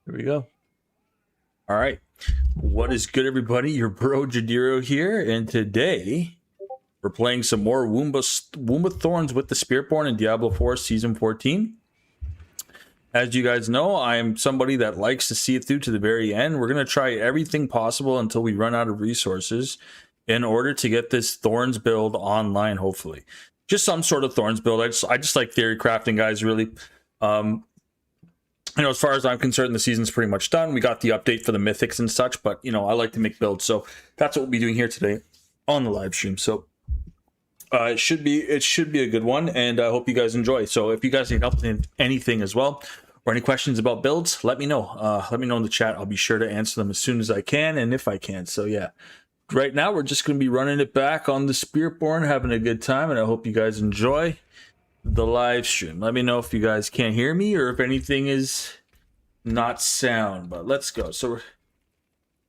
Here we go. All right. What is good, everybody? Your bro Jadiro here, and today we're playing some more Wumba Thorns with the Spiritborn in Diablo 4 Season 14. As you guys know, I am somebody that likes to see it through to the very end. We're going to try everything possible until we run out of resources in order to get this Thorns build online, hopefully. Just some sort of Thorns build. I just like Theorycrafting, guys, really. You know, as far as I'm concerned, the season's pretty much done. We got the update for the mythics and such, but you know, I like to make builds, so that's what we'll be doing here today on the live stream. So it should be a good one, and I hope you guys enjoy. So if you guys need help in anything as well, or any questions about builds, let me know. Let me know in the chat. I'll be sure to answer them as soon as I can, and if I can. So yeah, right now we're just going to be running it back on the Spiritborn, having a good time, and I hope you guys enjoy the live stream. Let me know if you guys can't hear me or if anything is not sound, but let's go. So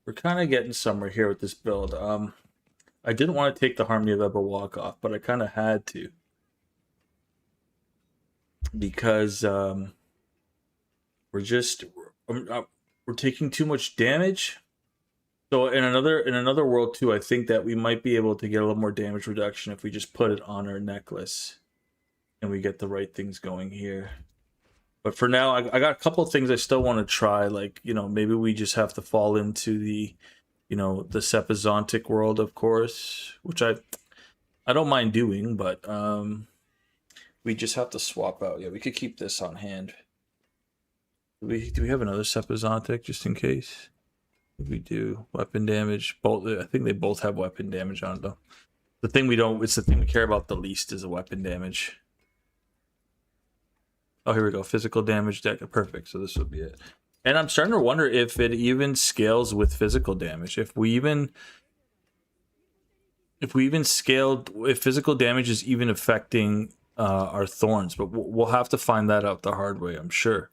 we're kind of getting somewhere here with this build. I didn't want to take the Harmony of Ebawalk off, but I kind of had to, because we're taking too much damage. So in another world too, I think that we might be able to get a little more damage reduction if we just put it on our necklace and we get the right things going here. But for now, I got a couple of things I still want to try. Like, you know, maybe we just have to fall into the, you know, the Sepizontic world, of course, which I don't mind doing, but we just have to swap out. Yeah, we could keep this on hand. Do we have another Sepizontic just in case? If we do, weapon damage. Both, I think they both have weapon damage on them. The thing it's the thing we care about the least is the weapon damage. Oh, here we go. Physical damage deck. Take. So this will be it. And I'm starting to wonder if it even scales with physical damage. If physical damage is even affecting our thorns. But we'll have to find that out the hard way, I'm sure.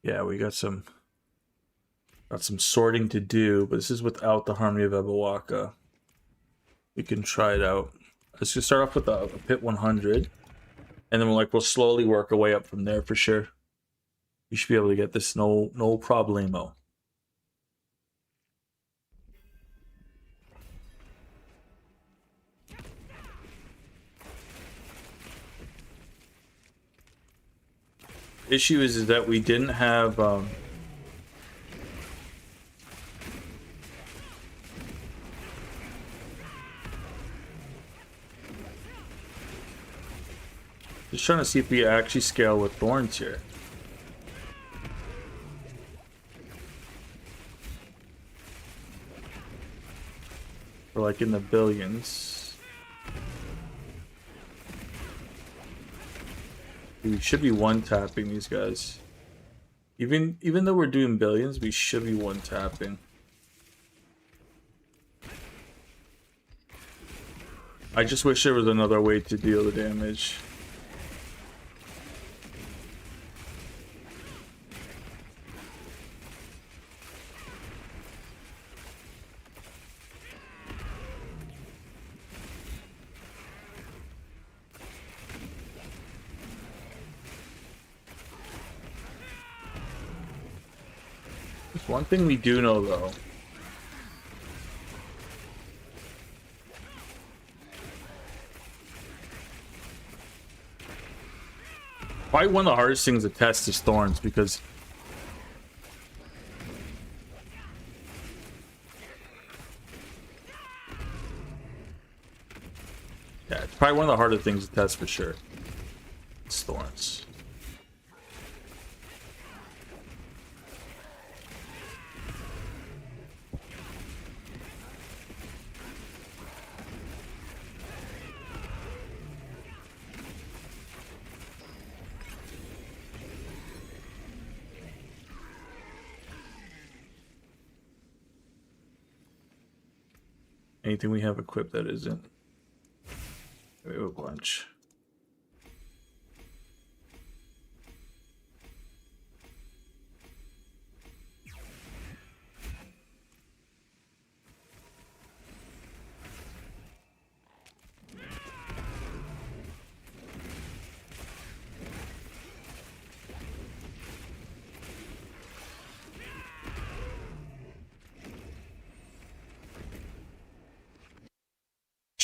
Yeah, we got some sorting to do, but this is without the Harmony of Ebawalk. We can try it out. Let's just start off with a pit 100, and then we'll slowly work our way up from there for sure. We should be able to get this no problemo. Issue is that we didn't have just trying to see if we actually scale with thorns here. We're like in the billions. We should be one-tapping these guys. Even though we're doing billions, we should be one-tapping. I just wish there was another way to deal the damage. One thing we do know, though, probably one of the hardest things to test is thorns, because yeah, it's probably one of the harder things to test for sure. It's thorns. Anything we have equipped that isn't? We have a bunch.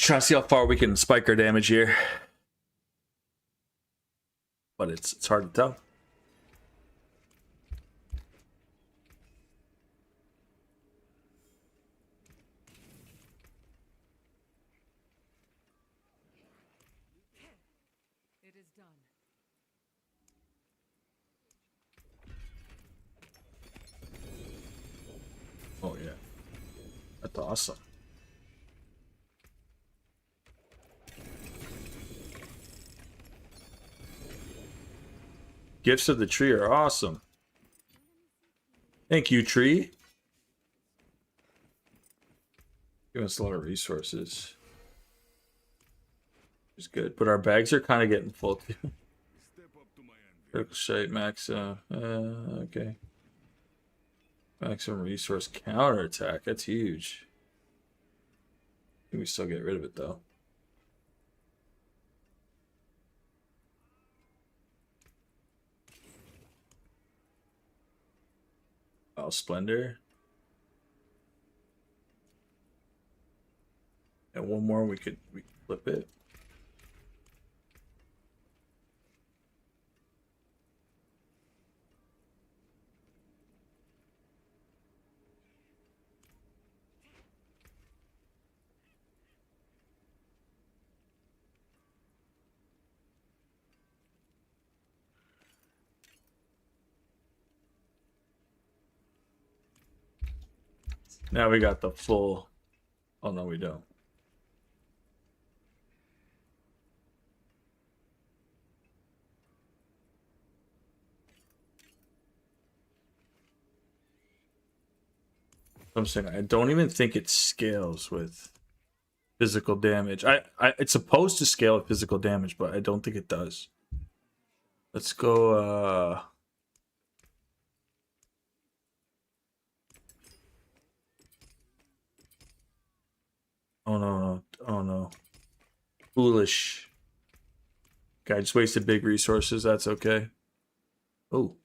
trying to see how far we can spike our damage here. But it's hard to tell. It is done. Oh yeah. That's awesome. Gifts of the tree are awesome. Thank you, tree. Give us a lot of resources. It's good, but our bags are kind of getting full too. Critical shape max. Okay. Maximum resource counter attack. That's huge. Can we still get rid of it though? Oh, Splendor. And one more, we could flip it. Now we got the full. Oh no, we don't. I'm saying I don't even think it scales with physical damage. It's supposed to scale with physical damage, but I don't think it does. Let's go oh no, oh no. Foolish. Okay, I just wasted big resources, that's okay. Oh.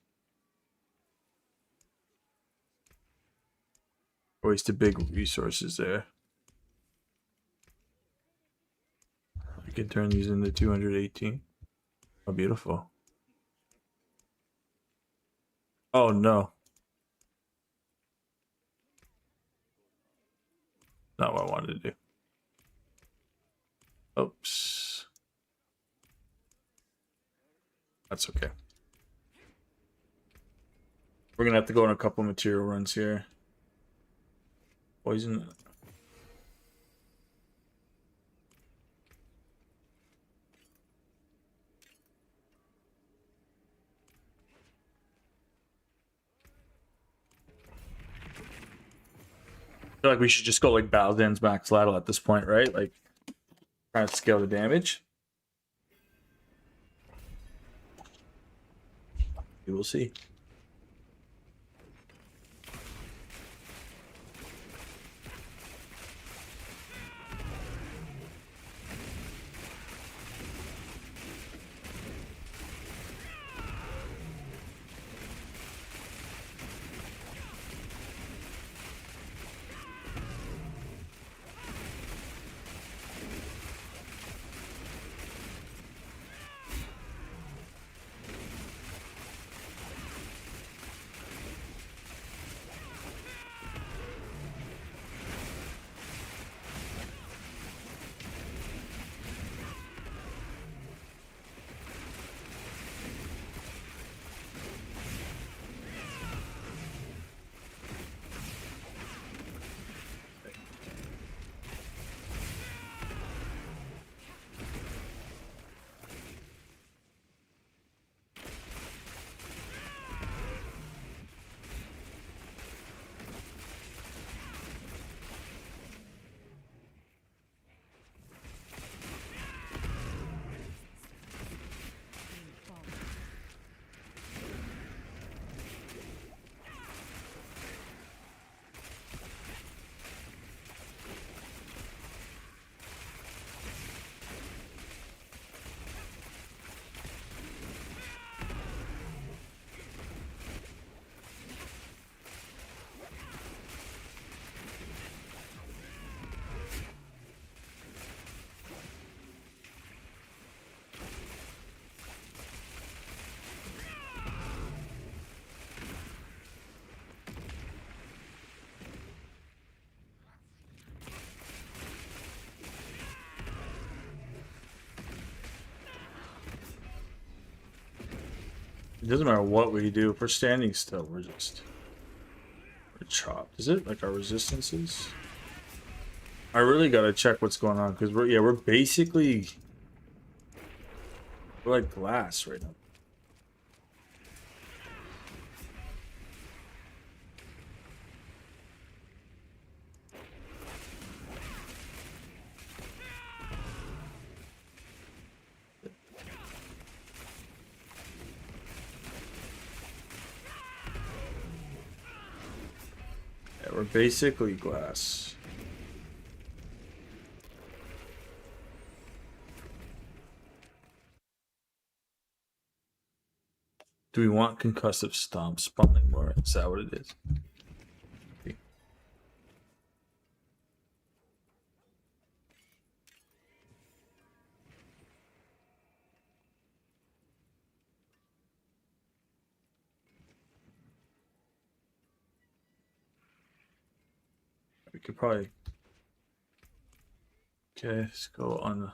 Wasted big resources there. I can turn these into 218. Oh, beautiful. Oh no. Not what I wanted to do. Oops. That's okay. We're gonna have to go on a couple material runs here. Poison. I feel like we should just go like Baldan's max ladle at this point, right? Like trying to scale the damage. We will see. It doesn't matter what we do. If we're standing still, we're chopped. Is it like our resistances? I really gotta check what's going on because we're basically we're like glass right now. Yeah, we're basically glass. Do we want concussive stomp spawning more? Is that what it is? We could probably. Okay, let's go on the.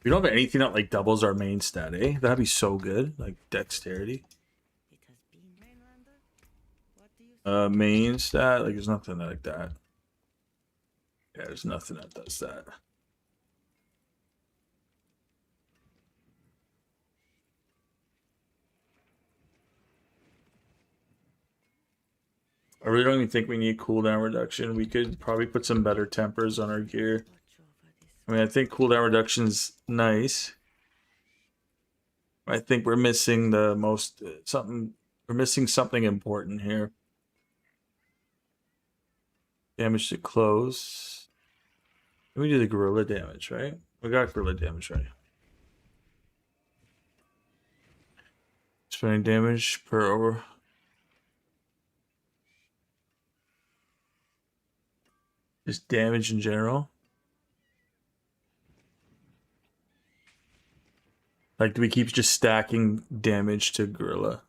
We don't have anything that like doubles our main stat, eh? That'd be so good, like dexterity. Main stat, like there's nothing like that. Yeah, there's nothing that does that. I really don't even think we need cooldown reduction. We could probably put some better tempers on our gear. I mean, I think cooldown reduction's nice. I think we're missing the most something. We're missing something important here. Damage to close. Let me do the gorilla damage, right? We got gorilla damage, right? Spending damage per over. Just damage in general. Like, do we keep just stacking damage to gorilla?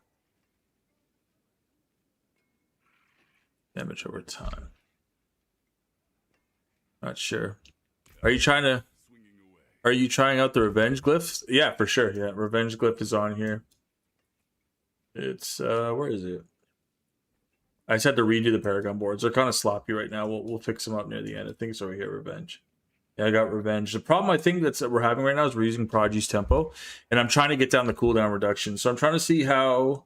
Damage over time. Not sure. Are you trying to? Are you trying out the revenge glyphs? Yeah, for sure. Yeah, revenge glyph is on here. It's where is it? I just had to redo the Paragon boards. They're kind of sloppy right now. We'll fix them up near the end. I think it's over here, revenge. Yeah, I got revenge. The problem I think that we're having right now is we're using Prodigy's tempo, and I'm trying to get down the cooldown reduction. So I'm trying to see how.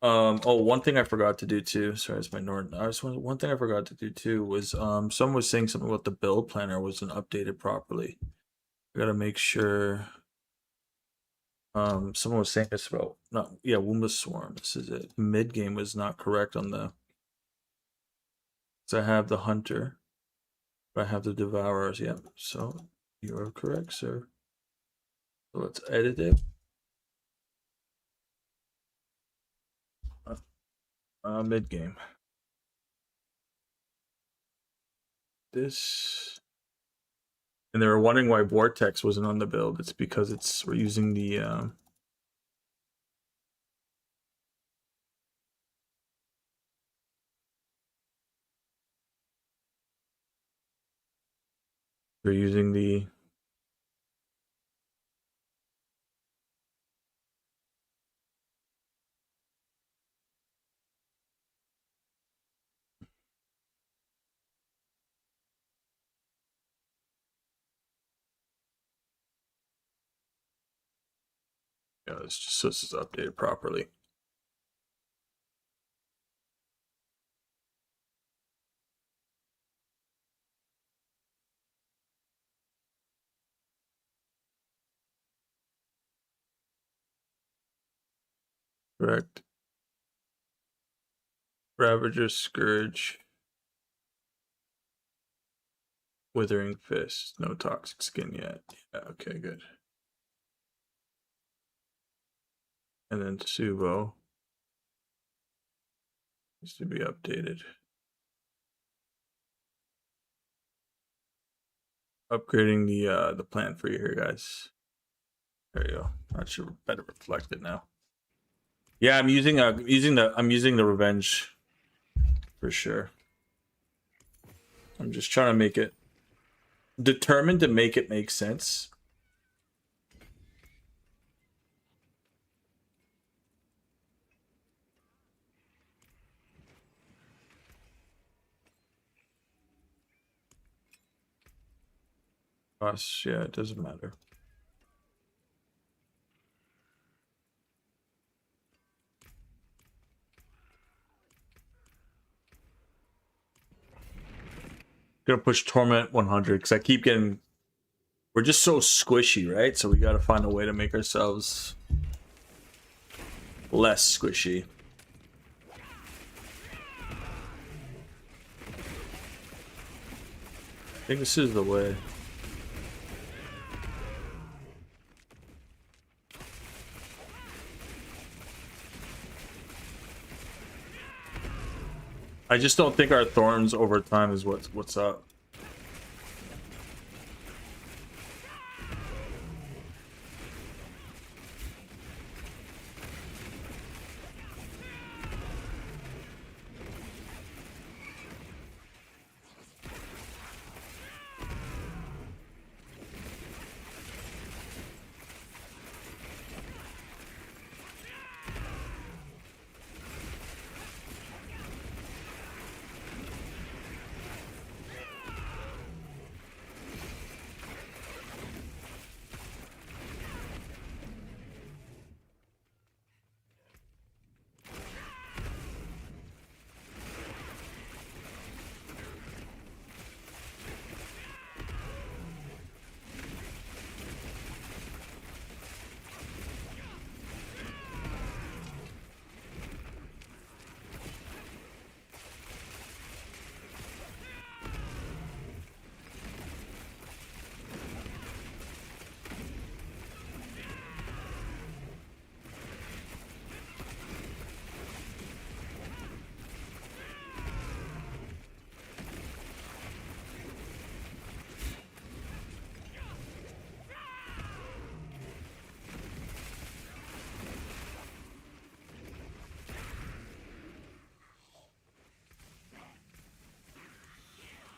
Oh, one thing I forgot to do too. Sorry, it's my Norton. One thing I forgot to do too was someone was saying something about the build planner wasn't updated properly. I gotta make sure. Someone was saying this about Wumba Swarm. This is it. Mid game was not correct on the. So I have the hunter, but I have the devourers. Yeah, so you are correct, sir. So let's edit it. Mid game. This. And they were wondering why Vortex wasn't on the build. It's because we're using the we're using the it's just so this is updated properly. Correct. Ravager, Scourge, Withering Fist, no toxic skin yet. Yeah, okay, good. And then Suvo. Needs to be updated. Upgrading the plan for you here, guys. There you go. That should better reflect it now. Yeah, I'm using the revenge for sure. I'm just trying to make it determined to make it make sense. Us, yeah, it doesn't matter. Gonna push Torment 100 because I keep getting. We're just so squishy, right? So we gotta find a way to make ourselves less squishy. I think this is the way. I just don't think our thorns over time is what's up.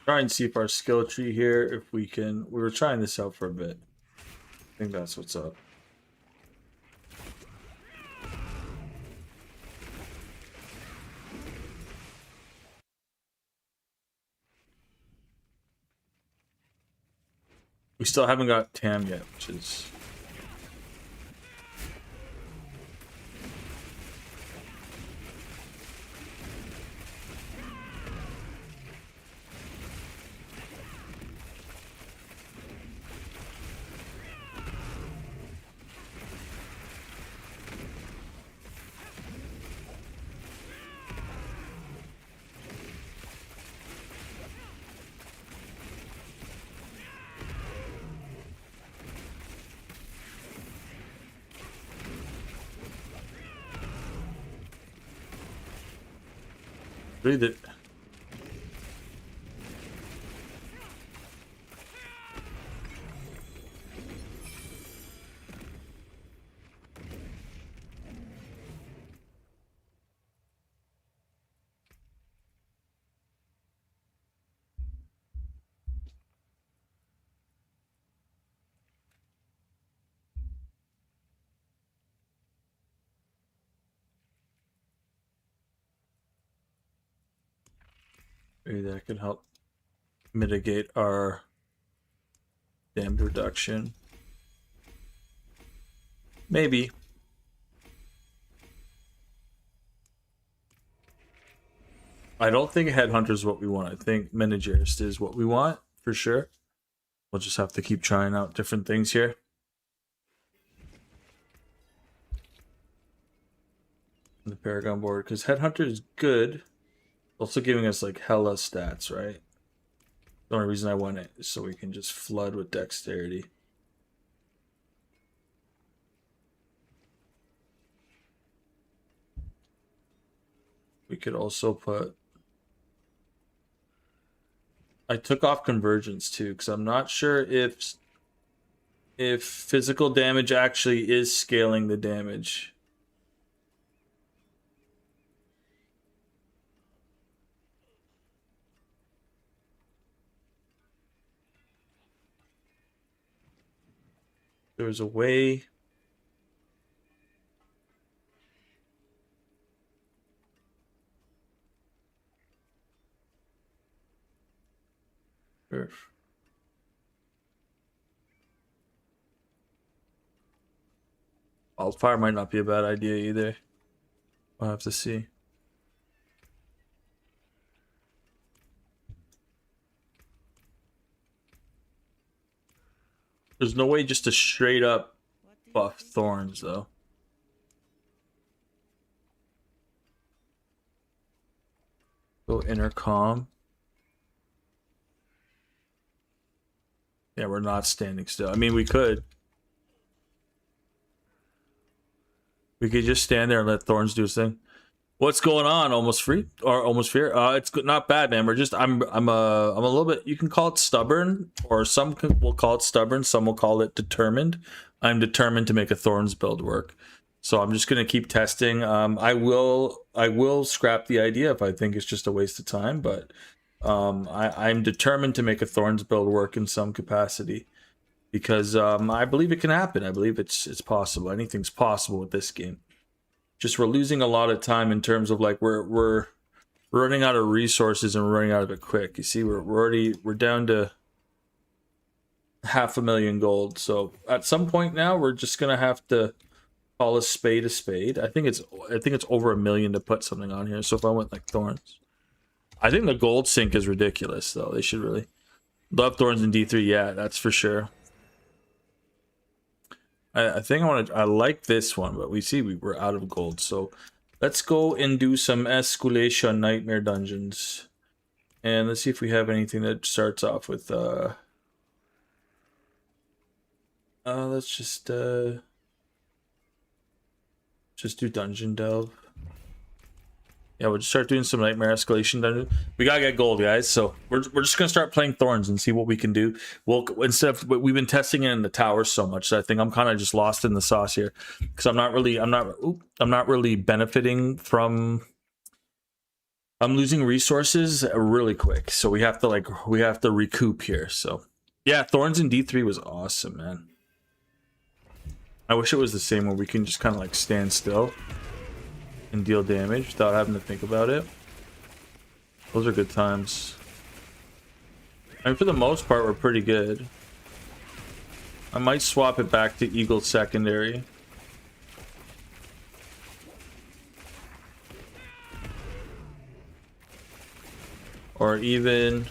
Try and see if our skill tree here, if we can. We were trying this out for a bit. I think that's what's up. We still haven't got Tam yet, which is. Read it. Maybe that can help mitigate our damage reduction. Maybe. I don't think Headhunter is what we want. I think Menagerist is what we want, for sure. We'll just have to keep trying out different things here. The Paragon board, because Headhunter is good. Also giving us like hella stats, right? The only reason I want it is so we can just flood with dexterity. We could also put... I took off convergence too, because I'm not sure if physical damage actually is scaling the damage. There's a way. Wildfire might not be a bad idea either. We'll have to see. There's no way just to straight up buff thorns though. Go intercom. Yeah, we're not standing still. I mean, we could. We could just stand there and let Thorns do his thing. What's going on? Almost free or almost fear? It's not bad, man. We're just I'm a little bit. You can call it stubborn, or some will call it stubborn. Some will call it determined. I'm determined to make a Thorns build work. So I'm just gonna keep testing. I will scrap the idea if I think it's just a waste of time. But I'm determined to make a Thorns build work in some capacity. Because I believe it can happen. I believe it's possible. Anything's possible with this game. Just we're losing a lot of time in terms of like we're running out of resources and we're running out of it quick. You see, we're down to 500,000 gold. So at some point now we're just gonna have to call a spade a spade. I think it's over 1 million to put something on here. So if I went like Thorns, I think the gold sink is ridiculous though. They should really love Thorns in D3. Yeah, that's for sure. I think I like this one, but we see we're out of gold. So let's go and do some Escalating Nightmare dungeons. And let's see if we have anything that starts off with let's just do dungeon delve. Yeah, we'll just start doing some nightmare escalation dungeon. We gotta get gold, guys. So we're just gonna start playing Thorns and see what we can do. We'll we've been testing it in the towers so much that I think I'm kind of just lost in the sauce here because I'm not really benefiting from. I'm losing resources really quick, so we have to recoup here. So yeah, Thorns in D3 was awesome, man. I wish it was the same where we can just kind of like stand still and deal damage without having to think about it. Those are good times. I mean, for the most part, we're pretty good. I might swap it back to Eagle Secondary. Or even...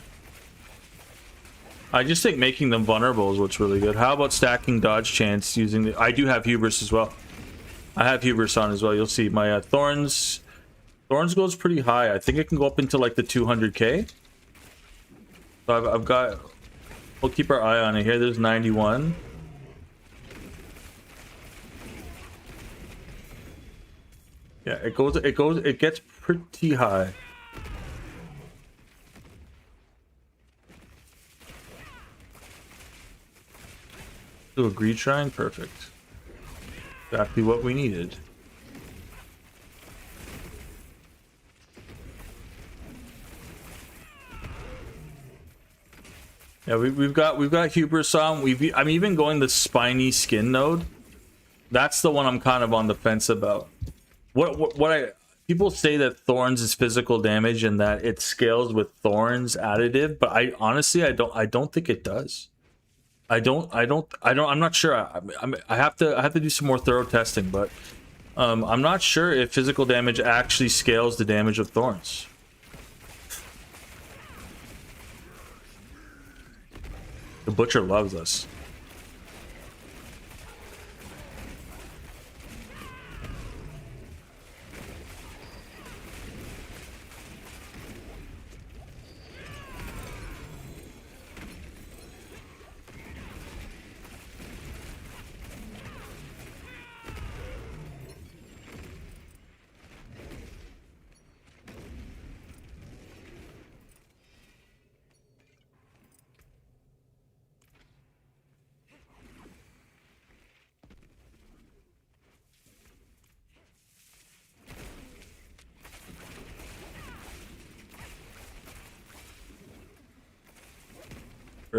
I just think making them vulnerable is what's really good. How about stacking dodge chance using the... I do have hubris as well. I have hubris on as well. You'll see my Thorns goes pretty high. I think it can go up into like the 200k. So I've got... We'll keep our eye on it here. There's 91. Yeah, it gets pretty high. Do a greed shrine, perfect. Exactly what we needed. Yeah, we've got hubris on. I'm even going the spiny skin node. That's the one I'm kind of on the fence about. People say that Thorns is physical damage and that it scales with Thorns additive, but I honestly I don't think it does. I'm not sure. I have to do some more thorough testing, but I'm not sure if physical damage actually scales the damage of Thorns. The Butcher loves us.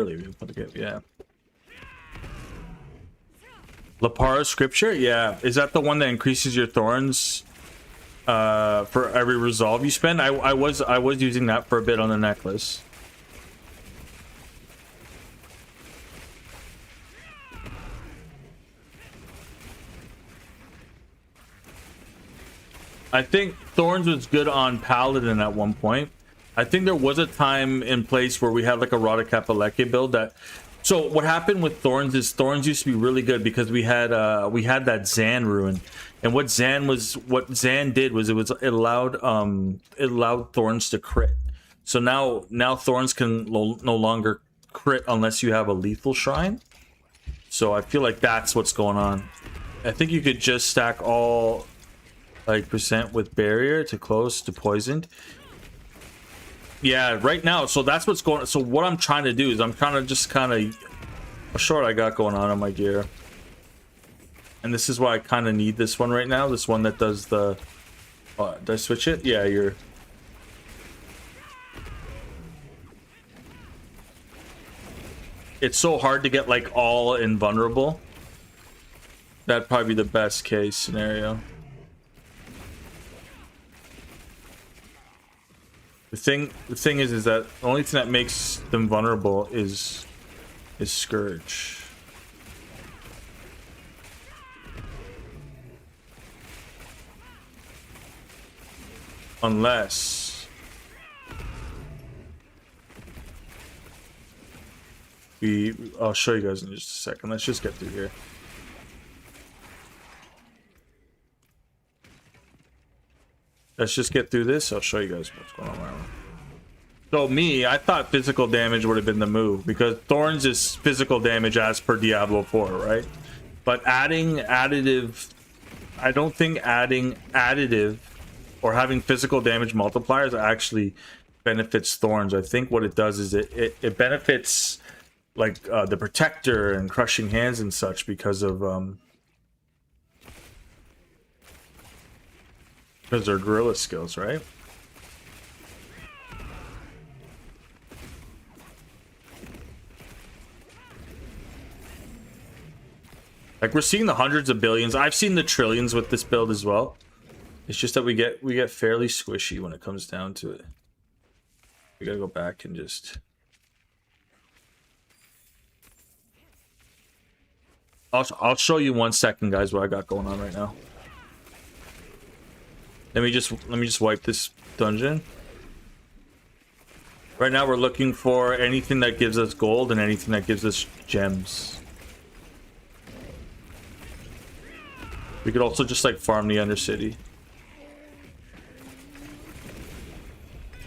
early. We put the game, yeah. Lapara scripture, yeah. Is that the one that increases your thorns for every resolve you spend? I was using that for a bit on the necklace. I think Thorns was good on Paladin at one point. I think there was a time in place where we had like a Radicapaleke build that. So what happened with Thorns is Thorns used to be really good because we had that Zan rune, and what Zan did was it allowed Thorns to crit. So now Thorns can no longer crit unless you have a lethal shrine. So I feel like that's what's going on. I think you could just stack all like percent with barrier to close to poisoned. Yeah, right now. So that's what's going on. So what I'm trying to do is I'm trying to just kind of show what I got going on my gear. And this is why I kind of need this one right now. This one that does the... did I switch it? Yeah, you're... It's so hard to get like all invulnerable. That'd probably be the best case scenario. The thing is that the only thing that makes them vulnerable is Scourge. Unless I'll show you guys in just a second. Let's just get through here. Let's just get through this. I'll show you guys what's going on around. So I thought physical damage would have been the move because Thorns is physical damage as per Diablo 4, right? But adding additive, I don't think adding additive or having physical damage multipliers actually benefits Thorns. I think what it does is it benefits like the Protector and Crushing Hands and such because of because they're guerrilla skills, right? Like we're seeing the hundreds of billions. I've seen the trillions with this build as well. It's just that we get fairly squishy when it comes down to it. We gotta go back and just. I'll show you 1 second, guys, what I got going on right now. Let me just wipe this dungeon. Right now we're looking for anything that gives us gold and anything that gives us gems. We could also just like farm the Undercity.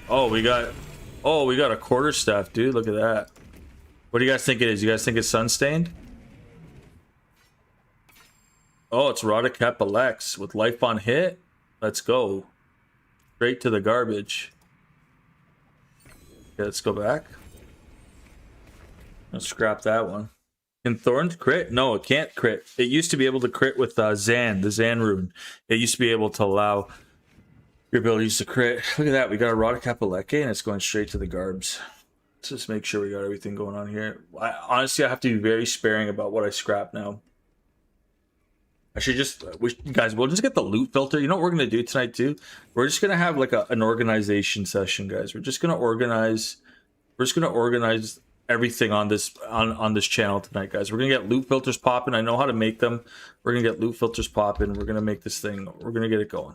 Oh, we got a quarterstaff, dude. Look at that. What do you guys think it is? You guys think it's sun-stained? Oh, it's Radicapaleke with life on hit. Let's go. Straight to the garbage. Okay, let's go back. Let's scrap that one. Can Thorns crit? No, it can't crit. It used to be able to crit with Zan, the Zan rune. It used to be able to allow your abilities to crit. Look at that. We got a Radicapaleke and it's going straight to the garbs. Let's just make sure we got everything going on here. Honestly, I have to be very sparing about what I scrap now. I should just, guys, we'll just get the loot filter. You know what we're going to do tonight too? We're just going to have like an organization session, guys. We're just going to organize everything on this on this channel tonight, guys. We're going to get loot filters popping. I know how to make them. We're going to get loot filters popping. We're going to make this thing. We're going to get it going.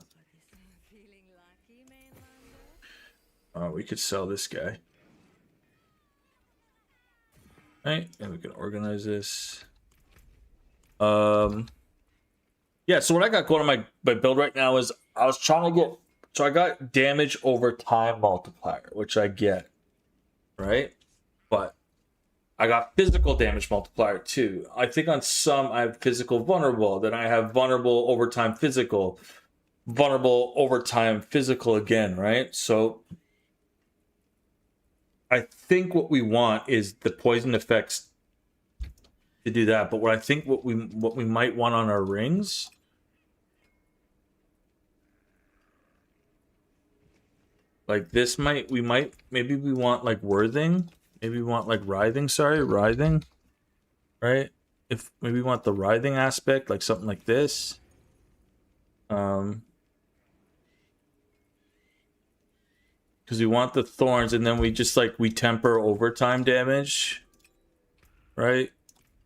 We could sell this guy. All right, and we can organize this. Yeah, so what I got going on my build right now is I was trying to get... So I got damage over time multiplier, which I get, right? But I got physical damage multiplier too. I think on some I have physical vulnerable, then I have vulnerable over time physical, vulnerable over time physical again, right? So I think what we want is the poison effects to do that. But what I think what we might want on our rings... Like this maybe we want like Worthing. Maybe we want like writhing. Sorry, writhing. Right? If maybe we want the writhing aspect, like something like this. Because we want the thorns, and then we just like we temper overtime damage. Right?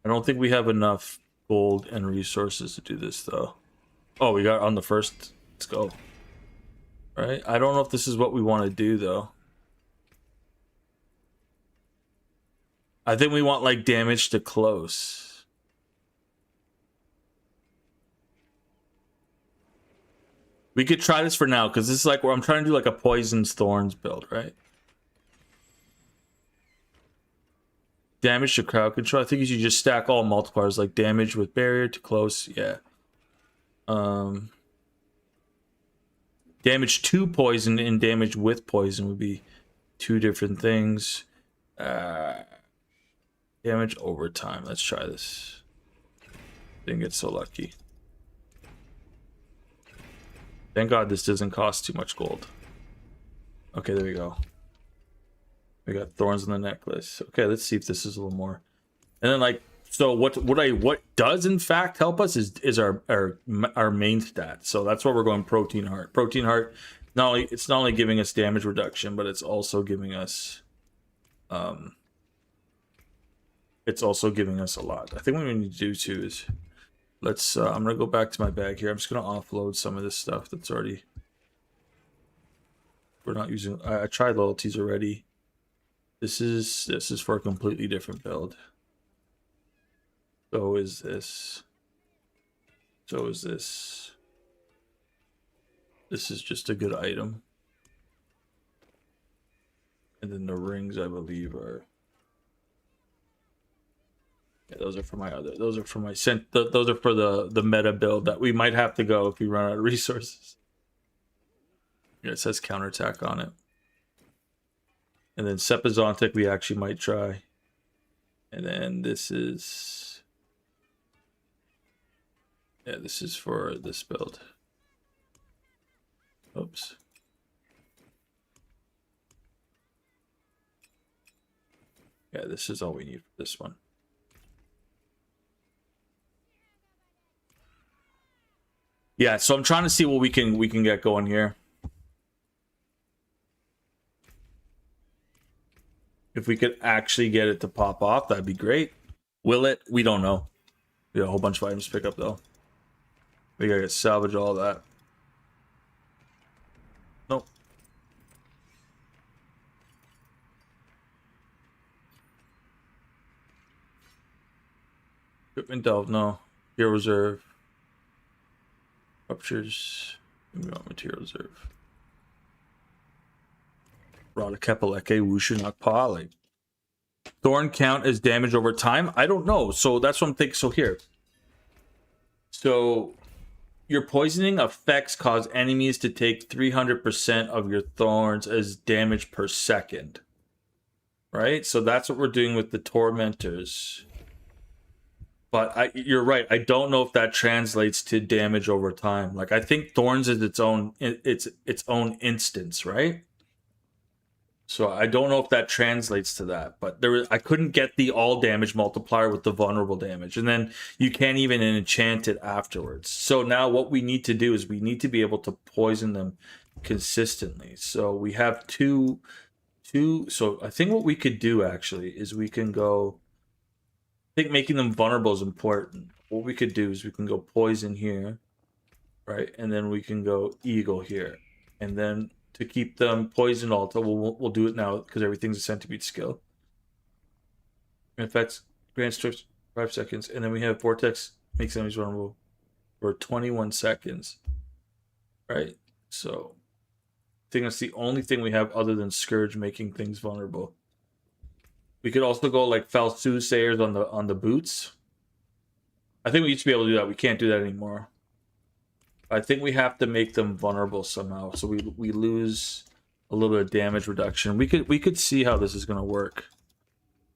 I don't think we have enough gold and resources to do this though. Oh, we got on the first. Let's go. Right? I don't know if this is what we want to do though. I think we want like damage to close. We could try this for now because this is like where I'm trying to do like a poisons thorns build, right? Damage to crowd control. I think you should just stack all multipliers like damage with barrier to close. Yeah. Damage to poison and damage with poison would be two different things. Damage over time. Let's try this. Didn't get so lucky. Thank God this doesn't cost too much gold. Okay, there we go. We got thorns on the necklace. Okay, let's see if this is a little more. And then like, so what does in fact help us is our main stat. So that's why we're going protein heart. Protein heart, it's not only giving us damage reduction, but it's also giving us a lot. I think what we need to do too is let's I'm gonna go back to my bag here. I'm just gonna offload some of this stuff that's already we're not using. I tried loyalties already. This is for a completely different build. So is this. So is this. This is just a good item. And then the rings, I believe, are. Yeah, those are for my other. Those are for my those are for the meta build that we might have to go if we run out of resources. Yeah, it says counterattack on it. And then Sepizontic we actually might try. And then this is... Yeah, this is for this build. Oops. Yeah, this is all we need for this one. Yeah, so I'm trying to see what we can get going here. If we could actually get it to pop off, that'd be great. Will it? We don't know. We got a whole bunch of items to pick up though. We gotta salvage all that. Nope. Equipment delve, no. Hero reserve. Ruptures. We want material reserve. Rada Kepaleke, Wushu Nakpali. Thorn count as damage over time? I don't know. So that's what I'm thinking. So here. So your poisoning effects cause enemies to take 300% of your thorns as damage per second. Right? So that's what we're doing with the tormentors. But you're right. I don't know if that translates to damage over time. Like I think thorns is its own instance, right? So I don't know if that translates to that, but I couldn't get the all damage multiplier with the vulnerable damage, and then you can't even enchant it afterwards. So now what we need to do is we need to be able to poison them consistently. So we have two. So I think what we could do actually is we can go. I think making them vulnerable is important. What we could do is we can go poison here, right, and then we can go eagle here, and then. To keep them poisoned all time. We'll do it now because everything's a centipede skill. Effects grant strips 5 seconds, and then we have vortex makes enemies vulnerable for 21 seconds. Right? So I think that's the only thing we have other than Scourge making things vulnerable. We could also go like Foul Soothsayers on the boots. I think we used to be able to do that. We can't do that anymore. I think we have to make them vulnerable somehow, so we lose a little bit of damage reduction. We could see how this is gonna work.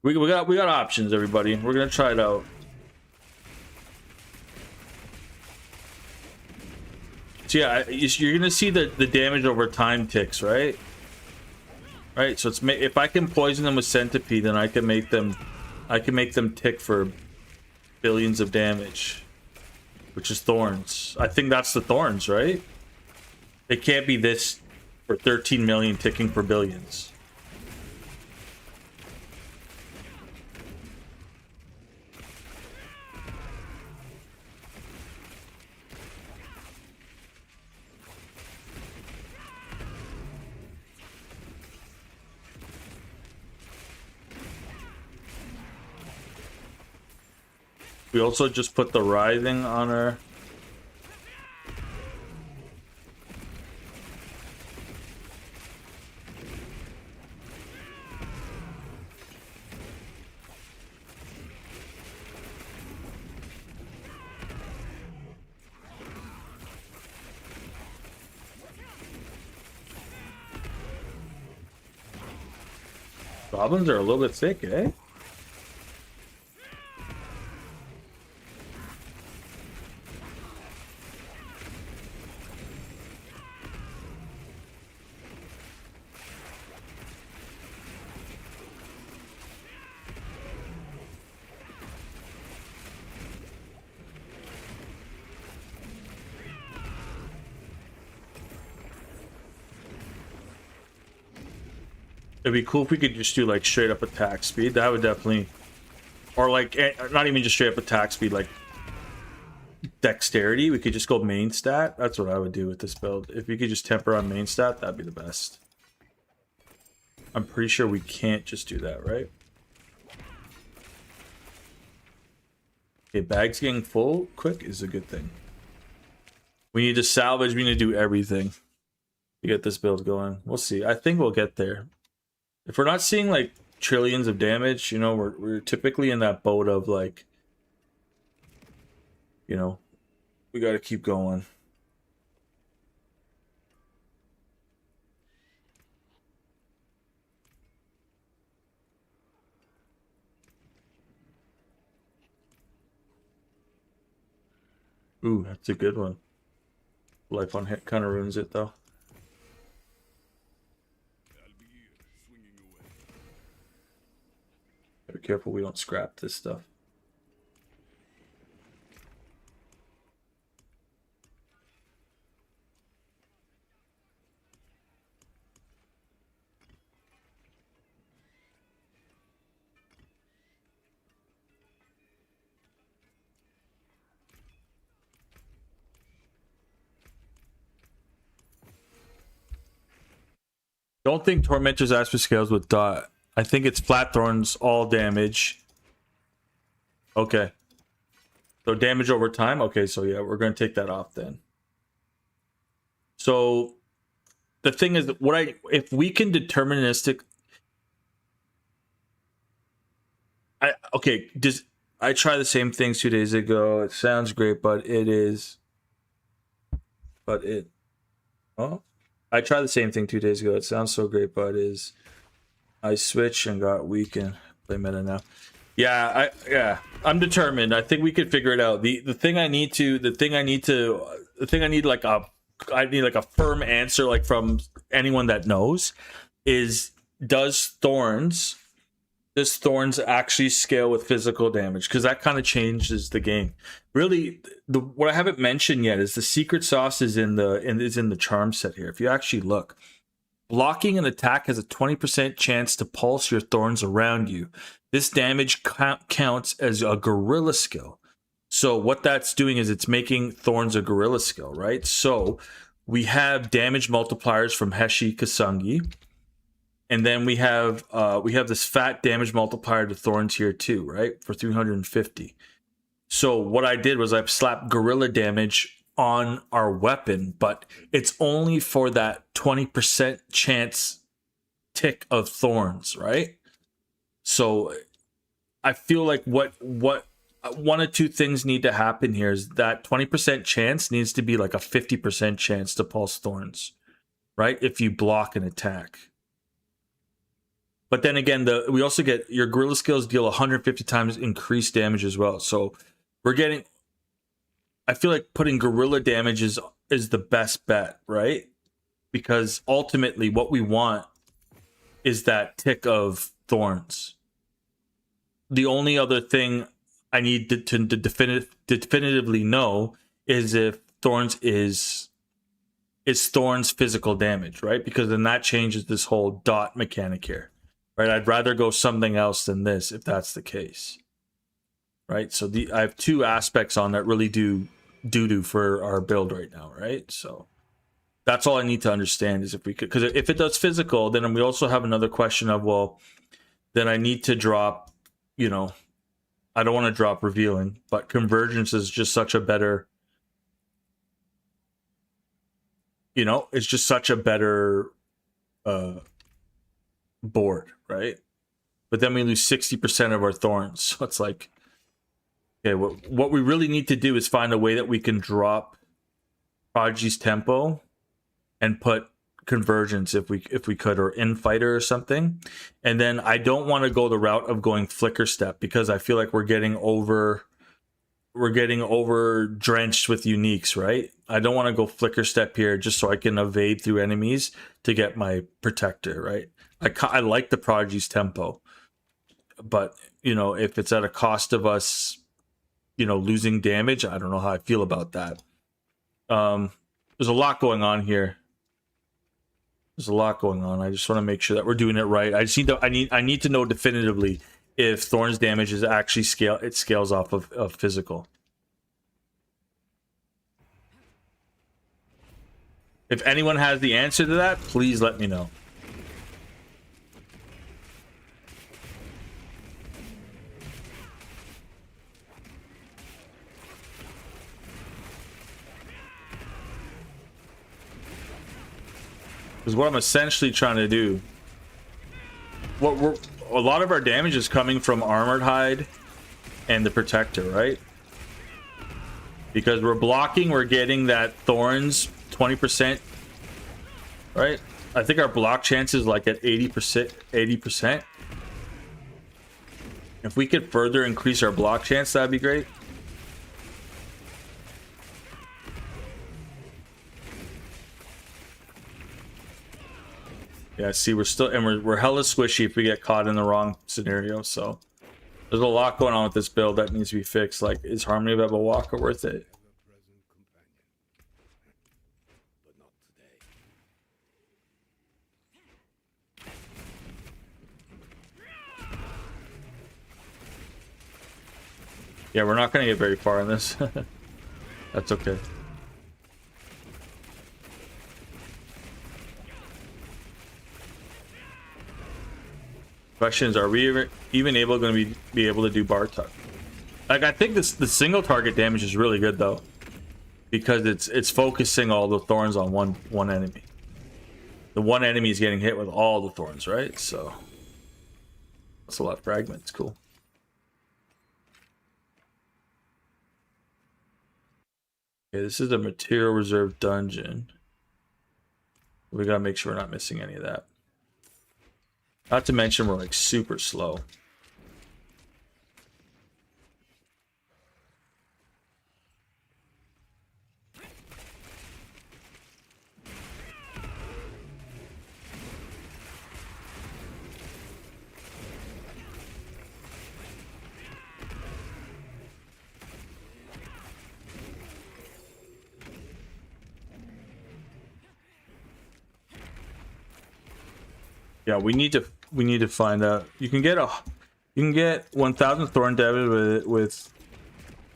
We got options, everybody. We're gonna try it out. So yeah, you're gonna see the damage over time ticks, right? Right, so it's if I can poison them with Centipede, then I can make them tick for billions of damage, which is Thorns. I think that's the Thorns, right? It can't be this for 13 million ticking for billions. We also just put the writhing on our... Goblins are a little bit thick, eh? It'd be cool if we could just do like straight up attack speed. That would definitely, or like not even just straight up attack speed, like dexterity. We could just go main stat. That's what I would do with this build. If we could just temper on main stat, that'd be the best. I'm pretty sure we can't just do that, right? Okay, bags getting full quick is a good thing. We need to salvage. We need to do everything to get this build going. We'll see. I think we'll get there. If we're not seeing like trillions of damage, you know, we're typically in that boat of like, you know, we got to keep going. Ooh, that's a good one. Life on hit kind of ruins it though. Be careful we don't scrap this stuff. Don't think Tormentor's Asper scales with dot. I think it's flat thorns, all damage. Okay. So damage over time? Okay, so yeah, we're going to take that off then. So the thing is, if we can deterministic... I tried the same things 2 days ago. It sounds great, but it is... Oh? I tried the same thing 2 days ago. It sounds so great, but I switched and got weak and play meta now. Yeah, I'm determined. I think we could figure it out. I need like a firm answer, like from anyone that knows, is does Thorns actually scale with physical damage? Because that kind of changes the game. Really, what I haven't mentioned yet is the secret sauce is in the charm set here. If you actually look, blocking an attack has a 20% chance to pulse your thorns around you. This damage counts as a gorilla skill. So what that's doing is it's making thorns a gorilla skill, right? So we have damage multipliers from Heshi Kasungi. And then we have this fat damage multiplier to thorns here too, right? For 350. So what I did was I slapped gorilla damage on our weapon, but it's only for that 20% chance tick of thorns, right? So I feel like what one of two things need to happen here is that 20% chance needs to be like a 50% chance to pulse thorns, right? If you block an attack. But then again, we also get your gorilla skills deal 150 times increased damage as well. So we're getting, I feel like putting gorilla damage is the best bet, right? Because ultimately what we want is that tick of thorns. The only other thing I need to definitively know is if thorns is thorns physical damage, right? Because then that changes this whole dot mechanic here, right? I'd rather go something else than this if that's the case, right? So I have two aspects on that really do for our build right now, right? So that's all I need to understand is if we could, because if it does physical, then we also have another question of, well, then I need to drop, you know, I don't want to drop revealing, but convergence is just such a better, you know, it's just such a better board, right? But then we lose 60% of our thorns. So it's like, okay, what we really need to do is find a way that we can drop Prodigy's tempo and put convergence if we could, or infighter or something. And then I don't want to go the route of going flicker step because I feel like we're getting over drenched with uniques, right? I don't want to go flicker step here just so I can evade through enemies to get my protector, right? I like the Prodigy's tempo, but you know, if it's at a cost of us, you know, losing damage, I don't know how I feel about that. There's a lot going on here. There's a lot going on. I just want to make sure that we're doing it right. I just need to, I need to know definitively if Thorn's damage is actually scales off of physical. If anyone has the answer to that, please let me know. Because what I'm essentially trying to do, a lot of our damage is coming from Armored Hide and the Protector, right? Because we're blocking, we're getting that Thorns 20%, right? I think our block chance is like at 80%. If we could further increase our block chance, that'd be great. Yeah, see, we're still, and we're hella squishy if we get caught in the wrong scenario. So there's a lot going on with this build that needs to be fixed. Like, is Harmony of Ebawaka worth it? Yeah, we're not going to get very far in this. That's okay. Question is, are we even able going to be able to do bar tuck? Like, I think the single target damage is really good though, because it's focusing all the thorns on one enemy. The one enemy is getting hit with all the thorns, right? So that's a lot of fragments. Cool. Okay, this is a material reserve dungeon. We gotta make sure we're not missing any of that. Not to mention we're like super slow. Yeah, we need to find out. You can get 1,000 thorn damage with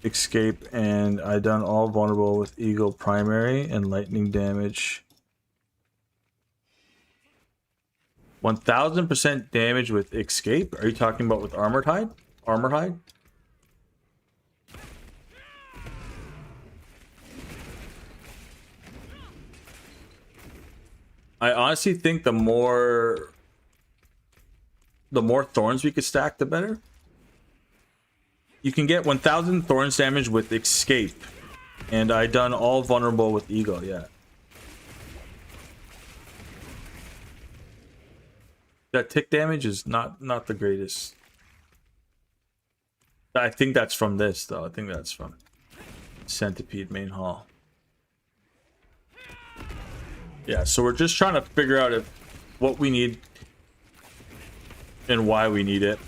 escape, and I done all vulnerable with eagle primary and lightning damage. 1,000% damage with escape. Are you talking about with armored hide? Armored hide? I honestly think the more thorns we could stack, the better. You can get 1,000 thorns damage with escape, and I done all vulnerable with eagle. Yeah, that tick damage is not the greatest. I think that's from this though. I think that's from Centipede main hall. Yeah, so we're just trying to figure out what we need. and why we need it.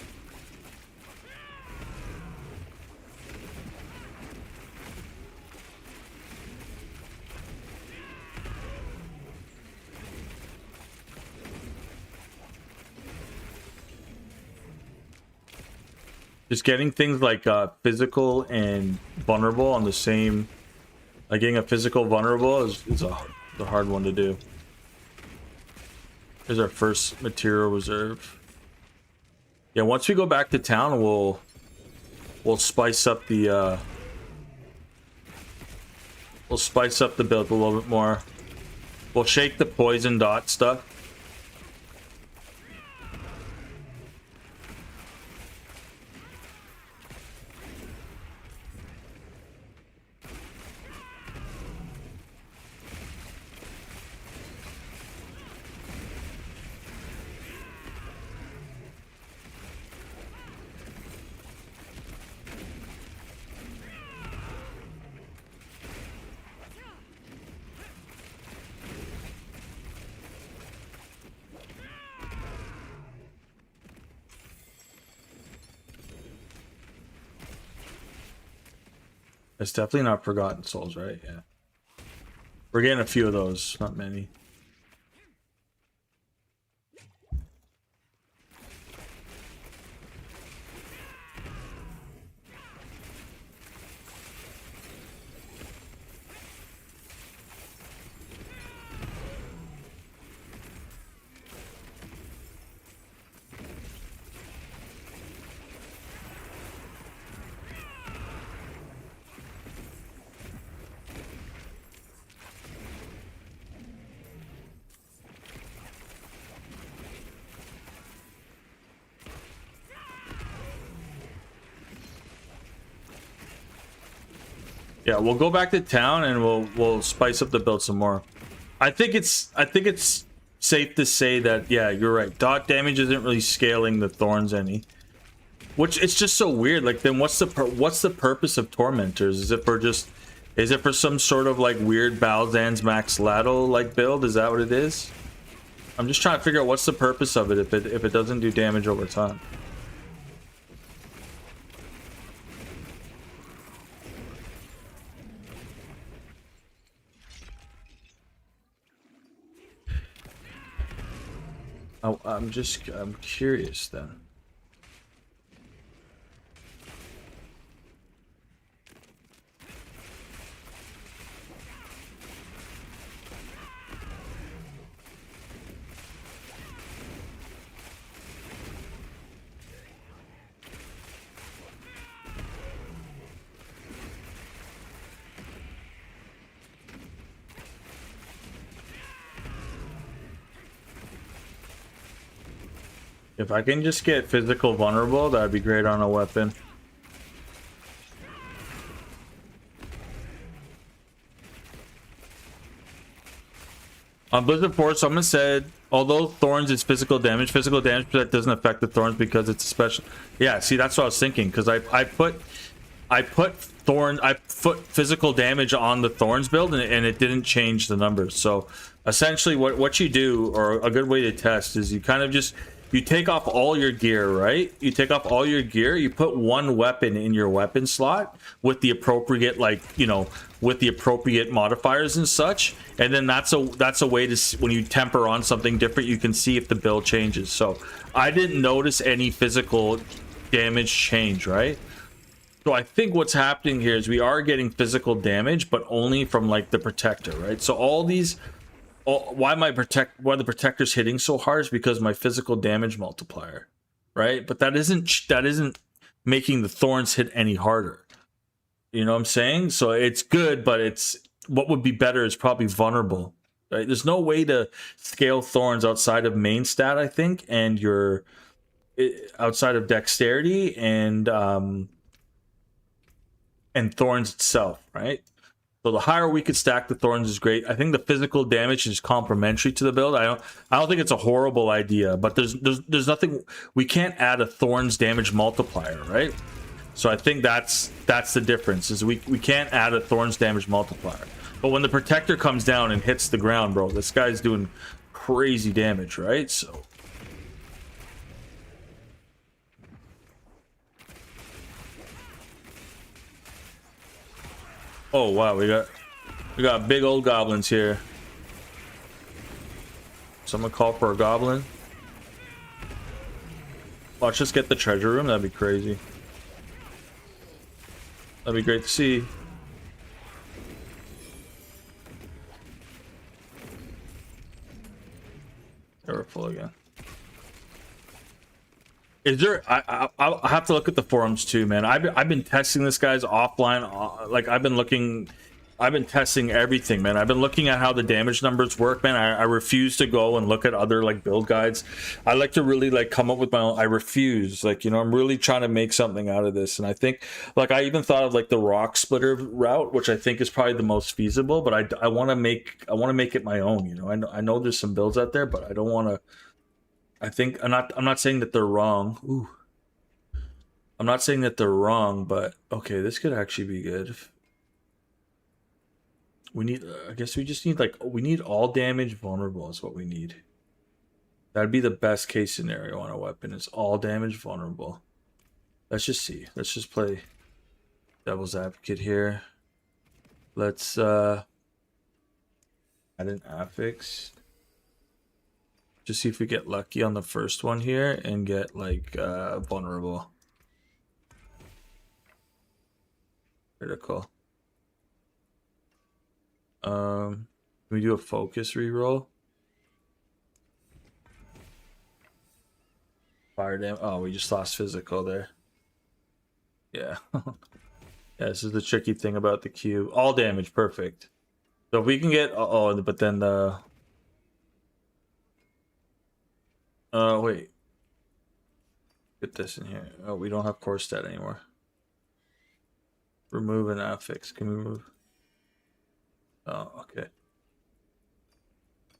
Just getting things like physical and vulnerable on the same, like getting a physical vulnerable is a hard one to do. Here's our first material reserve. Yeah, once we go back to town, we'll spice up the build a little bit more. We'll shake the poison dot stuff. It's definitely not Forgotten Souls, right? Yeah. We're getting a few of those, not many. Yeah, we'll go back to town and we'll spice up the build some more. I think it's safe to say that, yeah, you're right. Dot damage isn't really scaling the thorns any. Which, it's just so weird. Like, then what's the purpose of tormentors? Is it for some sort of like weird Balzan's Max Ladle like build? Is that what it is? I'm just trying to figure out what's the purpose of it if it doesn't do damage over time. Oh, I'm curious then. If I can just get physical vulnerable, that'd be great on a weapon. On Blizzard Force, someone said, although Thorns is physical damage that doesn't affect the Thorns because it's a special. Yeah, see, that's what I was thinking, because I put physical damage on the Thorns build, and it didn't change the numbers. So essentially, what you do, or a good way to test, is you kind of just you take off all your gear, right? You take off all your gear, you put one weapon in your weapon slot with the appropriate, like, you know, with the appropriate modifiers and such, and then that's a way to see, when you temper on something different, you can see if the build changes. So I didn't notice any physical damage change, right? So I think what's happening here is we are getting physical damage, but only from like the protector, right? So all these, why the protector's hitting so hard is because my physical damage multiplier, right? But that isn't making the thorns hit any harder. You know what I'm saying? So it's good, but it's what would be better is probably vulnerable, right? There's no way to scale thorns outside of main stat, I think, and your outside of dexterity and thorns itself, right? So the higher we could stack the thorns is great. I think the physical damage is complementary to the build. I don't think it's a horrible idea, but there's nothing, we can't add a thorns damage multiplier, right? So I think that's the difference, is we can't add a thorns damage multiplier. But when the protector comes down and hits the ground, bro, this guy's doing crazy damage, right? So Oh wow, we got big old goblins here. Someone call for a goblin. Watch us get the treasure room. That'd be crazy. That'd be great to see. They were full again. Is there? I'll have to look at the forums too, man. I've been testing this guy's offline. Like I've been testing everything, man. I've been looking at how the damage numbers work, man. I refuse to go and look at other like build guides. I like to really like come up with my own. I refuse. Like, you know, I'm really trying to make something out of this. And I think like I even thought of like the rock splitter route, which I think is probably the most feasible, but I want to make it my own, you know. I know there's some builds out there, but I don't want to. I think I'm not saying that they're wrong. Ooh. I'm not saying that they're wrong, but okay, this could actually be good. We need, I guess we just need like, we need all damage vulnerable is what we need. That'd be the best case scenario on a weapon. It's all damage vulnerable. Let's just see. Let's just play devil's advocate here. Let's add an affix. Just see if we get lucky on the first one here and get like vulnerable. Critical. Can we do a focus reroll? Fire damage. Oh, we just lost physical there. Yeah. Yeah, this is the tricky thing about the cube. All damage, perfect. So if we can get but then the wait. Get this in here. Oh, we don't have core stat anymore. Remove an affix. Can we remove? Oh, okay.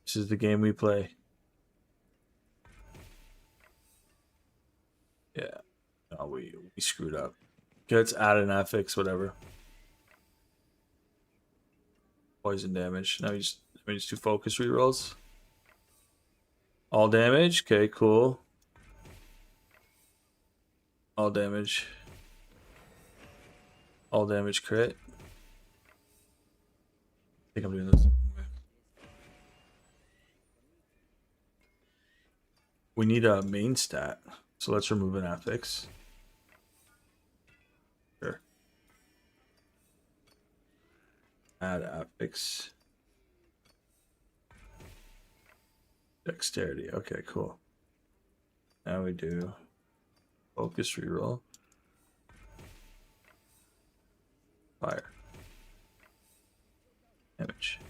This is the game we play. Yeah. No, we screwed up. Okay, let's add an affix, whatever. Poison damage. Now we just do focus rerolls. All damage. Okay, cool. All damage. All damage crit. I think I'm doing this. We need a main stat. So let's remove an affix. Sure. Add affix. Dexterity. Okay, cool. Now we do focus reroll. Fire. Damage.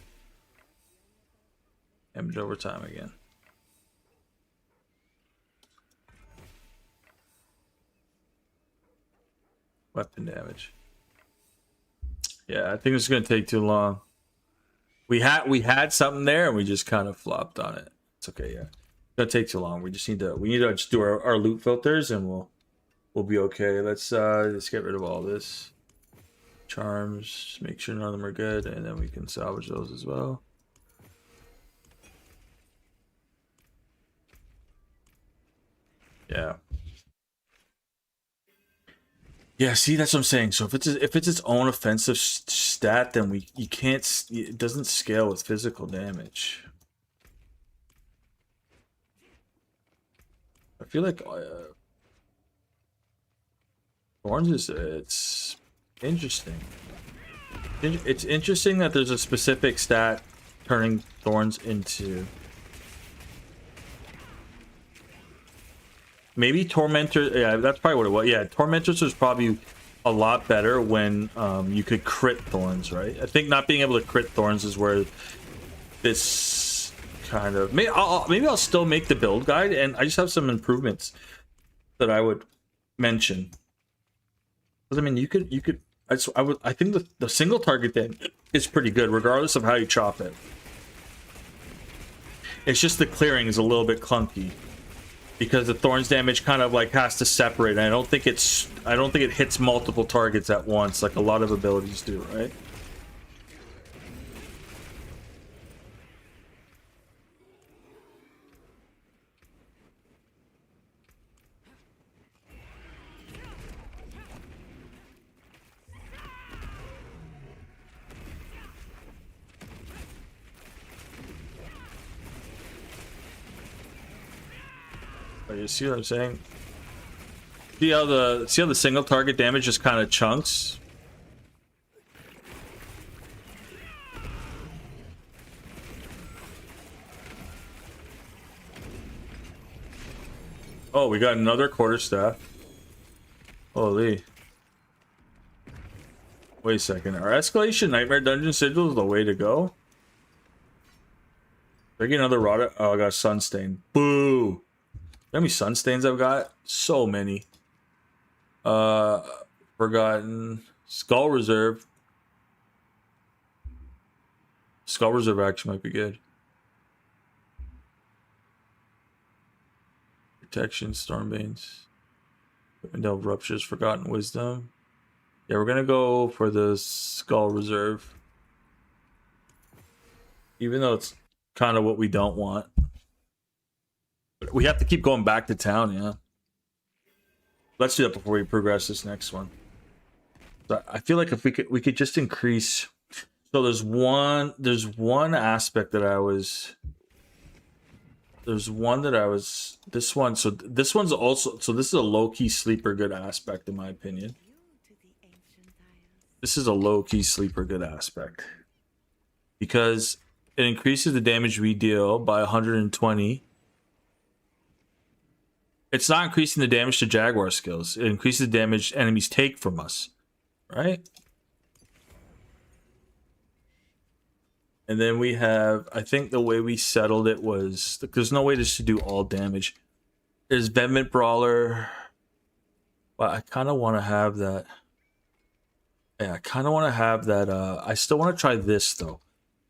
Damage over time again. Weapon damage. Yeah, I think it's gonna take too long. We had something there and we just kind of flopped on it. It's okay, yeah. It's gonna take too long. We need to just do our loot filters and we'll be okay. Let's get rid of all this. Charms, just make sure none of them are good, and then we can salvage those as well. Yeah. Yeah, see, that's what I'm saying. So if it's its own offensive stat, then it doesn't scale with physical damage. I feel like Thorns it's interesting. It's interesting that there's a specific stat turning Thorns into. Maybe Tormentor, yeah, that's probably what it was. Yeah, Tormentors was probably a lot better when you could crit Thorns, right? I think not being able to crit Thorns is where this kind of... Maybe I'll still make the build guide, and I just have some improvements that I would mention. Because, I mean, you could... I think the single target thing is pretty good, regardless of how you chop it. It's just the clearing is a little bit clunky. Because the Thorns damage kind of like has to separate. And I don't think it hits multiple targets at once like a lot of abilities do, right? Oh, you see what I'm saying? See how the single target damage just kind of chunks? Oh, we got another quarterstaff. Holy. Wait a second. Are Escalation Nightmare Dungeon Sigils the way to go? Did I get another rot? Oh, I got Sunstain. Boo! You know how many Sunstains I've got? So many. Forgotten. Skull Reserve. Skull Reserve actually might be good. Protection, Stormbanes. Delve Ruptures, Forgotten Wisdom. Yeah, we're gonna go for the Skull Reserve. Even though it's kind of what we don't want. But we have to keep going back to town, yeah. Let's do that before we progress this next one. So I feel like if we could just increase. So there's one aspect that I was. This one. So this one's also. So this is a low-key sleeper good aspect in my opinion. This is a low-key sleeper good aspect because it increases the damage we deal by 120. It's not increasing the damage to Jaguar skills. It increases the damage enemies take from us, right? And then we have, I think the way we settled it was, there's no way just to do all damage. There's Vehement Brawler, but I kind of want to have that. Yeah, I kind of want to have that. I still want to try this though.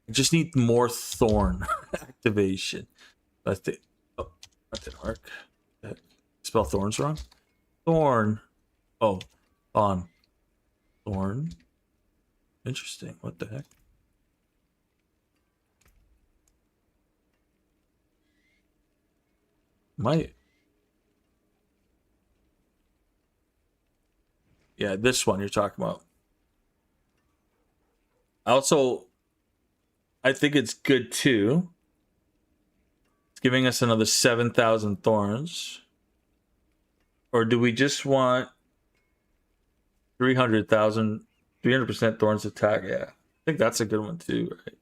I just need more Thorn activation. I think. Oh, that didn't work. Spell Thorns wrong. Thorn. Oh, on. Thorn. Interesting. What the heck? Might. Yeah, this one you're talking about. Also, I think it's good too. It's giving us another 7,000 thorns. Or do we just want 300,000, 300% thorns attack? Yeah, I think that's a good one too, right?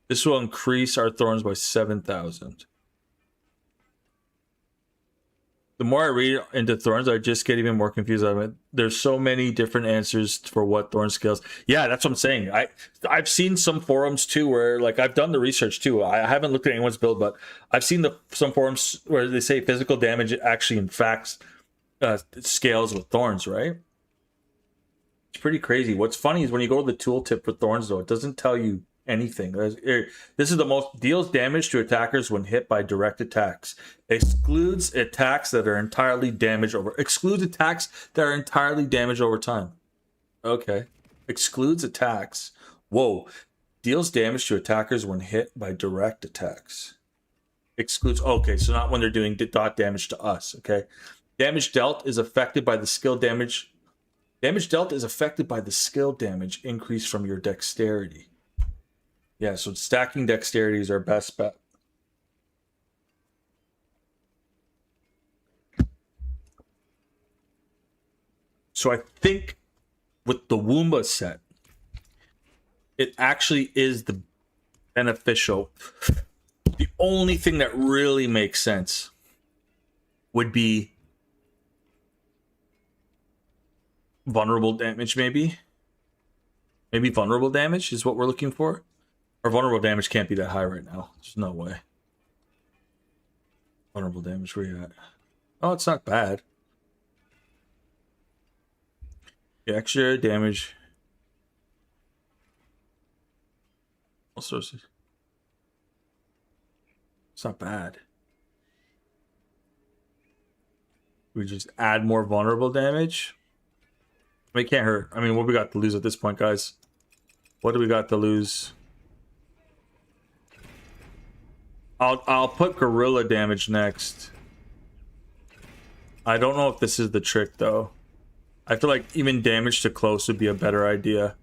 This will increase our thorns by 7,000. The more I read into thorns, I just get even more confused. I mean, there's so many different answers for what thorn skills. Yeah, that's what I'm saying. I've seen some forums too where, like, I've done the research too. I haven't looked at anyone's build, but I've seen some forums where they say physical damage actually in fact scales with thorns, right? It's pretty crazy. What's funny is when you go to the tooltip for thorns, though, it doesn't tell you anything. This is the most deals damage to attackers when hit by direct attacks. Excludes attacks that are entirely damaged over time. Okay. Excludes attacks. Whoa. Deals damage to attackers when hit by direct attacks. Excludes. Okay, so not when they're doing dot damage to us. Okay. Damage dealt is affected by the skill damage. Damage dealt is affected by the skill damage increase from your dexterity. Yeah, so stacking dexterity is our best bet. So I think with the Wumba set, it actually is the beneficial. The only thing that really makes sense would be vulnerable damage, maybe. Maybe vulnerable damage is what we're looking for. Our vulnerable damage can't be that high right now. There's no way. Vulnerable damage, where you at? Oh, it's not bad. Yeah, extra damage. All sources. It's not bad. We just add more vulnerable damage. I mean, it can't hurt. I mean, what we got to lose at this point, guys? What do we got to lose? I'll put gorilla damage next. I don't know if this is the trick though. I feel like even damage to close would be a better idea.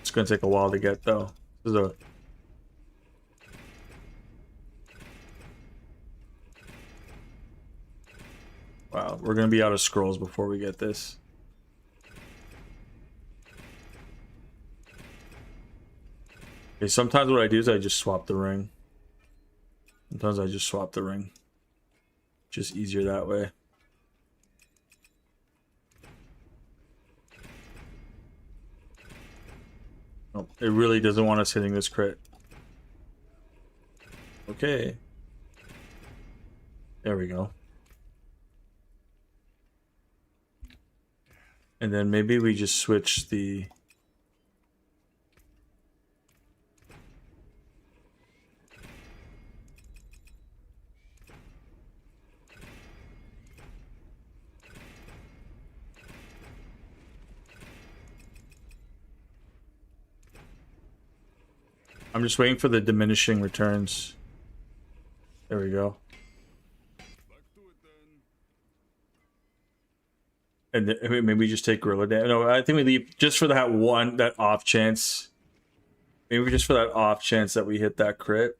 It's gonna take a while to get though. This is a wow, we're gonna be out of scrolls before we get this. Okay, sometimes what I do is I just swap the ring. Sometimes I just swap the ring. Just easier that way. Oh, it really doesn't want us hitting this crit. Okay. There we go. And then maybe we just switch the... I'm just waiting for the diminishing returns. There we go. And maybe we just take gorilla damage. No, I think we leave just for that off chance. Maybe just for that off chance that we hit that crit.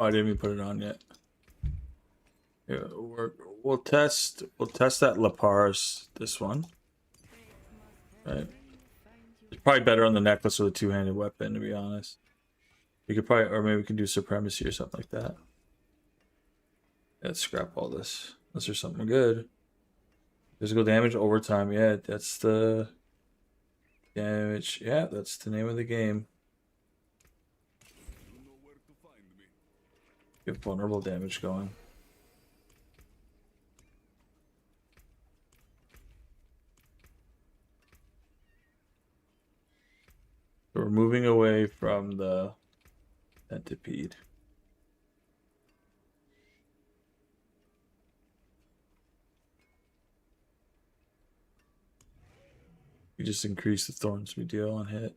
Oh, I didn't even put it on yet. Yeah, we'll test that Lapars, this one. Right. It's probably better on the necklace with a two-handed weapon, to be honest. We could probably, or maybe we can do supremacy or something like that. Let's scrap all this. Unless there's something good. Physical damage overtime. Yeah, that's the damage. Yeah, that's the name of the game. Get vulnerable damage going. So we're moving away from the centipede. We just increase the thorns we deal on hit.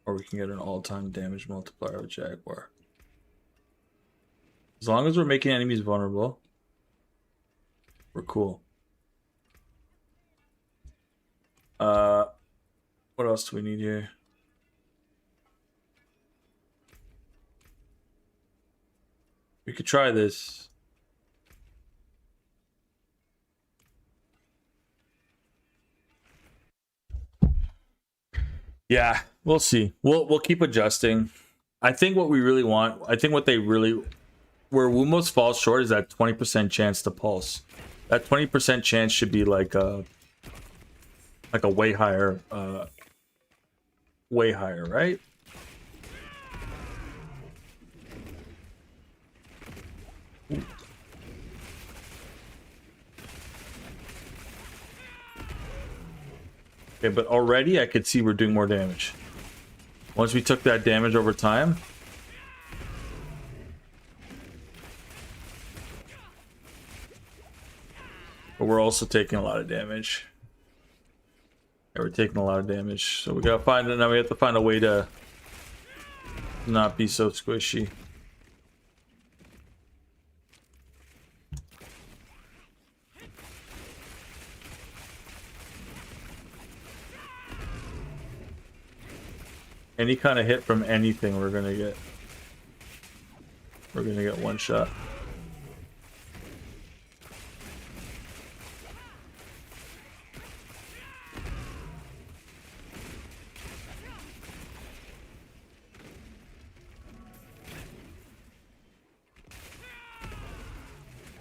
Or we can get an all-time damage multiplier with Jaguar. As long as we're making enemies vulnerable, we're cool. What else do we need here? We could try this. Yeah, we'll see. We'll keep adjusting. I think what we really want, I think what they really, where Wumos falls short is that 20% chance to pulse. That 20% chance should be like a way higher, right? Ooh. Okay, but already I could see we're doing more damage. Once we took that damage over time. But we're also taking a lot of damage. Yeah, we're taking a lot of damage. So we gotta find it now. We have to find a way to not be so squishy. Any kind of hit from anything, we're gonna get one shot.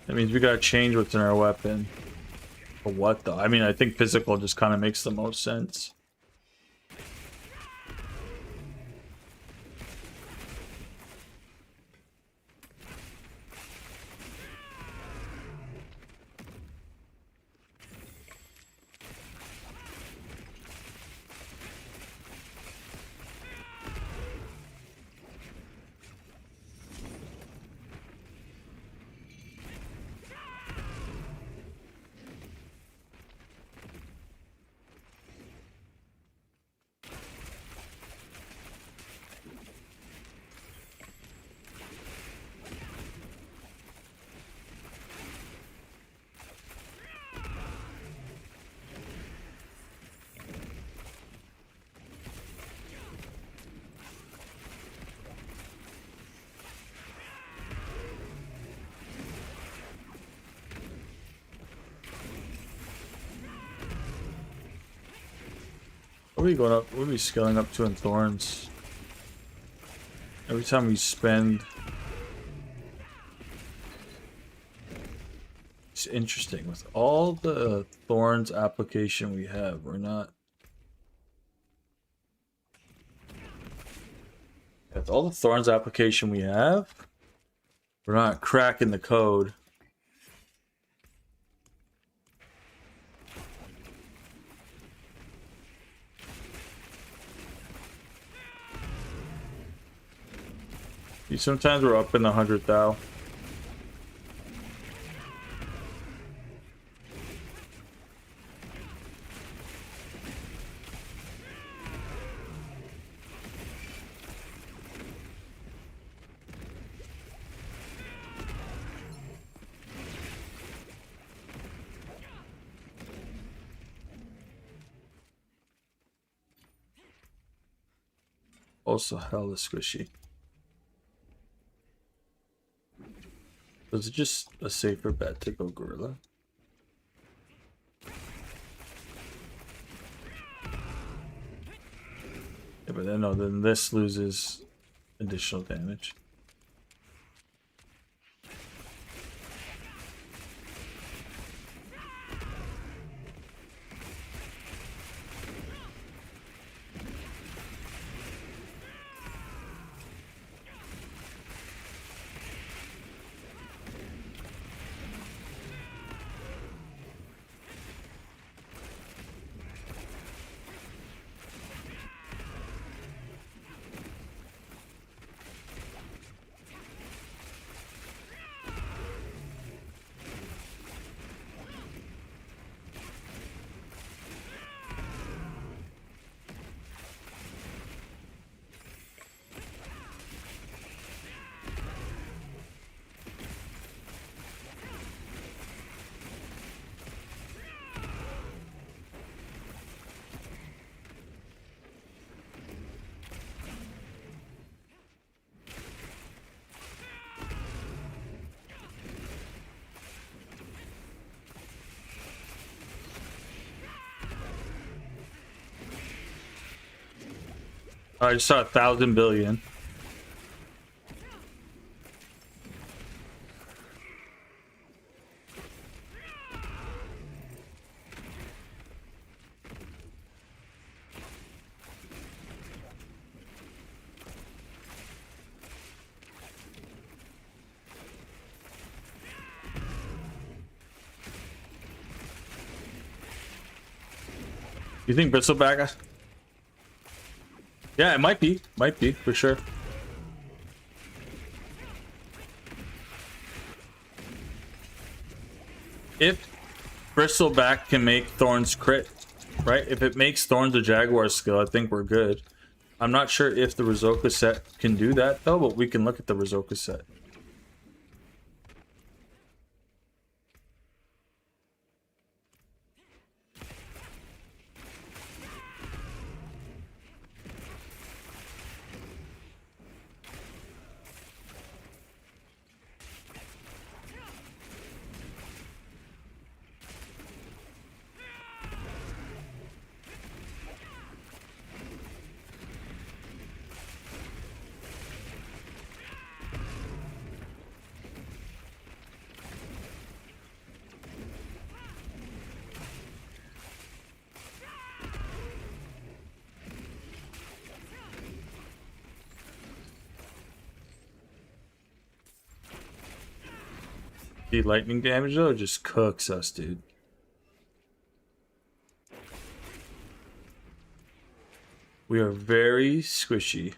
That means we gotta change what's in our weapon. But what though? I mean, I think physical just kind of makes the most sense. What are we going up? What are we scaling up to in Thorns? Every time we spend... It's interesting. With all the Thorns application we have, we're not... With all the Thorns application we have, we're not cracking the code. Sometimes we're up in the 100,000. Also hella squishy. Was it just a safer bet to go gorilla? Yeah, but then no, then this loses additional damage. I just saw 1,000 billion. You think Bristleback? Yeah, it might be for sure. If Bristleback can make Thorns crit, right? If it makes Thorns a Jaguar skill, I think we're good. I'm not sure if the Rizoka set can do that though, but we can look at the Rizoka set. The lightning damage though just cooks us, dude. We are very squishy.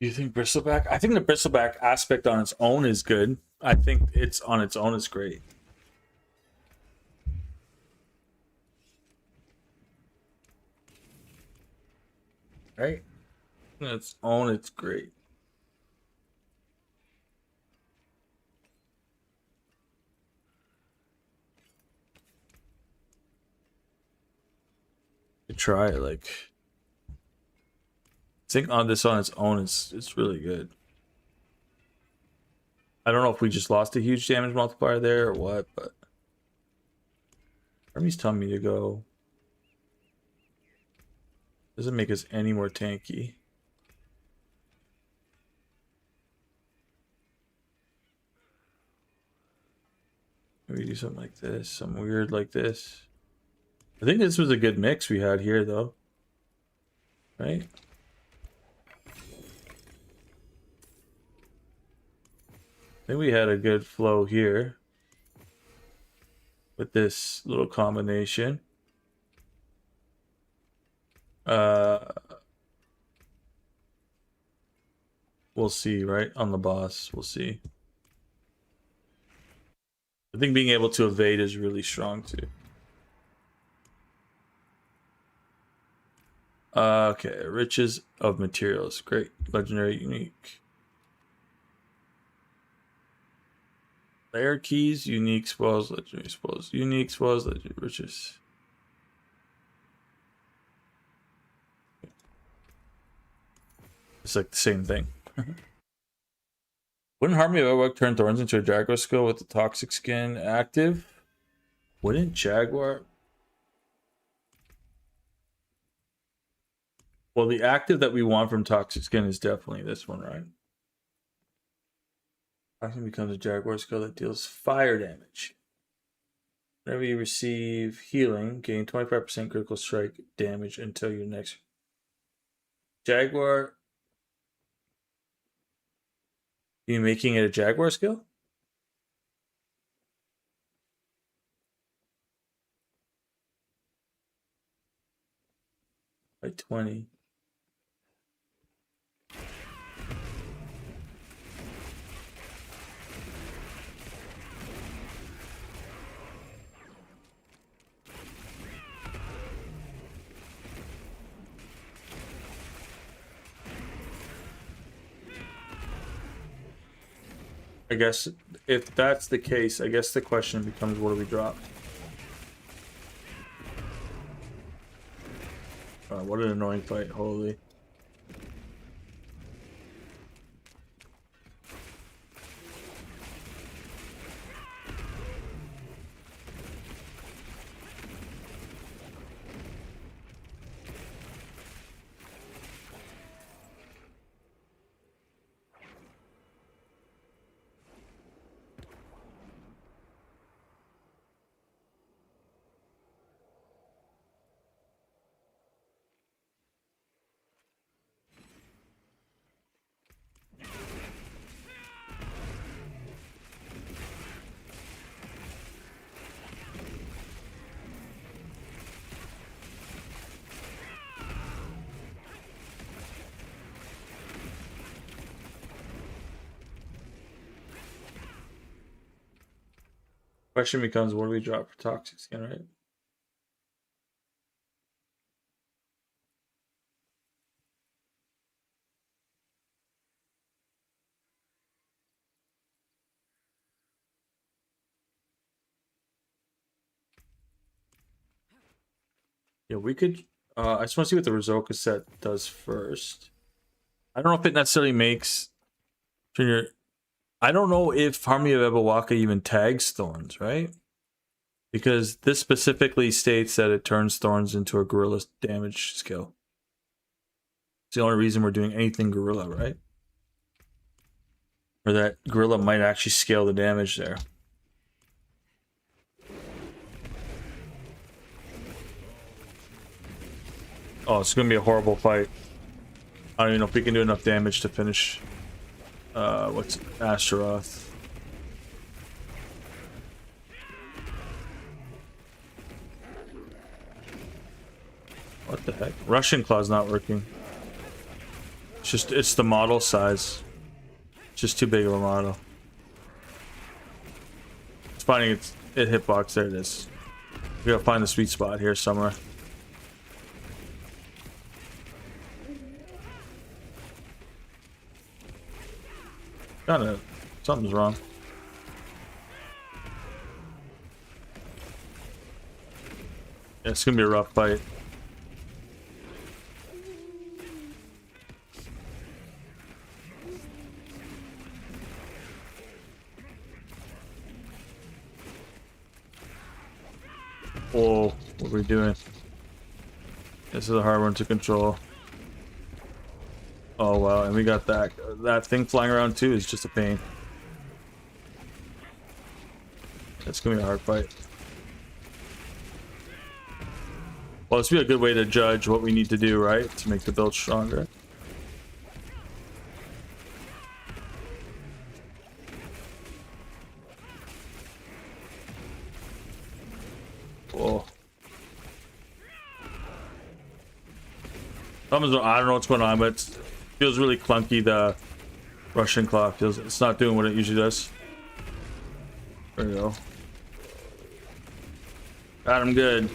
You think bristleback? I think the bristleback aspect on its own is good. I think it's on its own is great. Right? On its own, it's great. To try it, like I think on this on its own, it's really good. I don't know if we just lost a huge damage multiplier there or what, but Army's telling me to go. Doesn't make us any more tanky. Maybe do something like this, something weird like this. I think this was a good mix we had here, though. Right? I think we had a good flow here with this little combination. We'll see, right? On the boss, we'll see. I think being able to evade is really strong too. Okay, riches of materials. Great. Legendary unique. Layer keys, unique spoils, legendary spoils. Unique spoils, legendary riches. It's like the same thing. Wouldn't Harmony of Oak turn Thorns into a Jaguar skill with the toxic skin active? Wouldn't Jaguar? Well, the active that we want from toxic skin is definitely this one, right? Toxin becomes a Jaguar skill that deals fire damage. Whenever you receive healing, gain 25% critical strike damage until your next Jaguar. You making it a Jaguar skill? By 20. I guess if that's the case, I guess the question becomes, what do we drop? What an annoying fight, holy. Question becomes, what do we drop for toxic skin, right? Yeah, we could. I just want to see what the Rizoka set does first. I don't know if it necessarily makes Junior. I don't know if Harmony of Ebawaka even tags Thorns, right? Because this specifically states that it turns Thorns into a gorilla damage skill. It's the only reason we're doing anything gorilla, right? Or that gorilla might actually scale the damage there. Oh, it's gonna be a horrible fight. I don't even know if we can do enough damage to finish. What's Astaroth? What the heck? Russian Claw's not working. It's the model size. It's just too big of a model. It's finding it hitbox. There it is. We gotta find the sweet spot here somewhere. Got it. Something's wrong. Yeah, it's gonna be a rough fight. Whoa, what are we doing? This is a hard one to control. Oh wow, and we got that thing flying around too is just a pain. It's gonna be a hard fight. Well, this would be a good way to judge what we need to do, right? To make the build stronger. Whoa. I don't know what's going on, but it feels really clunky. The Russian claw feels, it's not doing what it usually does. There we go. Got him good.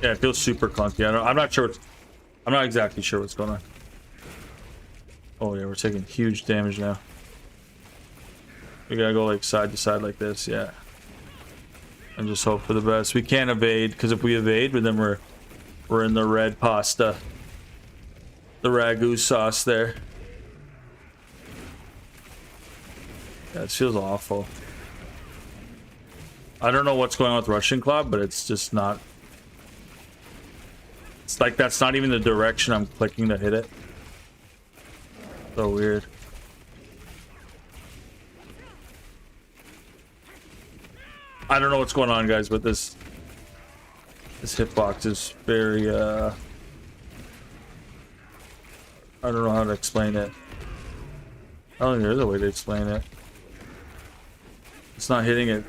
Yeah, it feels super clunky. I'm not sure. I'm not exactly sure what's going on. Oh yeah, we're taking huge damage now. We gotta go like side to side like this, yeah. And just hope for the best. We can't evade, because if we evade, then we're in the red pasta, the ragu sauce there. Yeah, it feels awful. I don't know what's going on with Russian Club, but it's just not. It's like that's not even the direction I'm clicking to hit it. So weird. I don't know what's going on, guys, but this hitbox is very I don't know how to explain it. I don't think there's a way to explain it. It's not hitting it.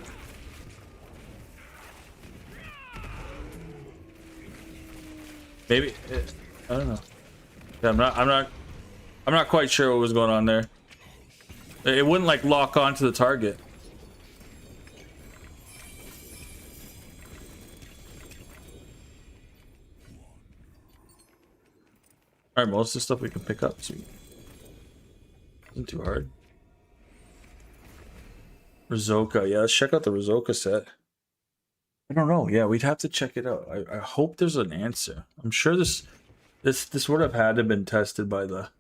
Maybe I don't know. Yeah, I'm not quite sure what was going on there. It wouldn't like lock onto the target. All right, most of the stuff we can pick up, so isn't too hard. Rizoka, yeah, let's check out the Rizoka set. I don't know. Yeah, we'd have to check it out. I hope there's an answer. I'm sure this would have had to have been tested by the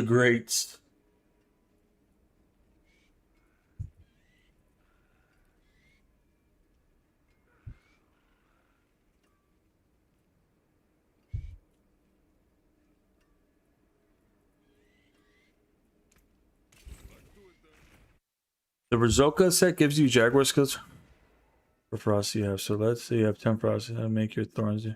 greats. The Rizoka set gives you Jaguar skills. For Frost you have, so let's say you have 10 Frost, you make your Thorns.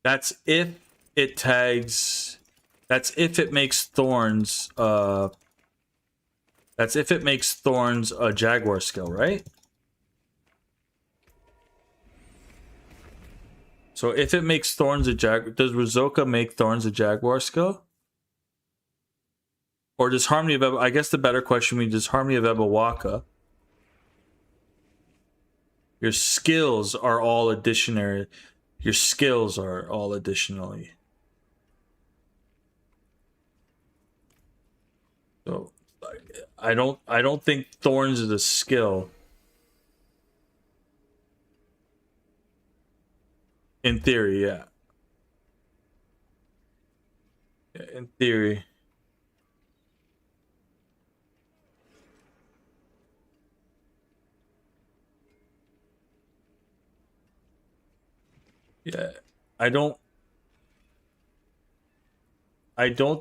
That's if it tags. That's if it makes Thorns. That's if it makes Thorns a Jaguar skill, right? So if it makes Thorns a Jaguar, does Rizoka make Thorns a Jaguar skill? Or does Harmony of Eba, I guess the better question would be, does Harmony of Ebawaka, your skills are all additionary. Your skills are all additionally. So I don't think Thorns is a skill. In theory, yeah. In theory. Yeah, I don't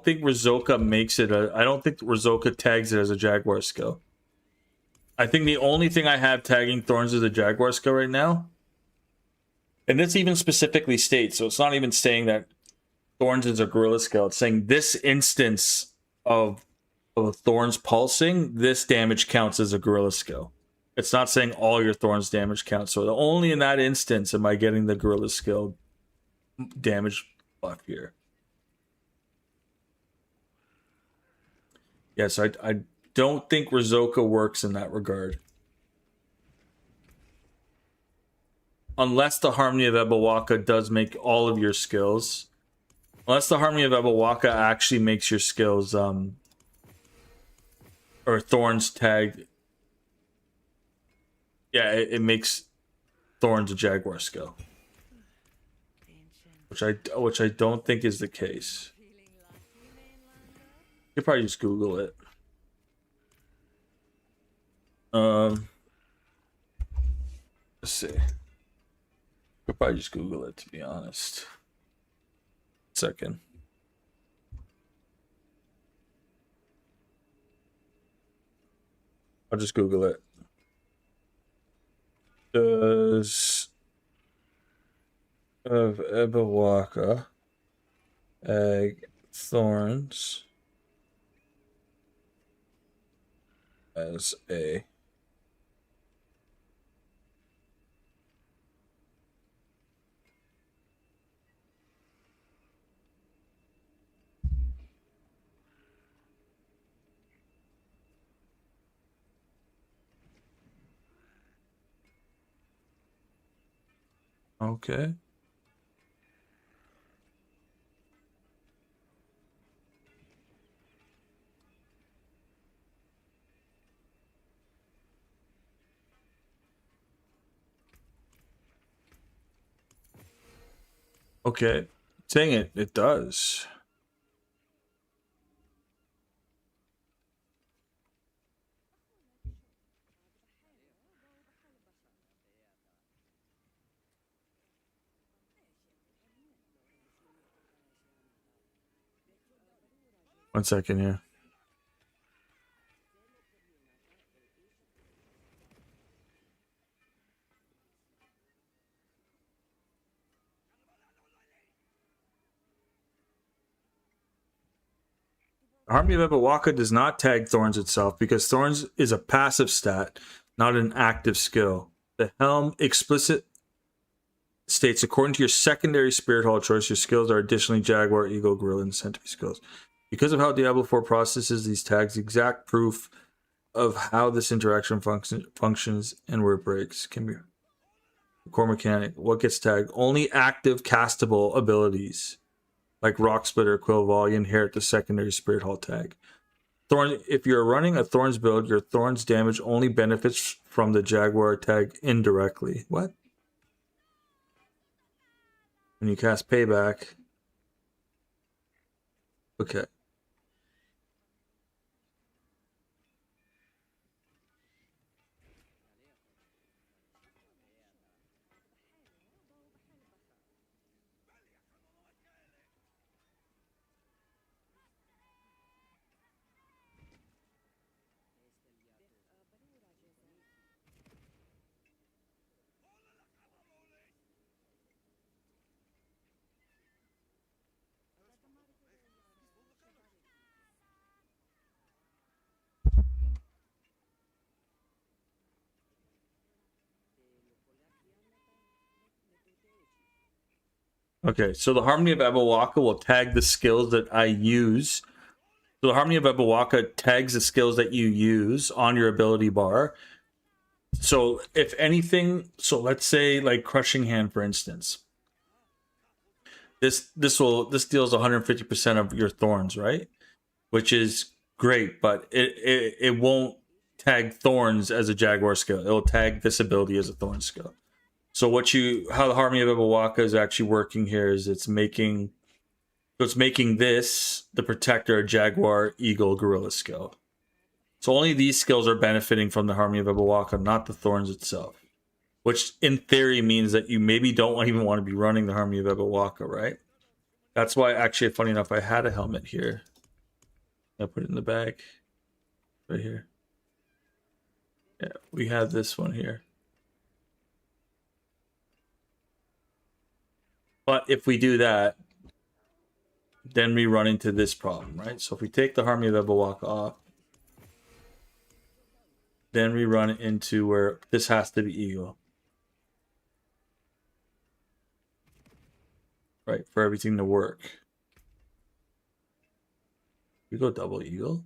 think Rizoka makes it a. I don't think Rizoka tags it as a Jaguar skill. I think the only thing I have tagging Thorns as a Jaguar skill right now, and this even specifically states, so it's not even saying that Thorns is a Gorilla skill. It's saying this instance of Thorns pulsing, this damage counts as a Gorilla skill. It's not saying all your thorns damage counts. So only in that instance am I getting the gorilla skill damage buff here. Yes, I don't think Rizoka works in that regard. Unless the Harmony of Ebawaka does make all of your skills. Unless the Harmony of Ebawaka actually makes your skills, or Thorns tagged. Yeah, it makes Thorns a Jaguar skill. Which I don't think is the case. You could probably just Google it. Let's see. Could probably just Google it, to be honest. Second. I'll just Google it. Does of Ebawaka egg thorns as a okay. Okay. Dang it, it does. One second here. Harmony of Ebawaka does not tag Thorns itself because Thorns is a passive stat, not an active skill. The Helm explicit states, according to your secondary Spirit Hall choice, your skills are additionally Jaguar, Eagle, Gorilla, and Centaur skills. Because of how Diablo 4 processes these tags, exact proof of how this interaction functions and where it breaks can be core mechanic. What gets tagged? Only active castable abilities like Rock Splitter, Quill Volley inherit the secondary Spirit Hall tag. Thorn. If you're running a Thorns build, your Thorns damage only benefits from the Jaguar tag indirectly. What? When you cast Payback. Okay. Okay, so the Harmony of Ebawaka will tag the skills that I use. So the Harmony of Ebawaka tags the skills that you use on your ability bar. So if anything, so let's say like Crushing Hand, for instance. This deals 150% of your thorns, right? Which is great, but it won't tag thorns as a Jaguar skill. It'll tag this ability as a thorn skill. So how the Harmony of Ebawaka is actually working here is it's making this the Protector, Jaguar, Eagle, Gorilla skill. So only these skills are benefiting from the Harmony of Ebawaka, not the Thorns itself. Which in theory means that you maybe don't even want to be running the Harmony of Ebawaka, right? That's why actually, funny enough, I had a helmet here. I put it in the bag. Right here. Yeah, we have this one here. But if we do that, then we run into this problem, right? So if we take the Harmony of Ebawaka off, Then we run into where this has to be eagle. Right, for everything to work. We go double eagle.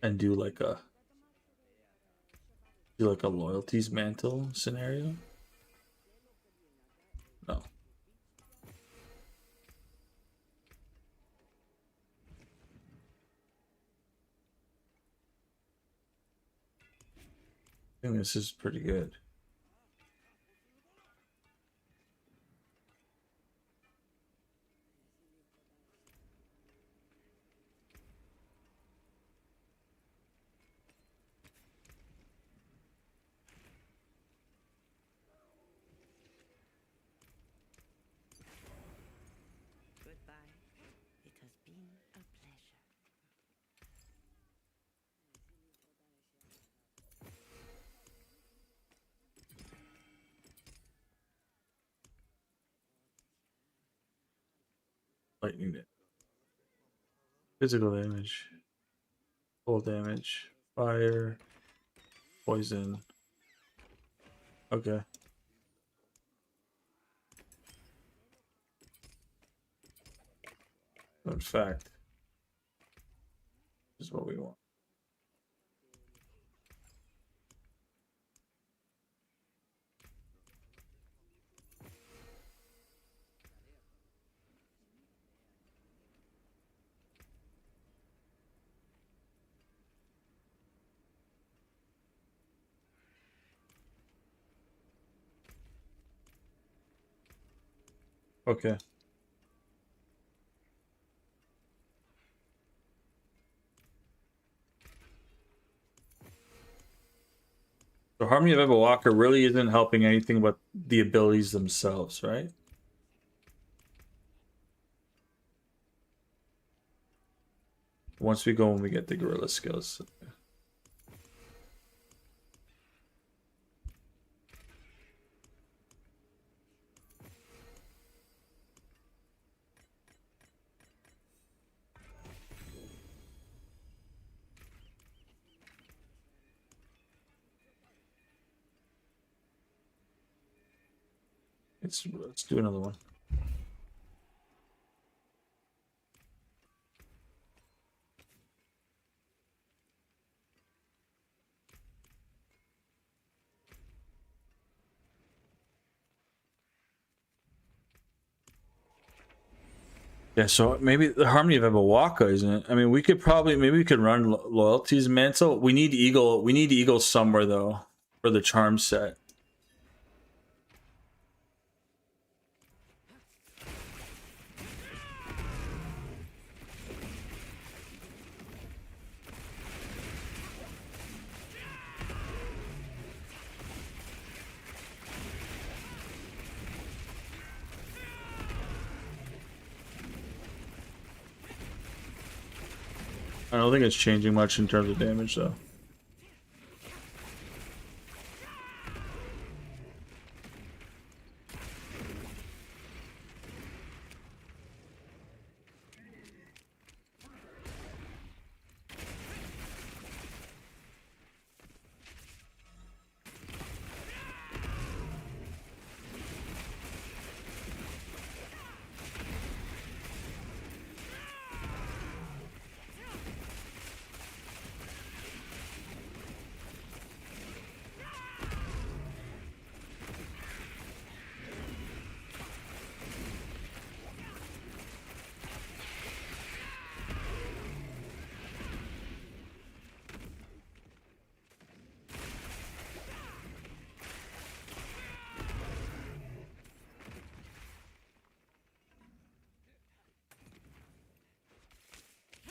And do like a loyalties mantle scenario. No. I think this is pretty good. Goodbye. It has been a pleasure. Lightning damage. Physical damage. Full damage. Fire. Poison. Okay. In fact, this is what we want. Okay. So Harmony of Ebawaka really isn't helping anything but the abilities themselves, right? Once we go and we get the gorilla skills. Let's do another one. Yeah, so maybe the Harmony of Ebawaka isn't. I mean, we could probably maybe we could run loyalties mantle. We need eagle. We need eagle somewhere though for the charm set. I don't think it's changing much in terms of damage though.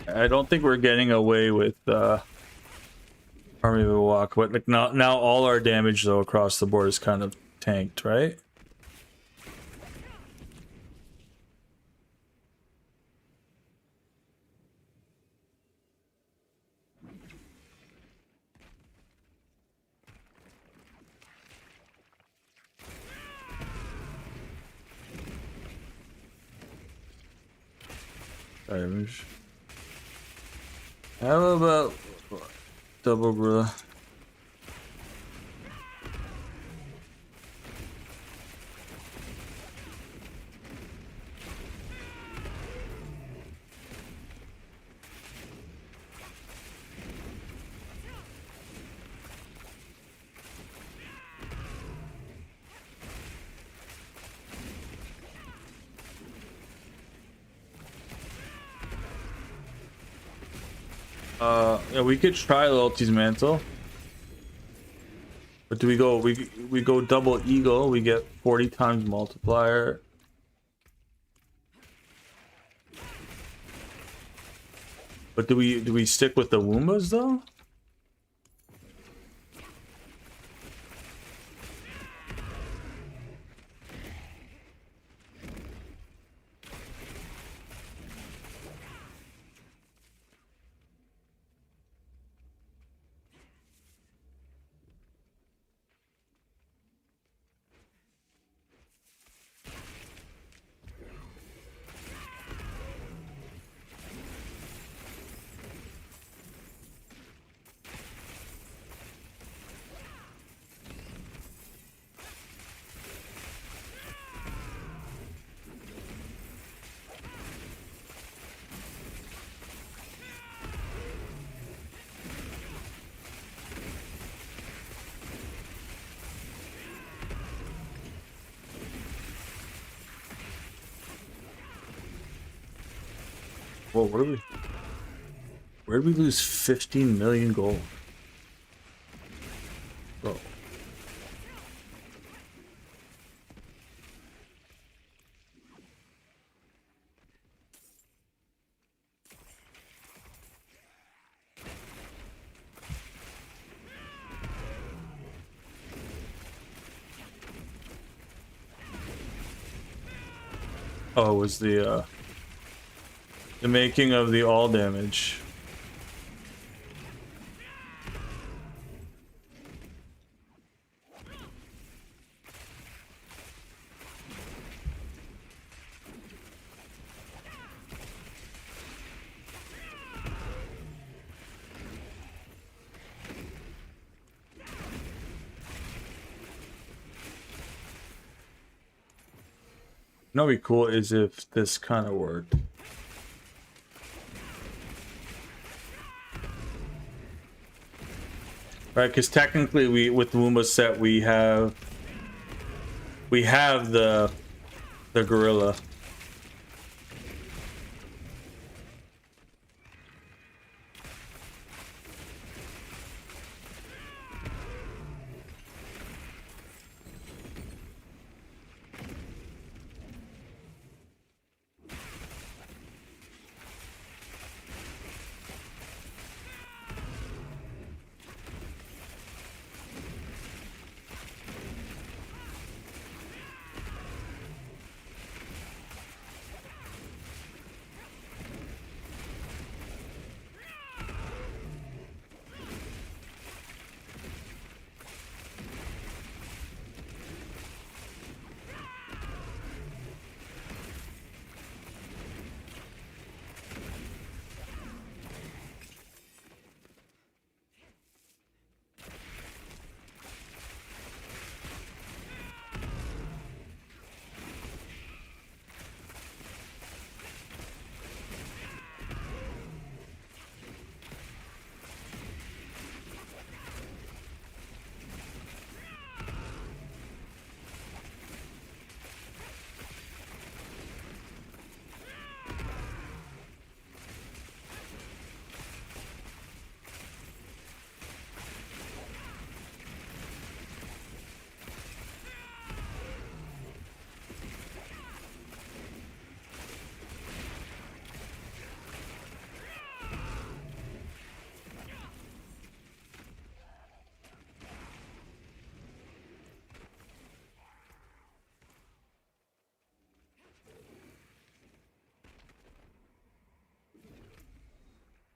I don't think we're getting away with Army of the Walk, but like now all our damage though across the board is kind of tanked, right? Damage. How about double gorilla? Yeah, we could try Loyalty's Mantle. But do we go we go double eagle, we get 40 times multiplier. But do we stick with the Wumbas though? Whoa, where did we lose 15 million gold? Bro. Oh, it was the making of the all damage. You know, what'd be cool is if this kind of worked. Right, because technically we with the Wumba set we have the gorilla.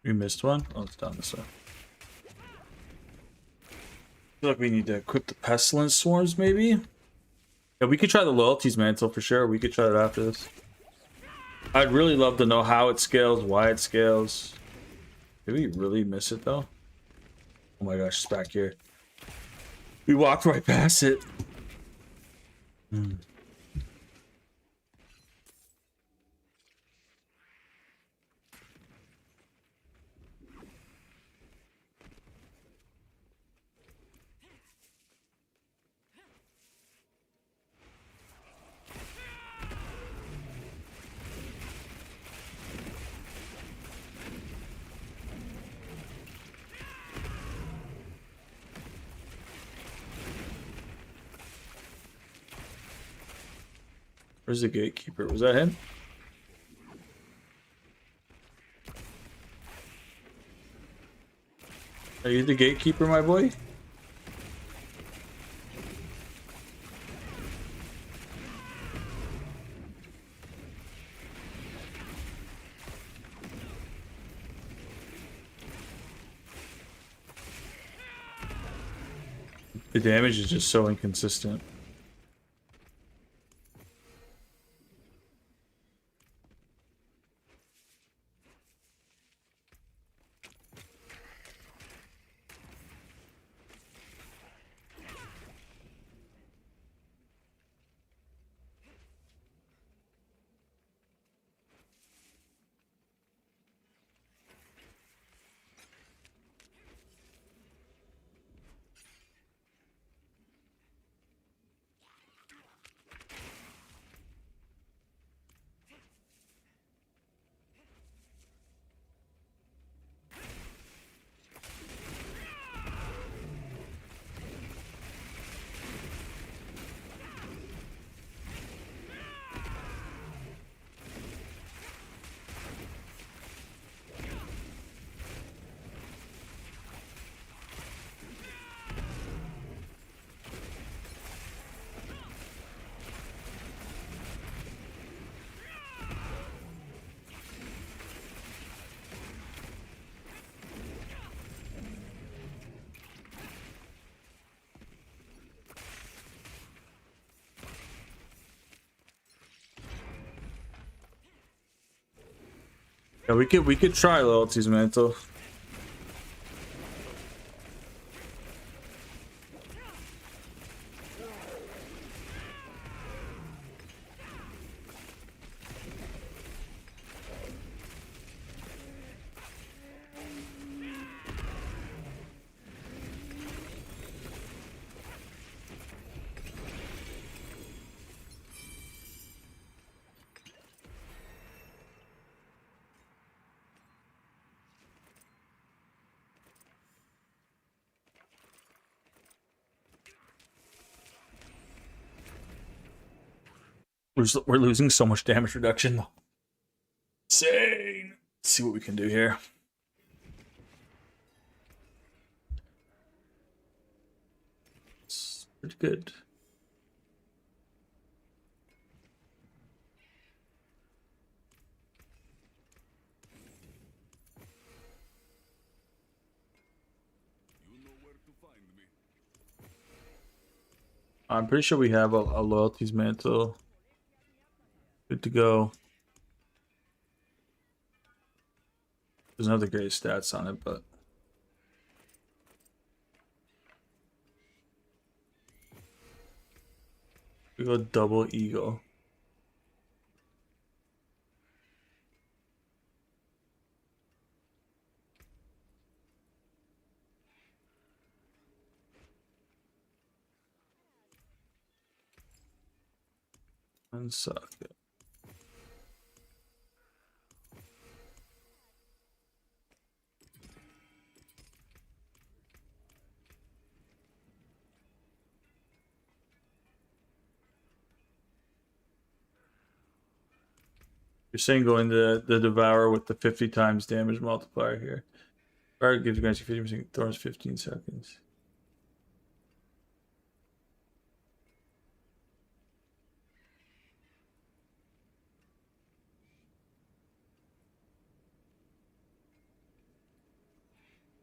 We missed one. Oh, it's down this way. I feel like we need to equip the pestilence swarms, maybe. Yeah, we could try the loyalties mantle for sure. We could try it after this. I'd really love to know how it scales, why it scales. Did we really miss it though? Oh my gosh, it's back here. We walked right past it. Where's the gatekeeper? Was that him? Are you the gatekeeper, my boy? The damage is just so inconsistent. Yeah, we could try loyalties mantle. We're losing so much damage reduction though. Insane. Let's see what we can do here. It's pretty good. I'm pretty sure we have a loyalties mantle. Good to go. There's not the great stats on it, but we go double eagle. And suck it. You're saying go into the Devourer with the 50 times damage multiplier here. Devourer gives you guys 50% thorns 15 seconds.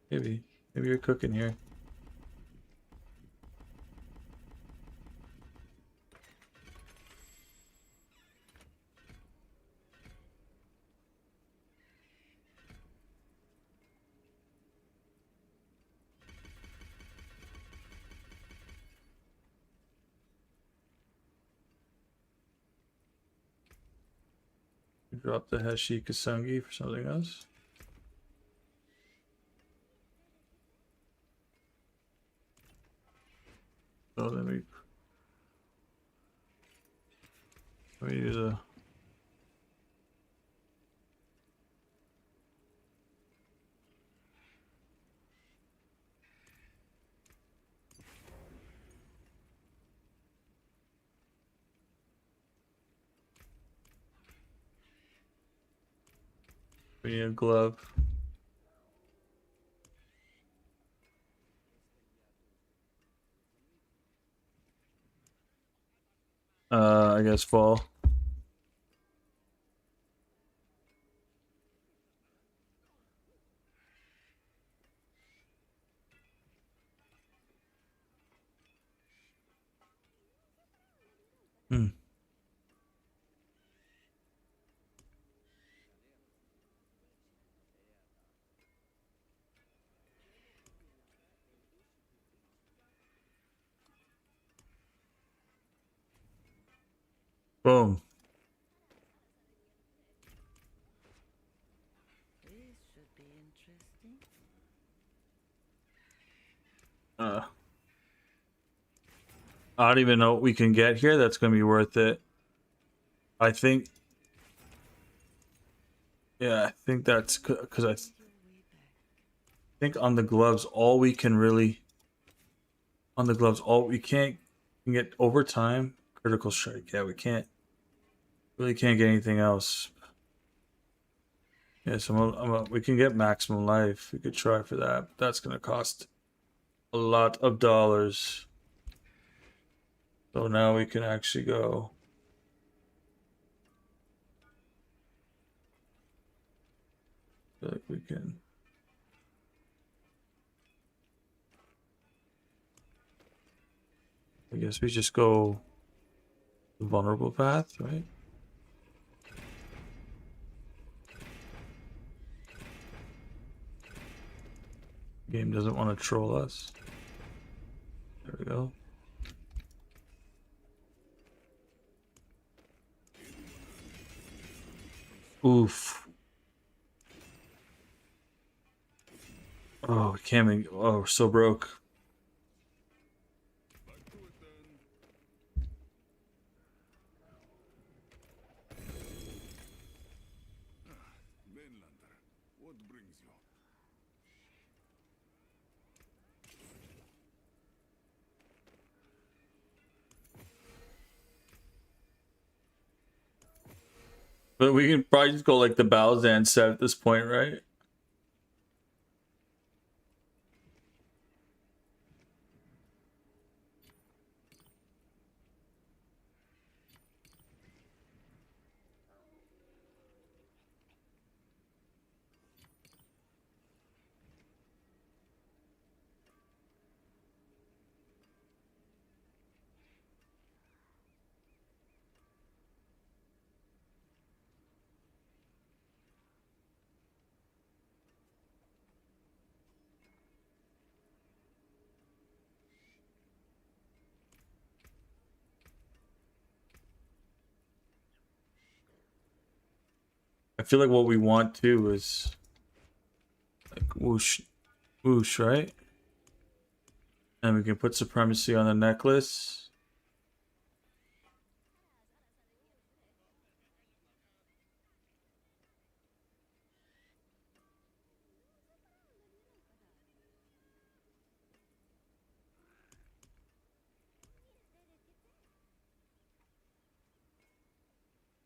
Maybe you're cooking here. Drop the Heshi Kasungi for something else. So then we use a glove. I guess fall. Hmm. Boom. This should be interesting. I don't even know what we can get here that's going to be worth it. I think. Yeah, I think that's because I think on the gloves, all we can really. On the gloves, all we can get overtime, critical strike. Yeah, we can't. Really can't get anything else. Yeah, so we can get maximum life. We could try for that. But that's going to cost a lot of dollars. So now we can actually go. I feel like we can. I guess we just go the vulnerable path, right? Game doesn't want to troll us. There we go. Oof. Oh, we can't make. Oh, we're so broke. But we can probably just go like the Balzan set at this point, right? I feel like what we want to is like whoosh, whoosh, right? And we can put supremacy on the necklace.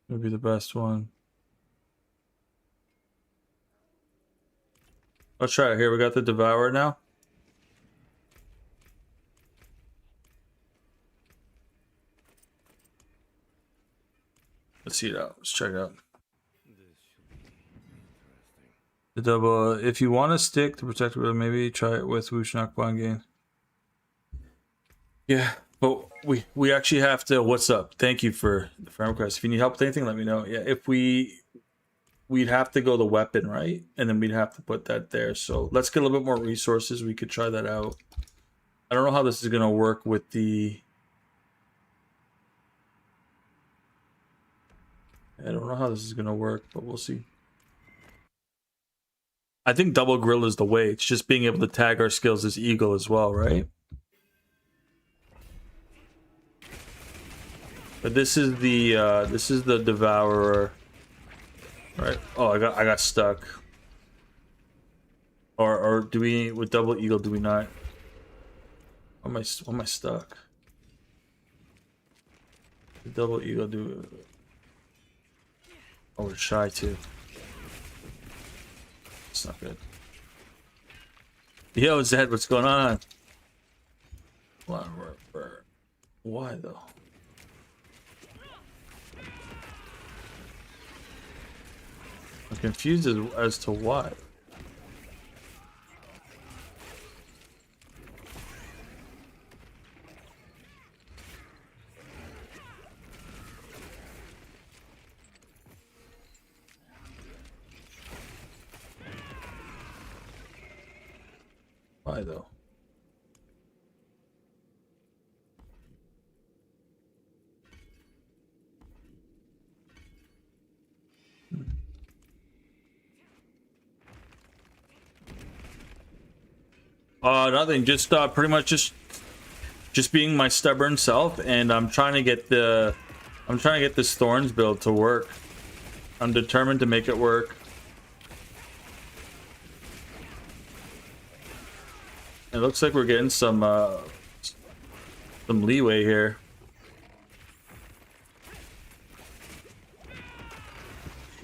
Would be the best one. Let's try it here. We got the Devourer now. Let's see it out. Let's check it out. The double. If you want to stick to protect, maybe try it with Whoosh Knockbon gain. Yeah, but we actually have to. What's up? Thank you for the friend request. If you need help with anything, let me know. Yeah, if we'd have to go the weapon, right? And then we'd have to put that there. So let's get a little bit more resources. We could try that out. I don't know how this is gonna work with the. I don't know how this is gonna work, but we'll see. I think double grill is the way. It's just being able to tag our skills as eagle as well, right? But this is the devourer, right? Oh, I got stuck. Or do we with double eagle? Do we not? Why am I stuck? The double eagle do. Oh, we're shy too. It's not good. Yo, Zed, what's going on? Why though? I'm confused as to why. Why though? Nothing. Just pretty much just being my stubborn self, and I'm trying to get this Thorns build to work. I'm determined to make it work. It looks like we're getting some leeway here.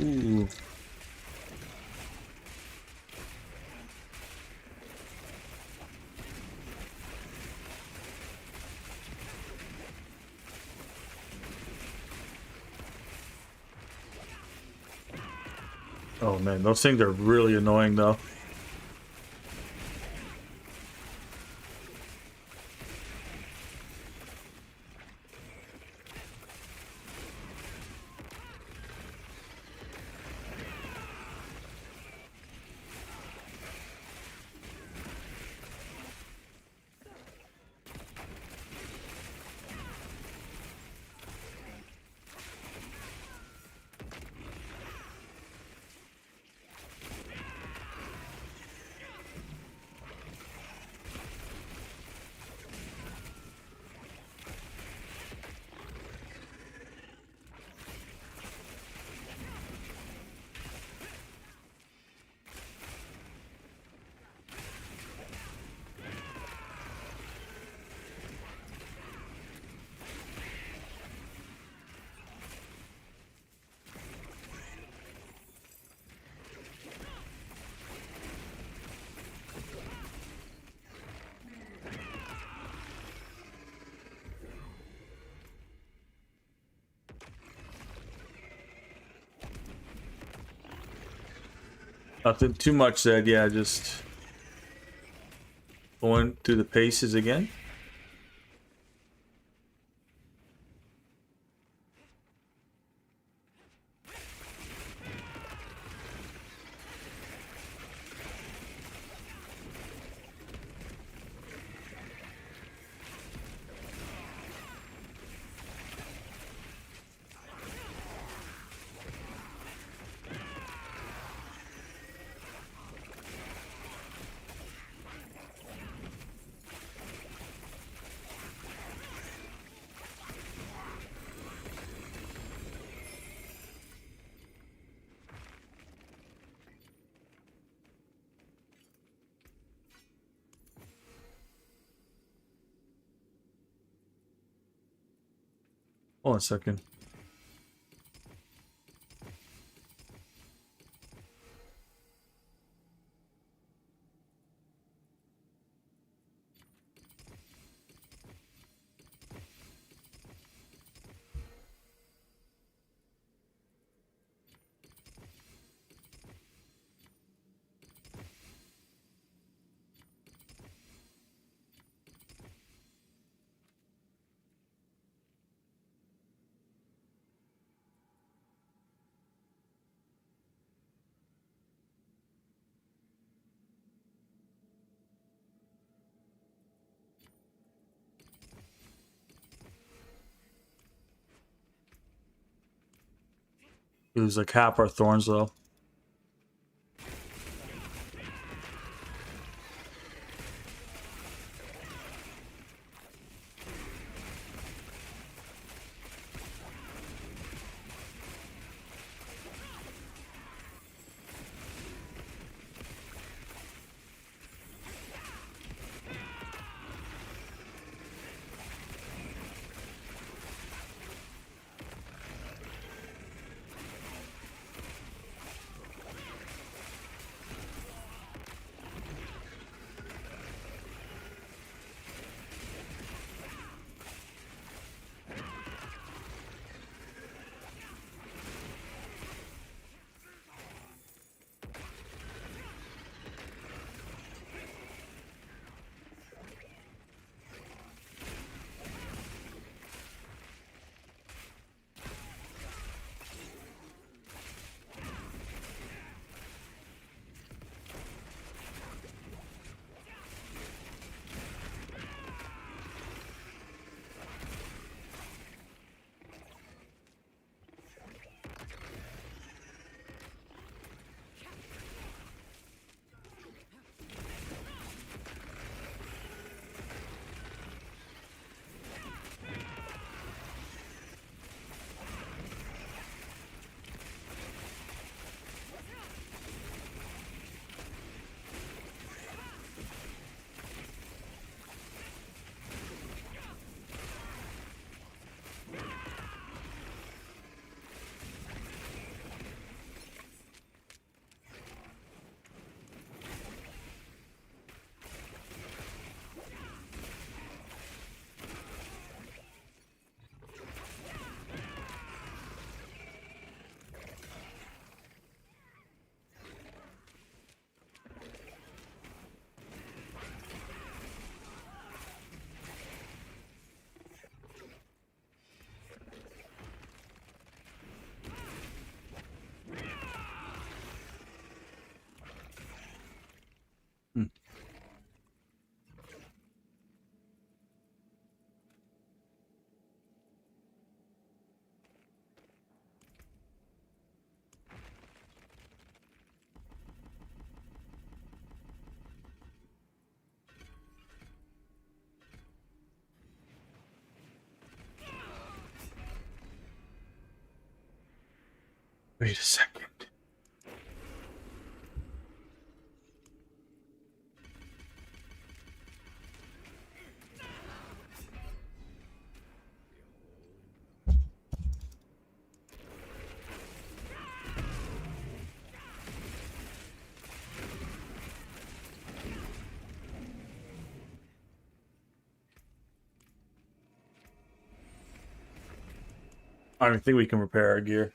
Ooh. Oh man, those things are really annoying though. Nothing too much said, yeah, just going through the paces again. Hold on a second. We lose like half our thorns though. Wait a second. I don't think we can repair our gear.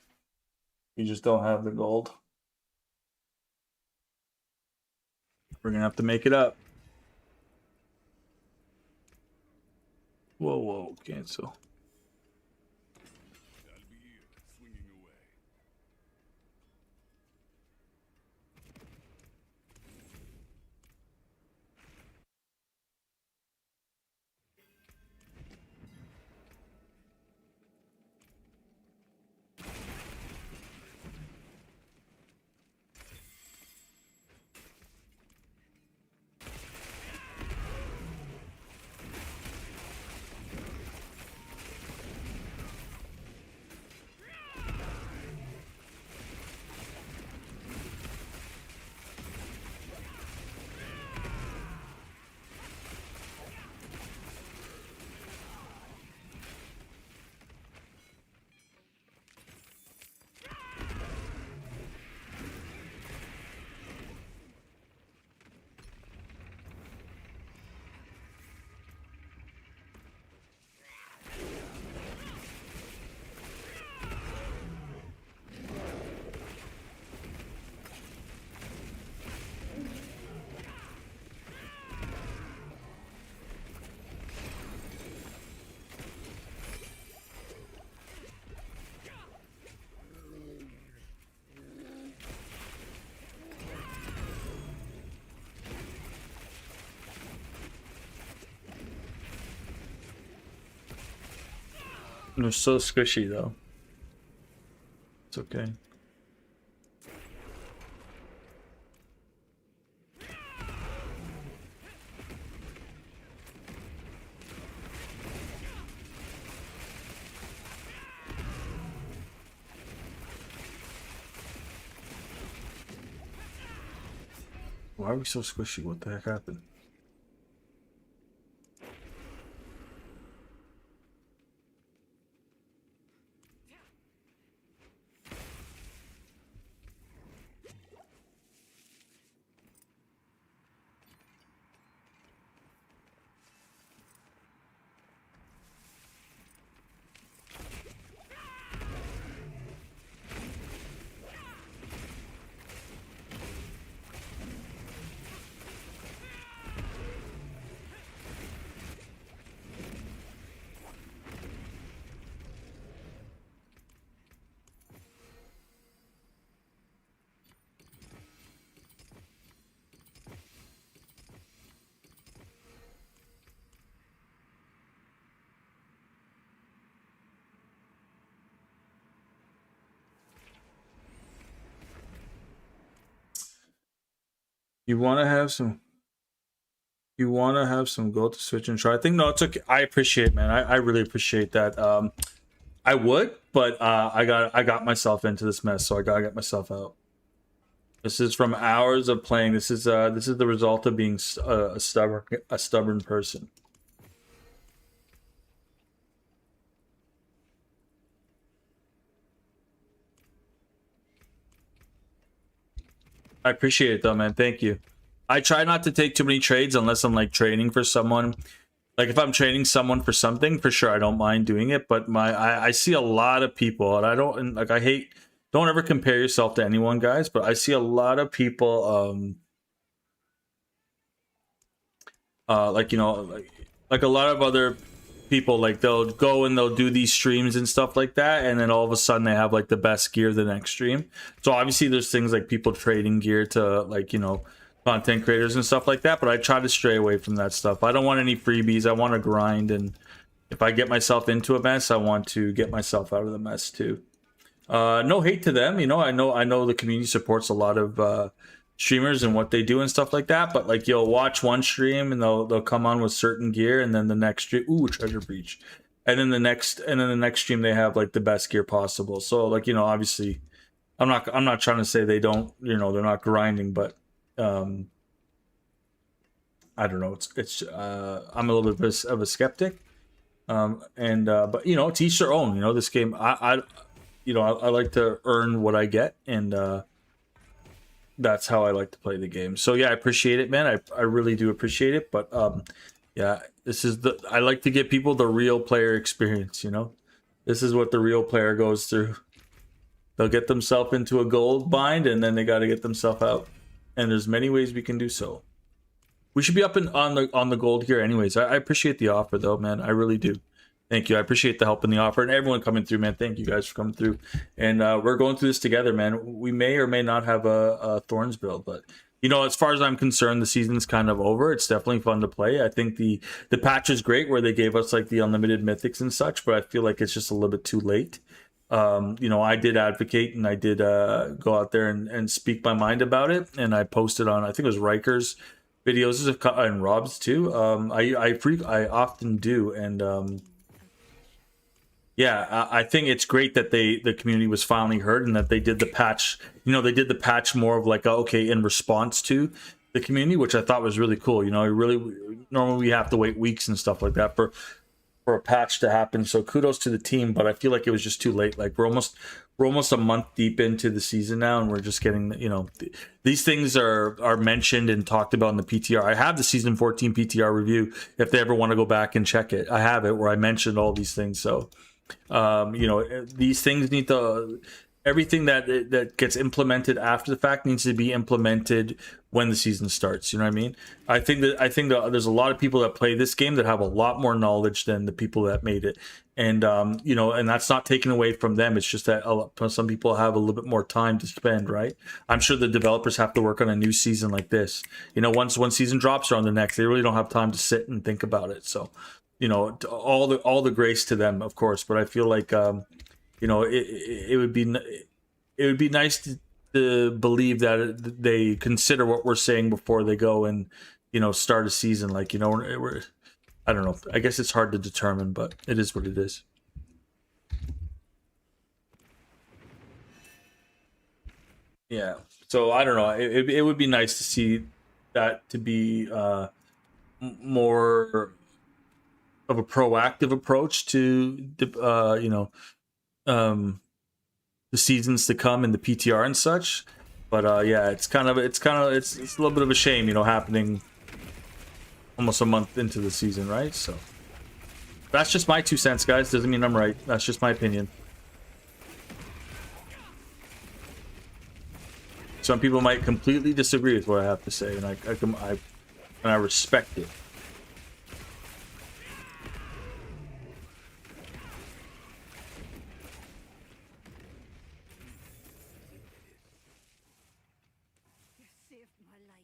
We just don't have the gold. We're gonna have to make it up. Whoa, whoa, cancel. They're so squishy though. It's okay. Why are we so squishy? What the heck happened? You want to have some. You want to have some gold to switch and try. I think no, it's okay. I appreciate, man. I really appreciate that. I would, but I got myself into this mess, so I gotta get myself out. This is from hours of playing. This is the result of being a stubborn person. I appreciate it though, man. Thank you. I try not to take too many trades unless I'm like training for someone. Like if I'm training someone for something, for sure I don't mind doing it. But I see a lot of people, and I don't, and like I hate. Don't ever compare yourself to anyone, guys. But I see a lot of people, like you know, like a lot of other people, like they'll go and they'll do these streams and stuff like that, and then all of a sudden they have like the best gear the next stream. So obviously there's things like people trading gear to like, you know, content creators and stuff like that, but I try to stray away from that stuff. I don't want any freebies. I want to grind, and if I get myself into a mess, I want to get myself out of the mess too. No hate to them, you know. I know the community supports a lot of streamers and what they do and stuff like that, but like you'll watch one stream and they'll come on with certain gear, and then the next stream, ooh, treasure breach, and then the next stream they have like the best gear possible. So like, you know, obviously I'm not trying to say they don't, you know, they're not grinding, but I don't know, it's I'm a little bit of a skeptic, but you know, to each their own. You know, this game, I you know, I like to earn what I get, and that's how I like to play the game. So yeah, I appreciate it, man. I really do appreciate it. But yeah, this is I like to give people the real player experience, you know. This is what the real player goes through. They'll get themselves into a gold bind, and then they got to get themselves out. And there's many ways we can do so. We should be up on the gold here anyways. I appreciate the offer though, man. I really do. Thank you. I appreciate the help and the offer, and everyone coming through, man. Thank you guys for coming through. And we're going through this together, man. We may or may not have a Thorns build, but you know, as far as I'm concerned, the season's kind of over. It's definitely fun to play. I think the patch is great where they gave us like the unlimited mythics and such, but I feel like it's just a little bit too late. You know, I did advocate, and I did go out there and speak my mind about it, and I posted on, I think it was Riker's videos and Rob's too. I often do, and yeah, I think it's great that the community was finally heard, and that they did the patch. You know, they did the patch more of like, okay, in response to the community, which I thought was really cool. You know, normally we have to wait weeks and stuff like that for a patch to happen. So kudos to the team, but I feel like it was just too late. Like we're almost a month deep into the season now, and we're just getting, you know, these things are mentioned and talked about in the PTR. I have the season 14 PTR review if they ever want to go back and check it. I have it where I mentioned all these things. So you know, these things need to, everything that gets implemented after the fact needs to be implemented when the season starts. You know what I mean? I think that there's a lot of people that play this game that have a lot more knowledge than the people that made it, and you know, and that's not taken away from them. It's just that some people have a little bit more time to spend, right? I'm sure the developers have to work on a new season like this. You know, once one season drops, or on the next, they really don't have time to sit and think about it. So, you know, all the grace to them, of course. But I feel like you know, it would be nice to believe that they consider what we're saying before they go and, you know, start a season. Like, you know, I don't know. I guess it's hard to determine, but it is what it is. Yeah. So I don't know. It would be nice to see that to be more of a proactive approach to um, the seasons to come and the PTR and such. But yeah, it's a little bit of a shame, happening almost a month into the season, right? So that's just my 2 cents, guys. Doesn't mean I'm right. That's just my opinion. Some people might completely disagree with what I have to say, and I respect it. You saved my life.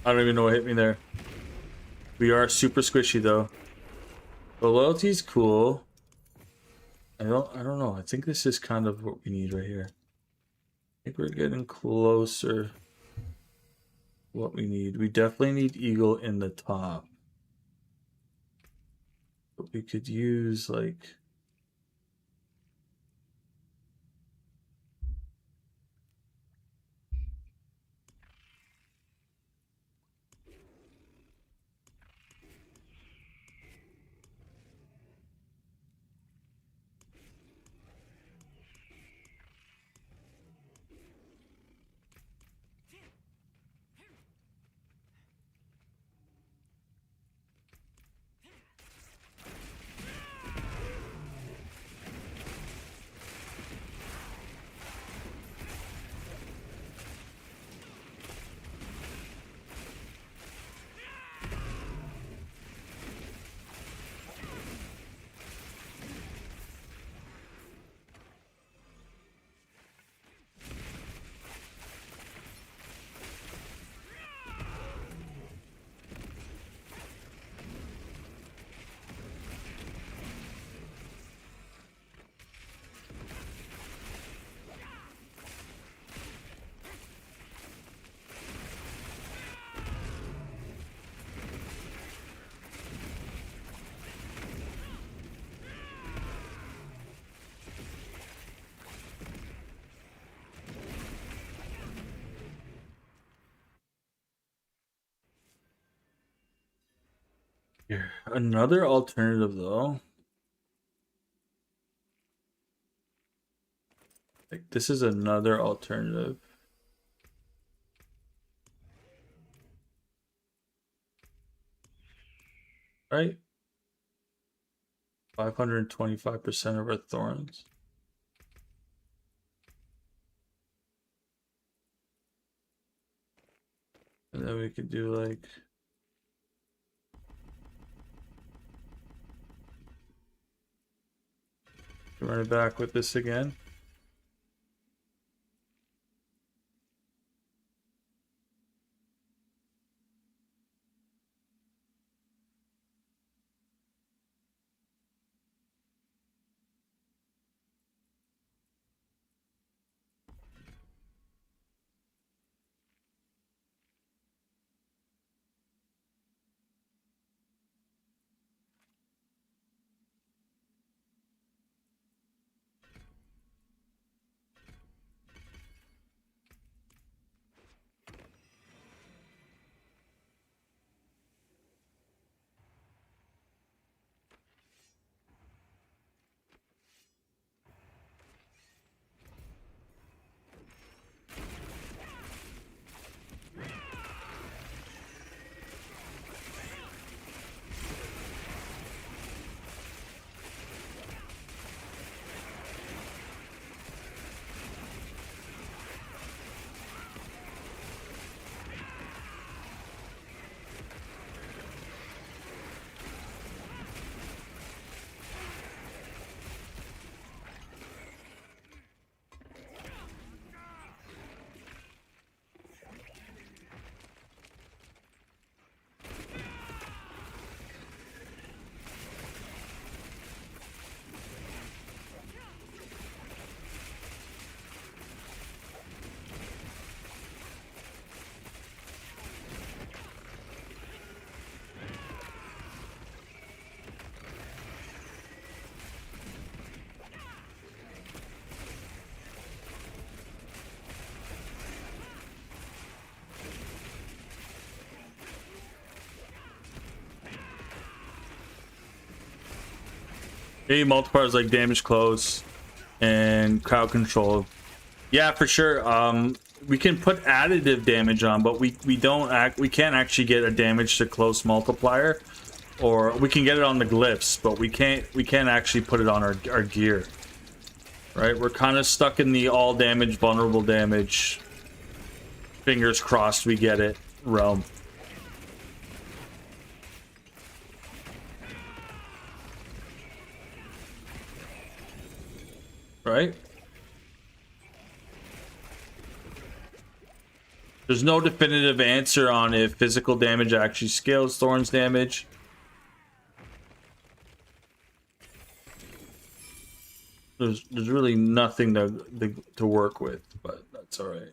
I don't even know what hit me there. We are super squishy though. The loyalty's cool. I don't know. I think this is kind of what we need right here. I think we're getting closer. What we need. We definitely need eagle in the top. But we could use like here. Another alternative though. Like this is another alternative. Right? 525% of our thorns. And then we could do like run it back with this again. A multipliers like damage close and crowd control. Yeah, for sure. We can put additive damage on, but we can't actually get a damage to close multiplier, or we can get it on the glyphs, but we can't actually put it on our gear. Right? We're kind of stuck in the all damage, vulnerable damage. Fingers crossed we get it realm. Right? There's no definitive answer on if physical damage actually scales Thorns damage. There's really nothing to work with, but that's all right.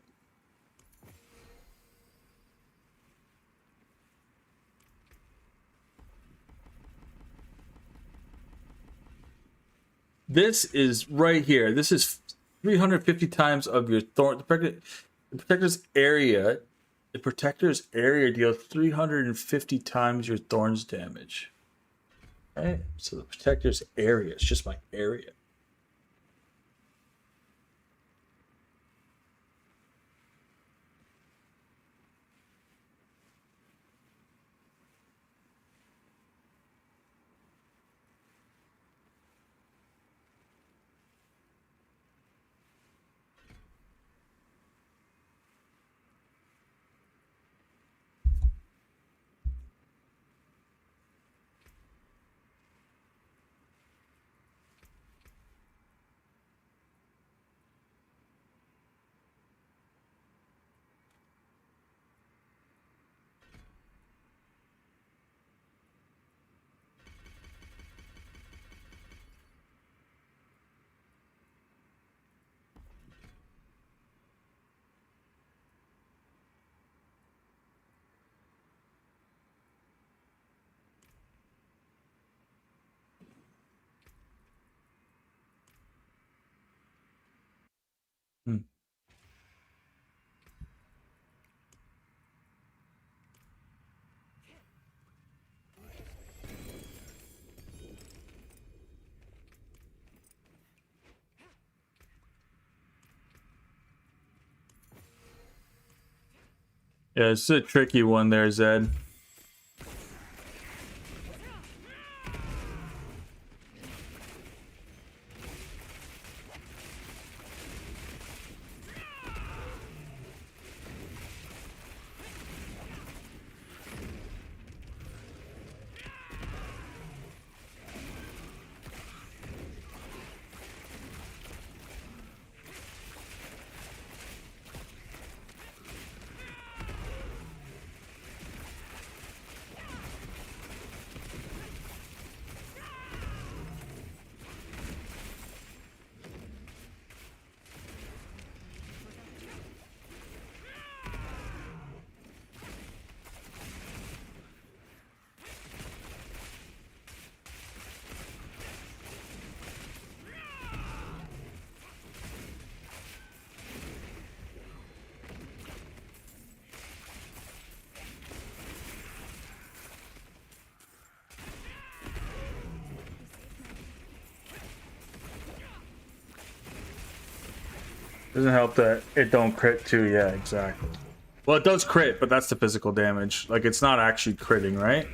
This is right here. This is 350 times of your thorn. The protector's area. The protector's area deals 350 times your thorns damage. Right? So the protector's area. It's just my area. Hmm. Yeah, it's a tricky one there, Zed. Doesn't help that it don't crit too. Yeah, exactly. Well, it does crit, but that's the physical damage. Like, it's not actually critting, right?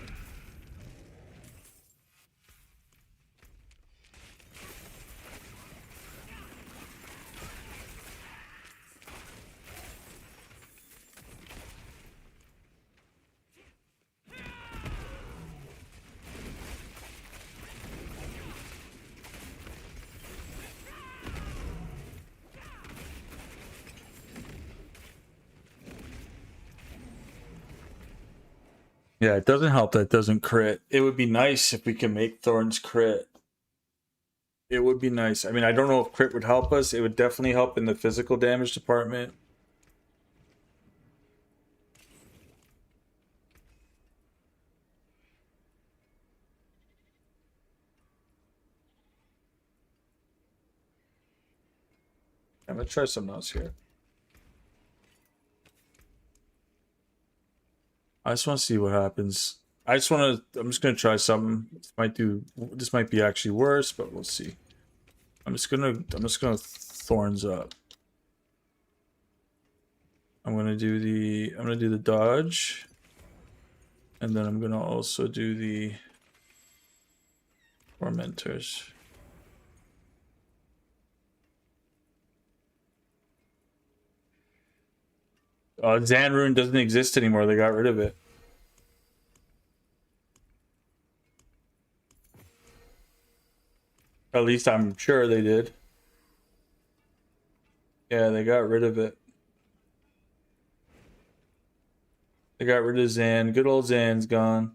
Yeah, it doesn't help that it doesn't crit. It would be nice if we can make Thorns crit. It would be nice. I mean, I don't know if crit would help us. It would definitely help in the physical damage department. I'm gonna try something else here. I just want to see what happens. I just want to. I'm just gonna try something. This might be actually worse, but we'll see. I'm just gonna thorns up. I'm gonna do the dodge, and then I'm gonna also do the tormentors. Zan Rune doesn't exist anymore. They got rid of it. At least I'm sure they did. Yeah, they got rid of it. They got rid of Zan. Good old Zan's gone.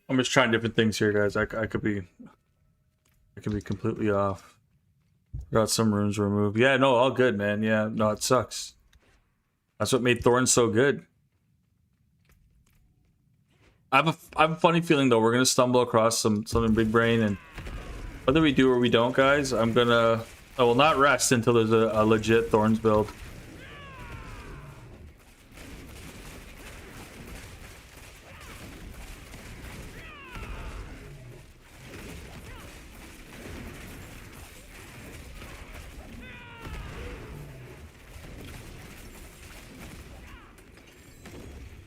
I'm just trying different things here, guys. I could be completely off. Got some runes removed. Yeah, no, all good, man. Yeah, no, it sucks. That's what made Thorns so good. I have a funny feeling though. We're gonna stumble across something big brain, and whether we do or we don't, guys, I will not rest until there's a legit Thorns build.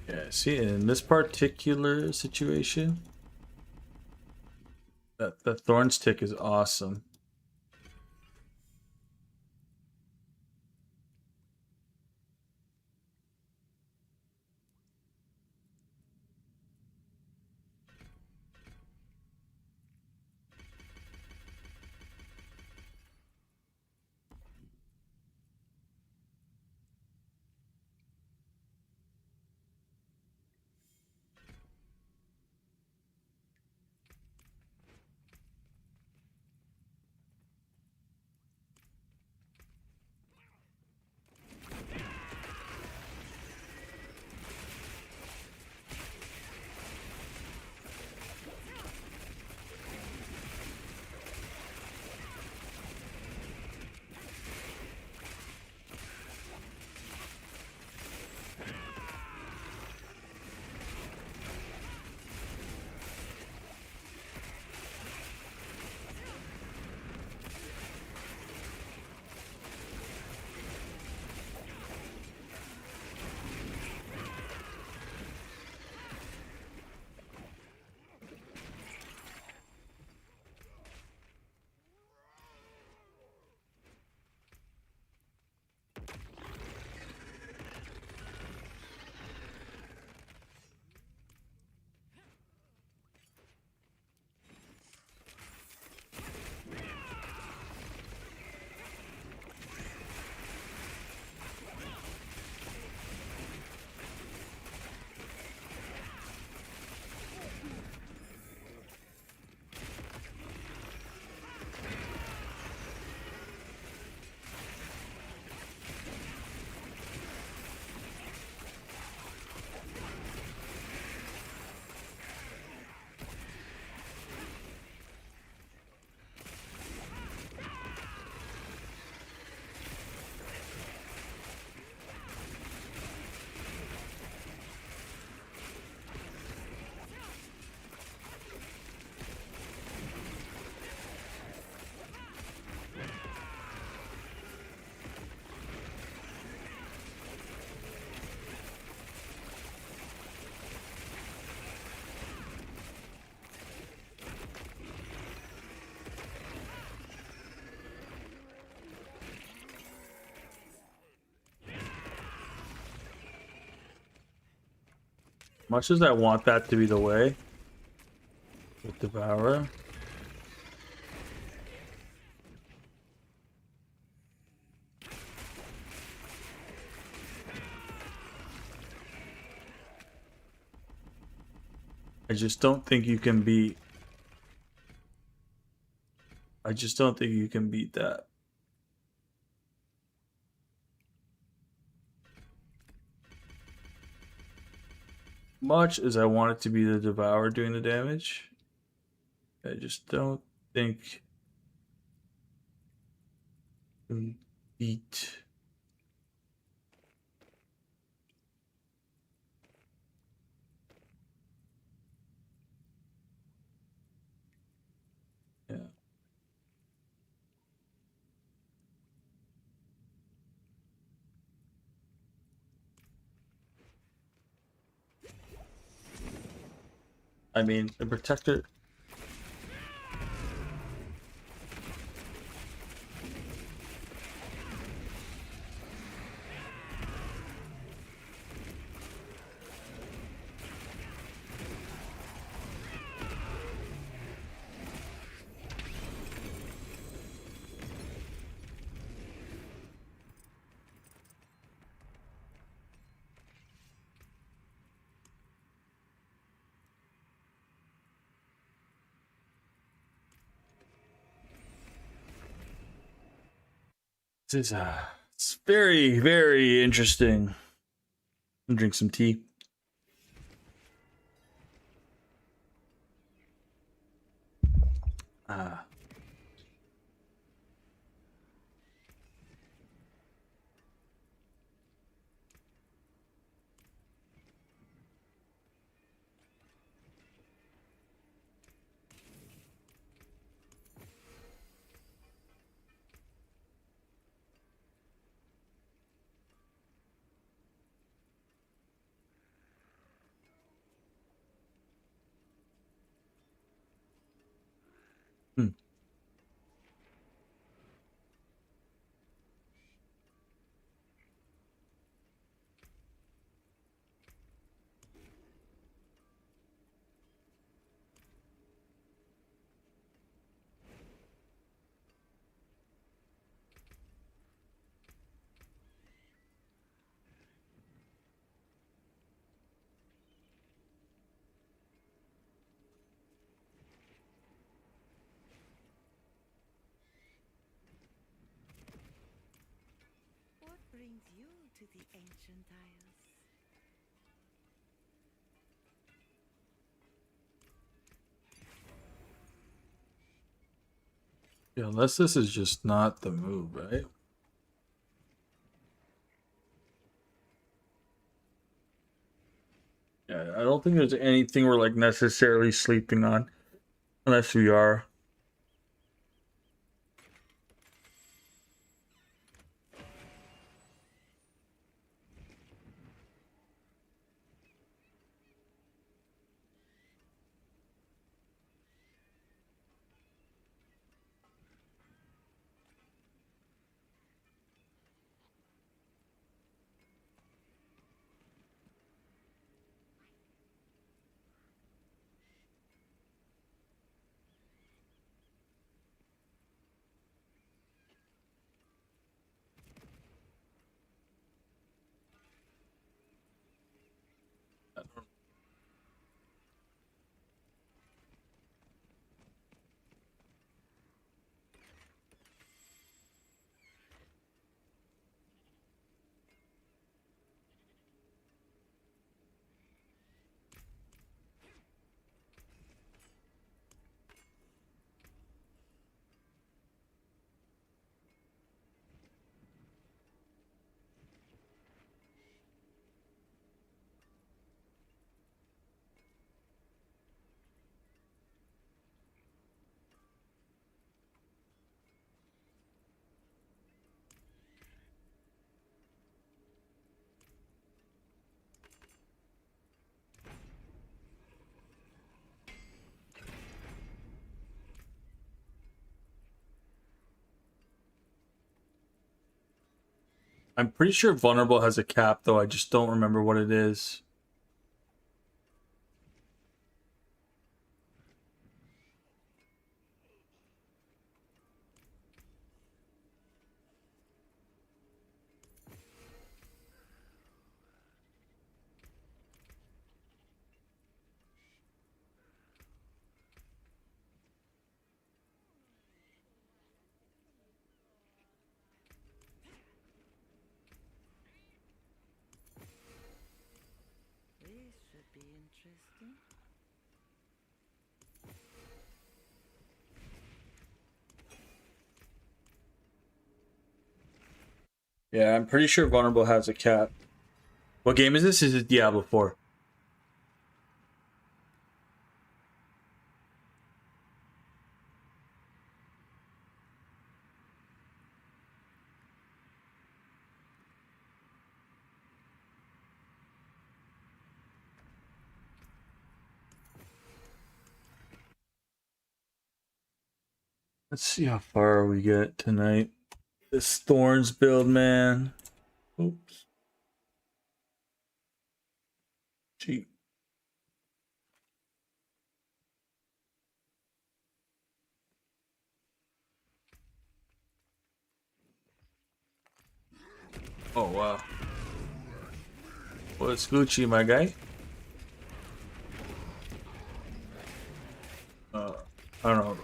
Yeah, see, in this particular situation, that Thorns tick is awesome. Much as I want that to be the way with Devourer. I just don't think you can beat. I just don't think you can beat that. Much as I want it to be the Devourer doing the damage, I just don't think you can beat. Yeah. I mean, the Protector. This is it's very, very interesting. I'm gonna drink some tea. Ah. Hmm. What brings you to the ancient isles? Yeah, unless this is just not the move, right? Yeah, I don't think there's anything we're like necessarily sleeping on, unless we are. I'm pretty sure vulnerable has a cap, though. I just don't remember what it is. be interesting. Yeah, I'm pretty sure Vulnerable has a cap. What game is this? Is it Diablo 4? Let's see how far we get tonight. This Thorns build, man. Oops. Gee. Oh, wow. What's Gucci, my guy? I don't know.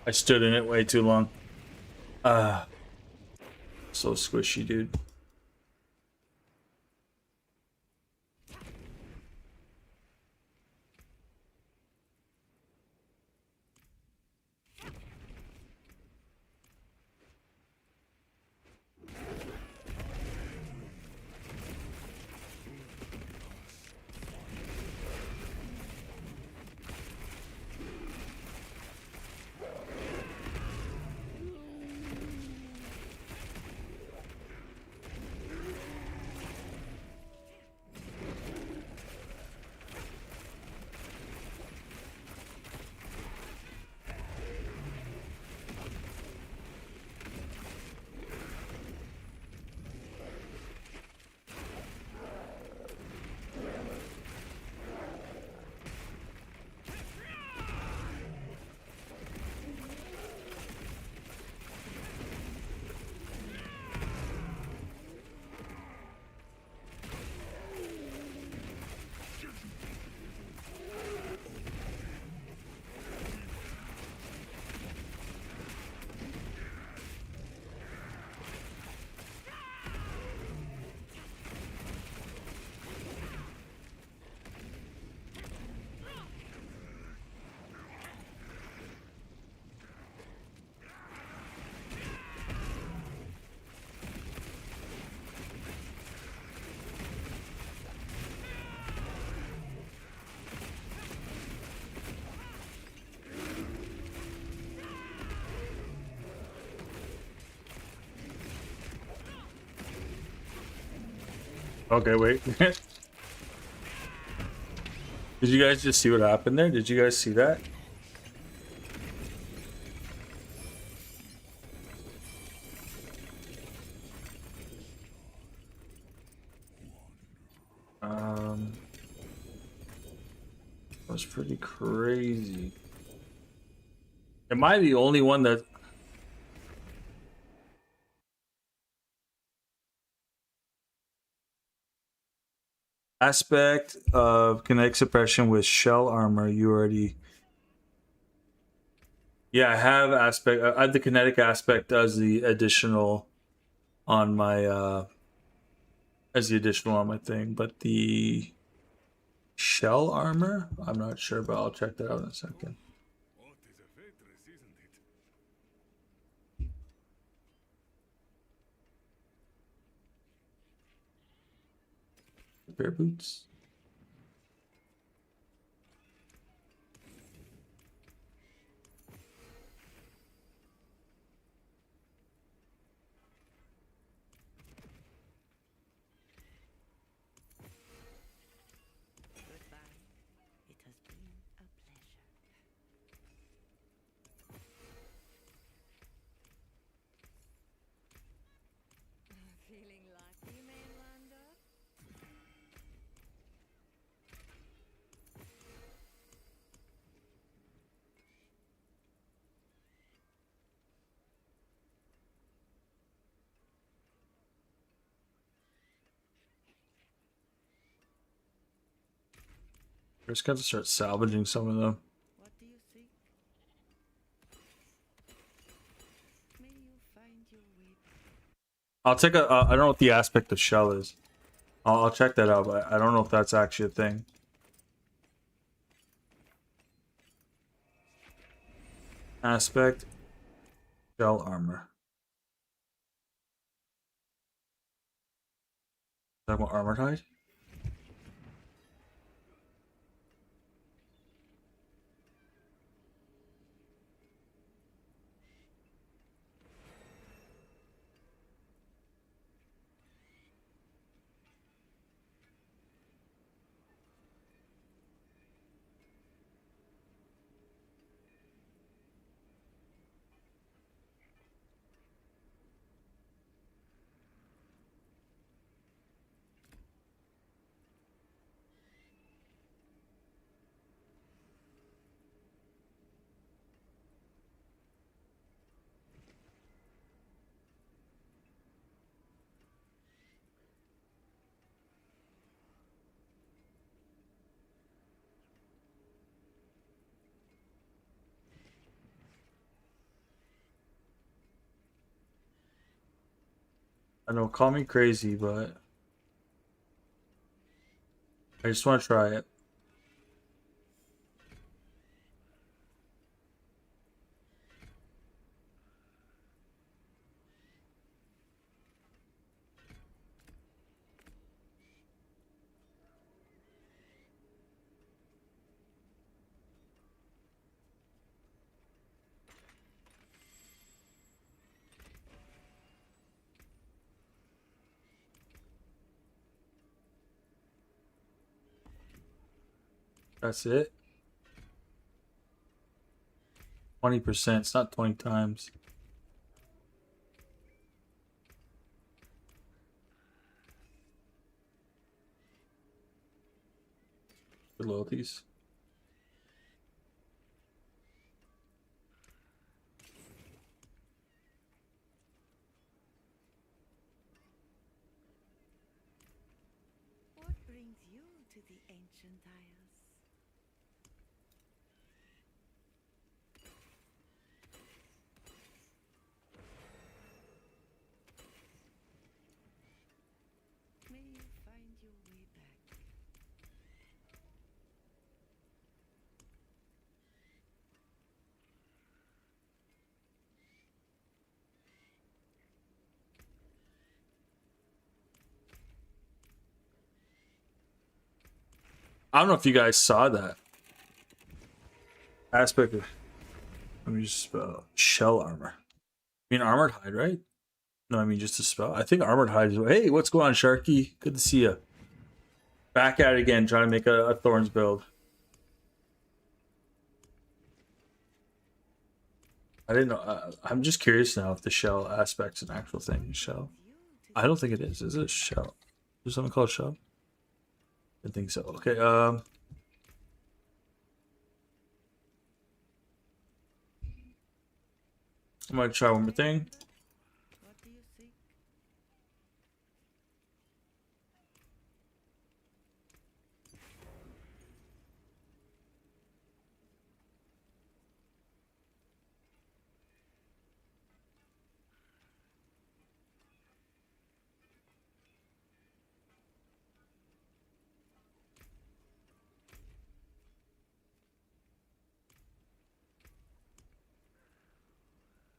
I stood in it way too long. So squishy, dude. Okay, wait. Did you guys just see what happened there? Did you guys see that? That was pretty crazy. Am I the only one that... Aspect of kinetic suppression with shell armor. You already. Yeah, I have aspect. I have the kinetic aspect as the additional on my thing, but the shell armor, I'm not sure, but I'll check that out in a second. Bear boots. Goodbye. It has been a pleasure. Feeling lucky, Mainlander? I just got to start salvaging some of them. What do you seek? May you find your way back. I'll take a. I don't know what the aspect of shell is. I'll check that out, but I don't know if that's actually a thing. Aspect, shell armor. Talking about armored hide? I know, call me crazy, but I just want to try it. That's it. 20%. It's not 20 times. Good loyalties. What brings you to the ancient isles? May you find your way back. I don't know if you guys saw that aspect of. Let me just spell shell armor. I mean armored hide, right? No, I mean just to spell. I think armored hide is. Hey, what's going on, Sharky? Good to see you. Back at it again, trying to make a Thorns build. I didn't know. I'm just curious now if the shell aspect's an actual thing. Shell. I don't think it is. Is it shell? There's something called shell. I think so. Okay. I'm gonna try one more thing. What do you seek?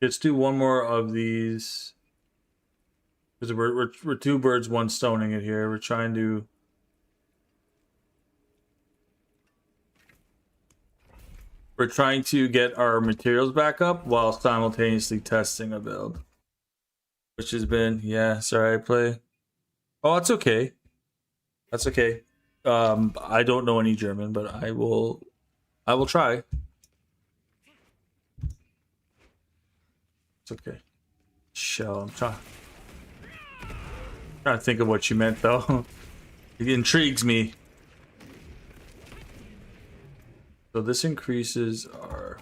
Let's do one more of these. Because we're two birds, one stoning it here. We're trying to... We're trying to get our materials back up while simultaneously testing a build. Which has been... Yeah, sorry, I play... Oh, it's okay. That's okay. I don't know any German, but I will try. It's okay. Shell, I'm trying to think of what you meant, though. It intrigues me. So this increases our...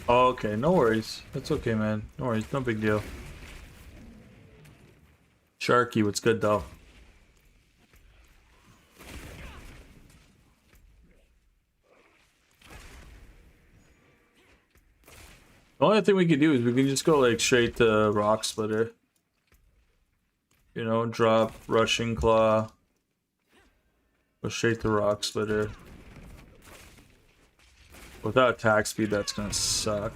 Oh, okay, no worries. That's okay, man. No worries, no big deal. Sharky, what's good though? The only thing we can do is we can just go like straight to Rock Splitter. You know, drop Rushing Claw. Go straight to Rock Splitter. Without attack speed, that's gonna suck.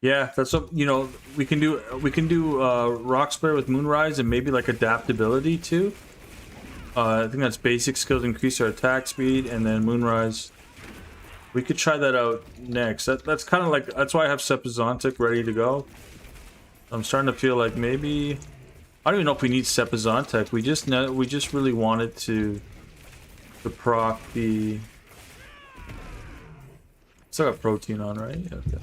Yeah, that's what, you know, we can do Rock Splitter with Moonrise and maybe like adaptability too. I think that's basic skills increase our attack speed, and then Moonrise. We could try that out next. That's kind of like, that's why I have Sepizontic ready to go. I'm starting to feel like maybe I don't even know if we need Sepizontic. We just really wanted to proc the. Still got protein on, right? Yeah, okay.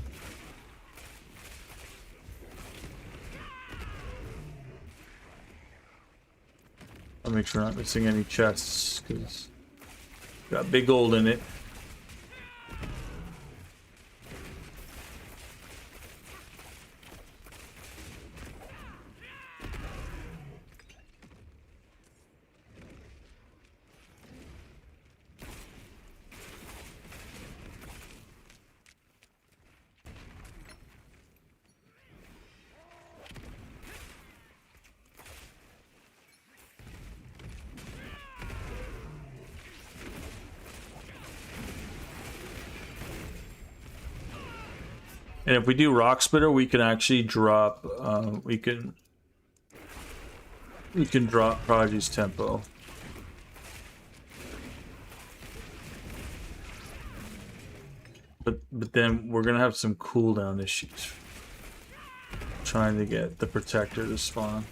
I'll make sure I'm not missing any chests because got big gold in it. And if we do Rock Splitter, we can actually drop. We can drop Prodigy's tempo. But then we're gonna have some cooldown issues trying to get the Protector to spawn.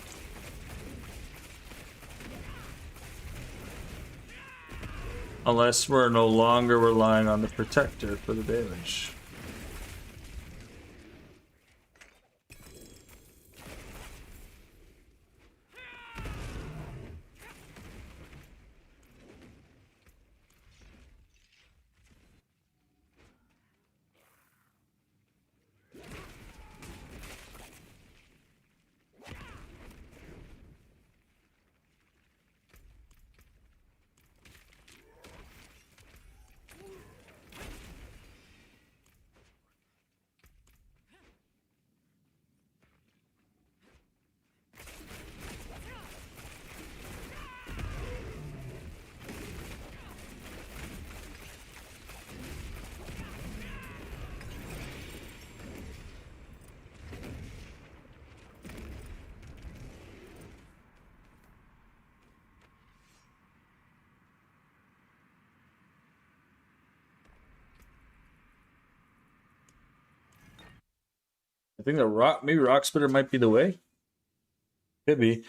Unless we're no longer relying on the Protector for the damage. I think maybe Rock Splitter might be the way. Could be.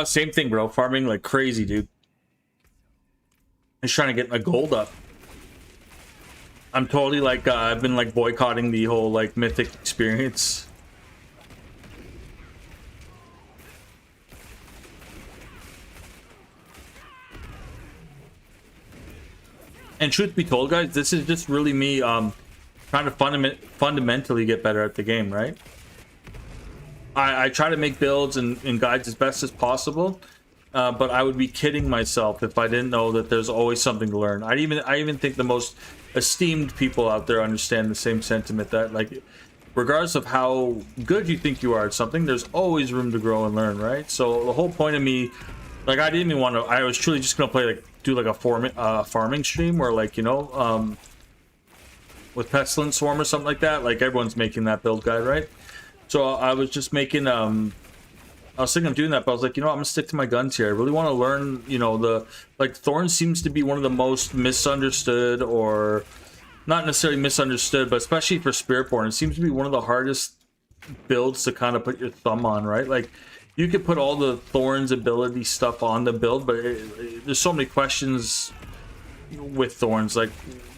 Same thing, bro. Farming like crazy, dude. Just trying to get my gold up. I'm totally like I've been like boycotting the whole like Mythic experience. And truth be told, guys, this is just really me trying to fundamentally get better at the game, right? I try to make builds and guides as best as possible, but I would be kidding myself if I didn't know that there's always something to learn. I even think the most esteemed people out there understand the same sentiment, that like regardless of how good you think you are at something, there's always room to grow and learn, right? So the whole point of me, like, I didn't even want to, I was truly just gonna play like do like a farming stream where, like, you know, with Pestilent Swarm or something like that. Like everyone's making that build guide, right? So I was just making I was thinking of doing that, but I was like, you know, I'm gonna stick to my guns here. I really want to learn, you know, the like Thorns seems to be one of the most misunderstood, or not necessarily misunderstood, but especially for Spiritborn, it seems to be one of the hardest builds to kind of put your thumb on, right? Like you could put all the Thorns ability stuff on the build, but there's so many questions with Thorns. Like,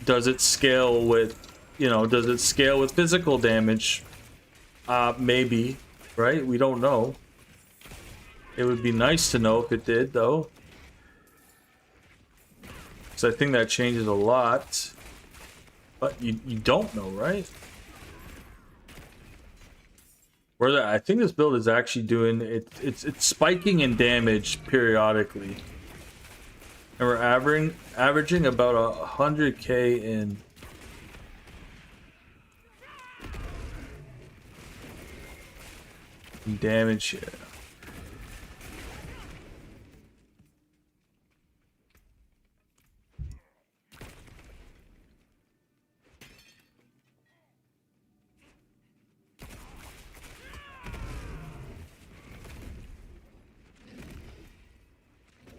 does it scale with, you know, does it scale with physical damage? Maybe, right? We don't know. It would be nice to know if it did, though, because I think that changes a lot. But you don't know, right? Where I think this build is actually doing it. It's spiking in damage periodically, and we're averaging about 100k in. Damage here.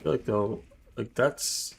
feel like they'll, like that's.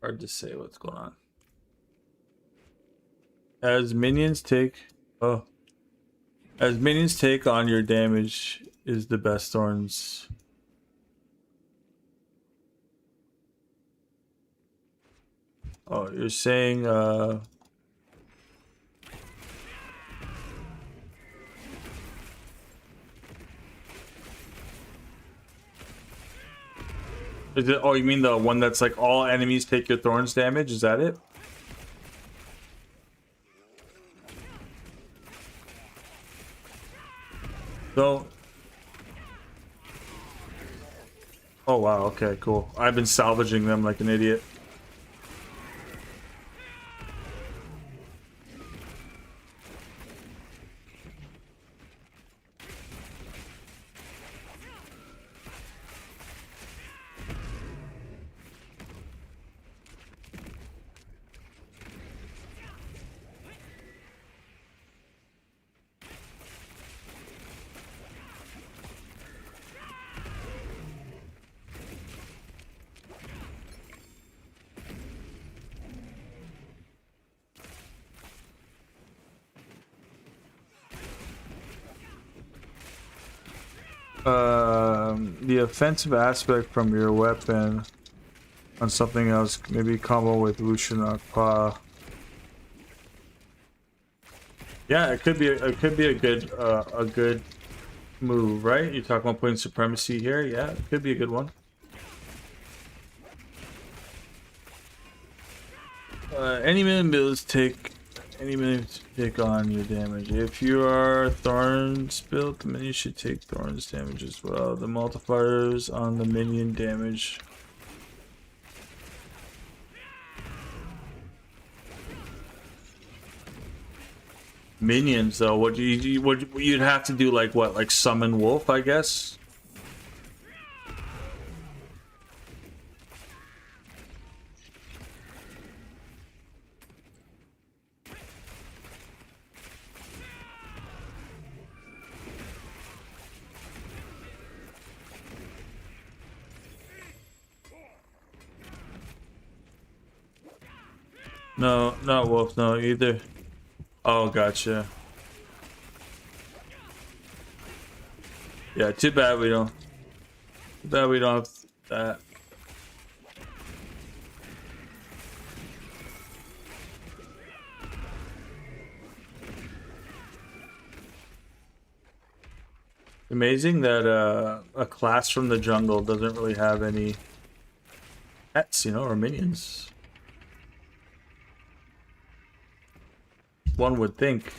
Hard to say what's going on. As minions take on your damage is the best thorns. Oh, you're saying is it, oh, you mean the one that's like all enemies take your thorns damage? Is that it? So, oh wow, okay, cool. I've been salvaging them like an idiot. The offensive aspect from your weapon on something else, maybe combo with Wushinakpa. Yeah, it could be a good move, right? You're talking about putting supremacy here. Yeah, it could be a good one. Any minute builds take on your damage. If you are Thorns built, the minion should take Thorns damage as well. The multipliers on the minion damage. Minions though, what you'd have to do, like what, like summon wolf, I guess. No, not wolf, no, either. Oh, gotcha. Yeah, too bad we don't have that. Amazing that a class from the jungle doesn't really have any pets, you know, or minions. One would think.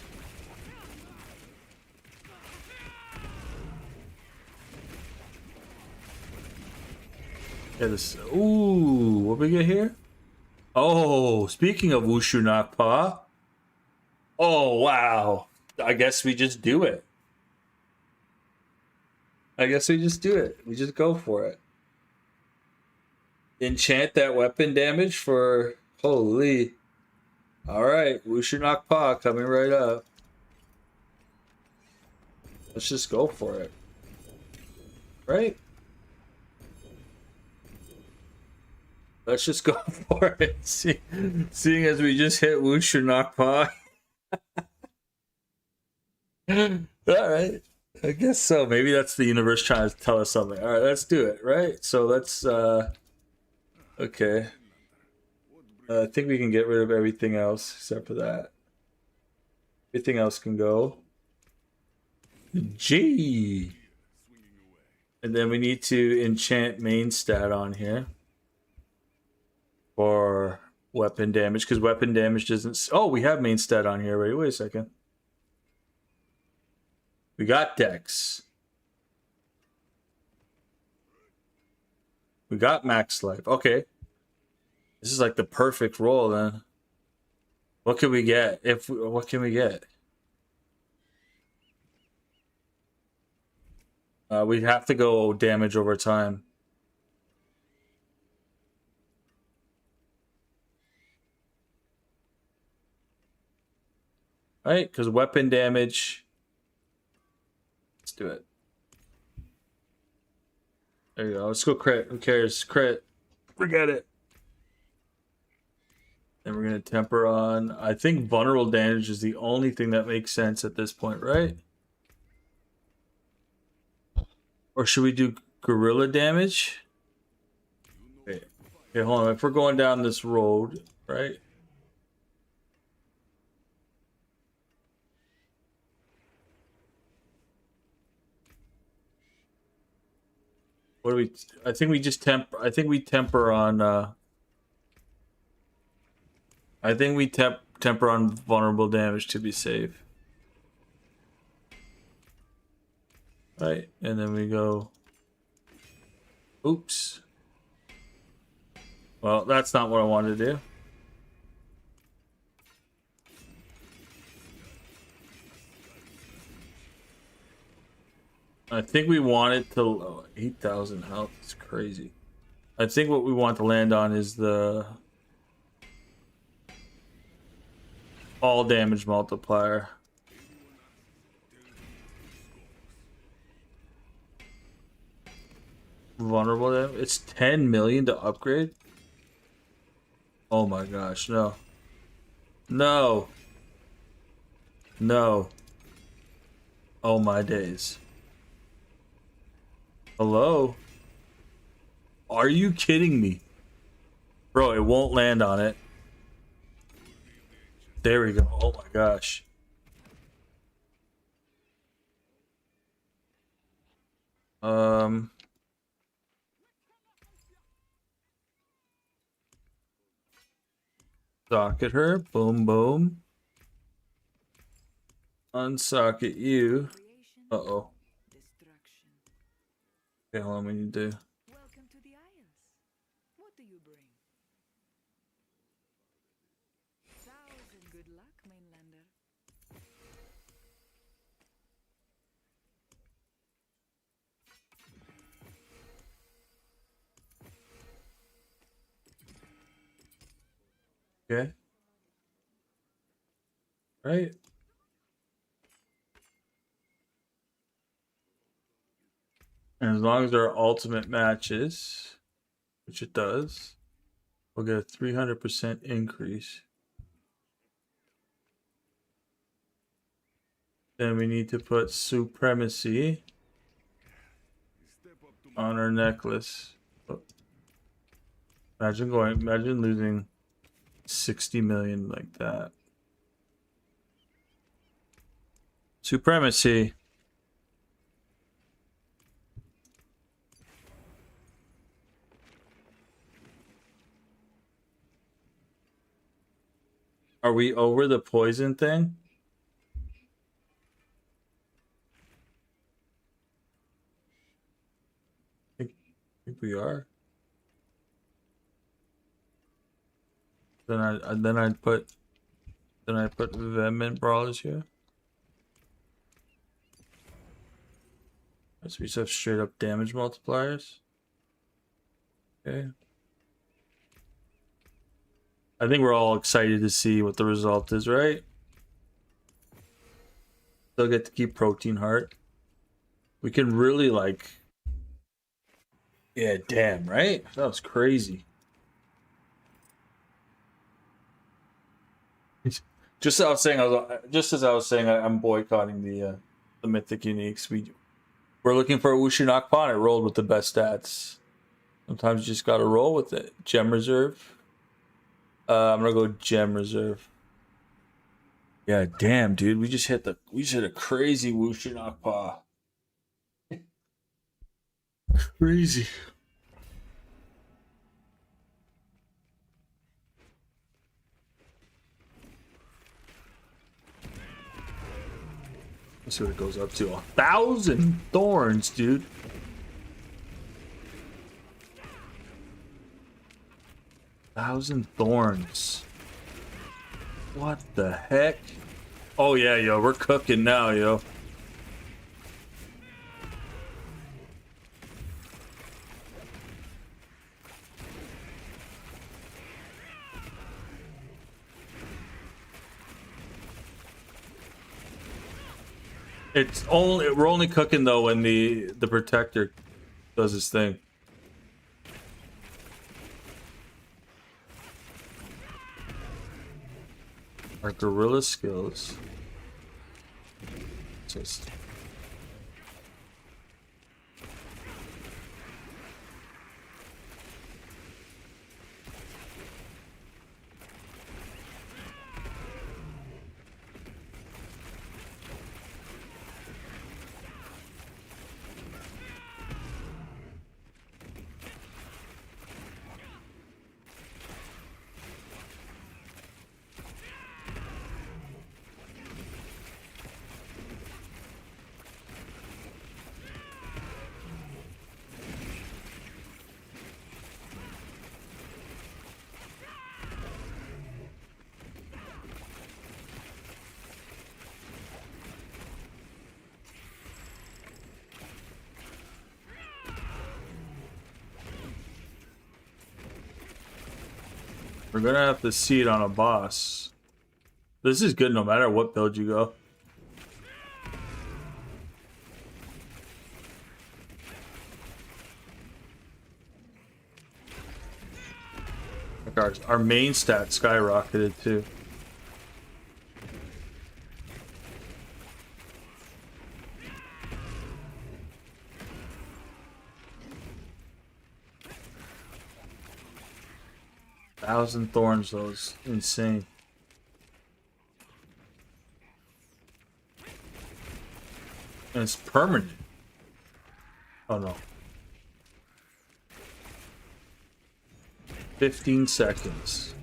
Yeah, this. Ooh, what we get here? Oh, speaking of Wushu Nakpa. Oh, wow. I guess we just do it. We just go for it. Enchant that weapon damage for. Holy. Alright, Wushu Nakpa coming right up. Let's just go for it. Right? Let's just go for it. Seeing as we just hit Wushu Nakpa. Alright. I guess so. Maybe that's the universe trying to tell us something. Alright, let's do it, right? So let's okay. I think we can get rid of everything else except for that. Everything else can go. G. And then we need to enchant main stat on here for weapon damage, because weapon damage doesn't. Oh, we have main stat on here already. Wait a second. We got Dex. We got Max Life. Okay. This is like the perfect roll then. What can we get? What can we get? We have to go damage over time. Right? Because weapon damage. Let's do it. There you go. Let's go crit. Who cares? Crit. Forget it. Then we're going to temper on. I think vulnerable damage is the only thing that makes sense at this point, right? Or should we do gorilla damage? Okay, hold on. If we're going down this road, right? What do we? I think we just temper. I think we temper on. I think we temper on vulnerable damage to be safe. Right, and then we go. Oops. Well, that's not what I wanted to do. I think we wanted to 8,000 health. It's crazy. I think what we want to land on is the all damage multiplier. Vulnerable damage. It's 10 million to upgrade. Oh my gosh, no. No. No. Oh my days. Hello? Are you kidding me? Bro, it won't land on it. There we go. Oh my gosh. Socket her. Boom, boom. Unsocket you. Uh-oh. Okay, hold on, we need to... Welcome to the Isles. What do you bring? Thousand good luck, mainlander. Okay. Right. And as long as our ultimate matches, which it does, we'll get a 300% increase. Then we need to put supremacy on our necklace. Oh. Imagine losing 60 million like that. Supremacy. Are we over the poison thing? I think we are. Then I put vehement brawlers here. So we just have straight up damage multipliers. Okay. I think we're all excited to see what the result is, right? Still get to keep protein heart. We can really like... Yeah, damn, right? That was crazy. Just as I was saying, I'm boycotting the Mythic Uniques. We're looking for a Wushinok Pawn. It rolled with the best stats. Sometimes you just gotta roll with it. Gem Reserve. I'm gonna go Gem Reserve. Yeah, damn, dude. We just hit a crazy Wushinok Paw. Crazy. Let's see what it goes up to. 1,000 thorns, dude. Thousand thorns. What the heck? Oh yeah, yo, we're cooking now, yo. We're only cooking though when the protector does his thing. Our guerrilla skills. Just we're gonna have to see it on a boss. This is good no matter what build you go. Like our main stat skyrocketed too. Thousand thorns, though, is insane. And it's permanent. Oh no. 15 seconds.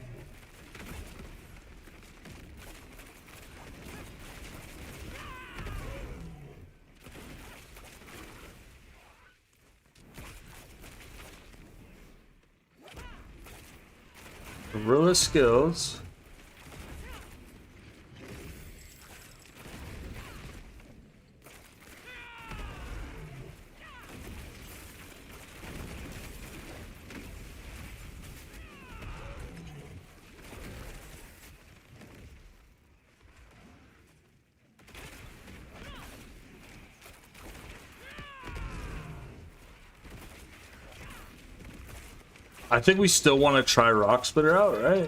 Guerrilla skills. I think we still want to try Rock Splitter out, right?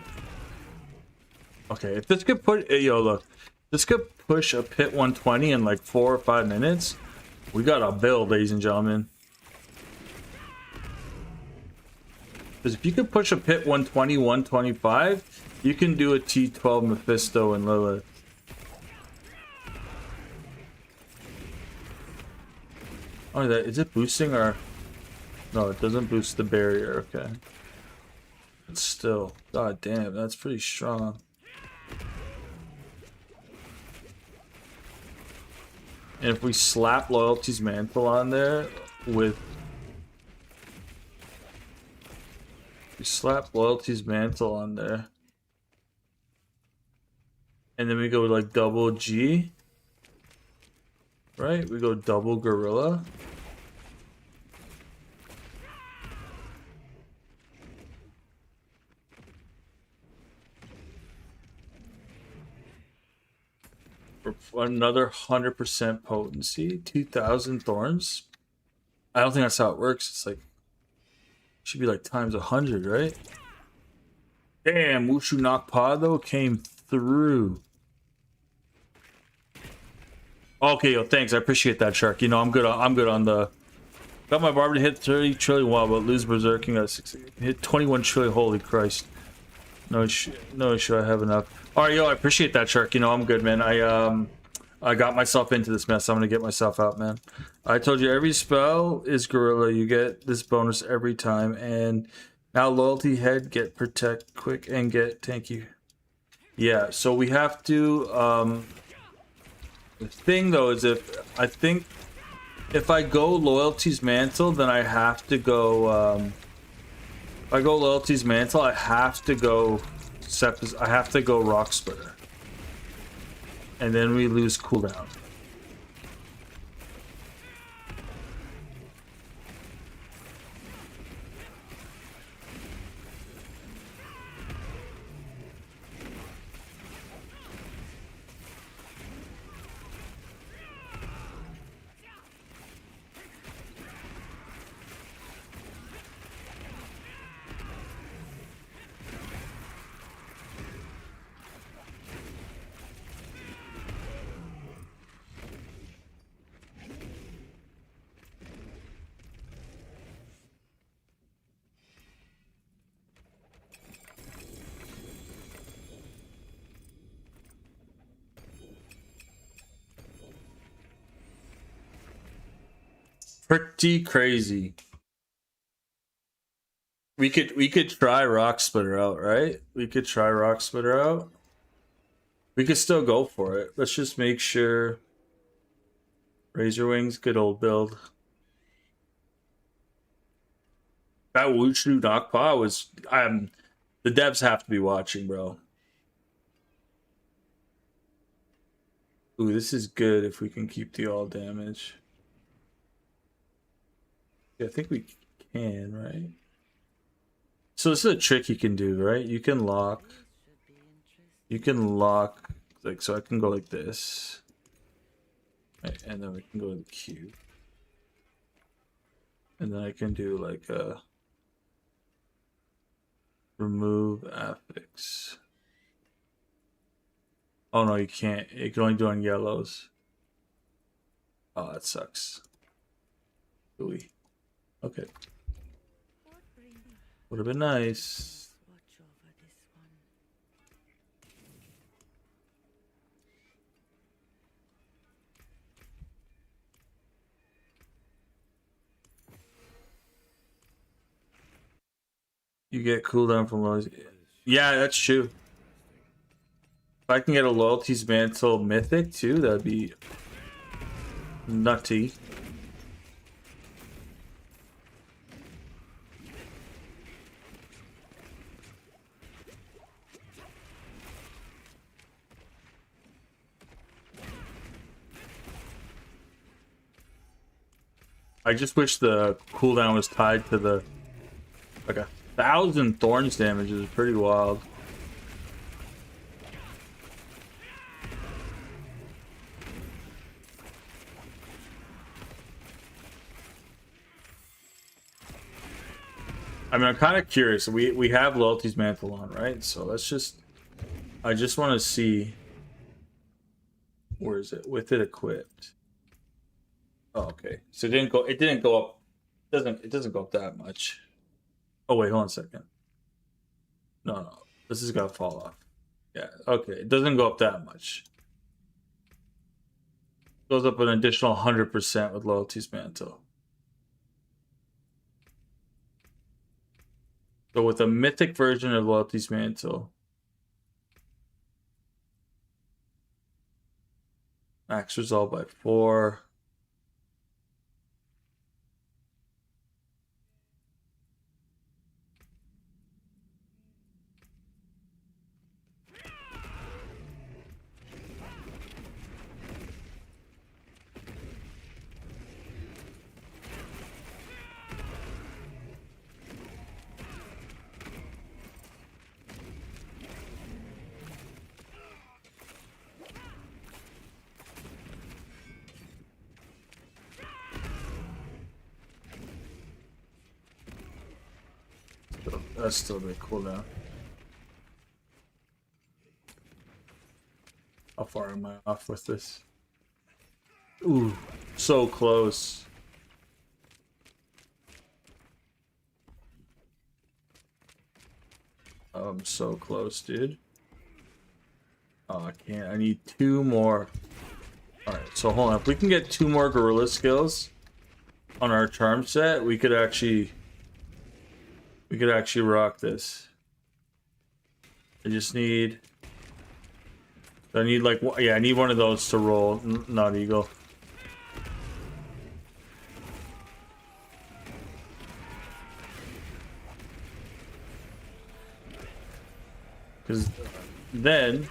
Okay, if this could put... Yo, look. This could push a Pit 120 in like 4 or 5 minutes. We got a build, ladies and gentlemen. Because if you could push a Pit 120, 125, you can do a T12 Mephisto and Lilith. Oh, is it boosting or... No, it doesn't boost the barrier, okay. But still, god damn, that's pretty strong. And if we slap Loyalty's Mantle on there with... We slap Loyalty's Mantle on there. And then we go with like double G. Right? We go double Gorilla. For another 100% potency, 2,000 thorns. I don't think that's how it works. It's like, should be like times 100, right? Damn, Wushu Nakpa though came through. Okay, yo, thanks. I appreciate that, Shark. You know, I'm good on the. Got my barber to hit 30 trillion while, but lose berserking at 6. Hit 21 trillion. Holy Christ! No issue. I have enough. All right, yo, I appreciate that, Shark. You know, I'm good, man. I got myself into this mess. I'm gonna get myself out, man. I told you every spell is Gorilla. You get this bonus every time, and now Loyalty Head, get Protect Quick, and get Thank You. Yeah, so we have to The thing though is I think if I go Loyalty's Mantle, then I have to go if I go Loyalty's Mantle, I have to go I have to go Rock Splitter. And then we lose cooldown. Pretty crazy. We could try Rock Splitter out, right? We could try Rock Splitter out. We could still go for it. Let's just make sure. Razor Wings, good old build. That Wushu Knockpaw was the devs have to be watching, bro. Ooh, this is good if we can keep the all damage. Yeah, I think we can, right? So this is a trick you can do, right? You can lock. You can lock, like, so I can go like this. Right, and then we can go to the cube. And then I can do like a remove affix. Oh no, you can't. You can only do on yellows. Oh, that sucks. Ooh. Okay. Would have been nice. Watch over this one. You get cooldown from loyalty. Yeah, that's true. If I can get a Loyalty's Mantle Mythic too, that'd be nutty. I just wish the cooldown was tied to the like 1,000 thorns damage is pretty wild. I mean, I'm kind of curious. We have Loyalty's Mantle on, right? So let's just. I just want to see. Where is it? With it equipped. Oh, okay. So it didn't go. It didn't go up. It doesn't go up that much. Oh wait, hold on a second. No, this is gonna fall off. Yeah. Okay. It doesn't go up that much. It goes up an additional 100% with Loyalty's Mantle. So with a mythic version of Loyalty's Mantle, max resolve by 4. That's still very cool now. How far am I off with this? Ooh, so close. I'm so close, dude. Oh, I can't. I need 2 more. Alright, so hold on. If we can get 2 more gorilla skills on our charm set, we could actually rock this. I just need I need like, yeah, I need one of those to roll, not eagle. Because then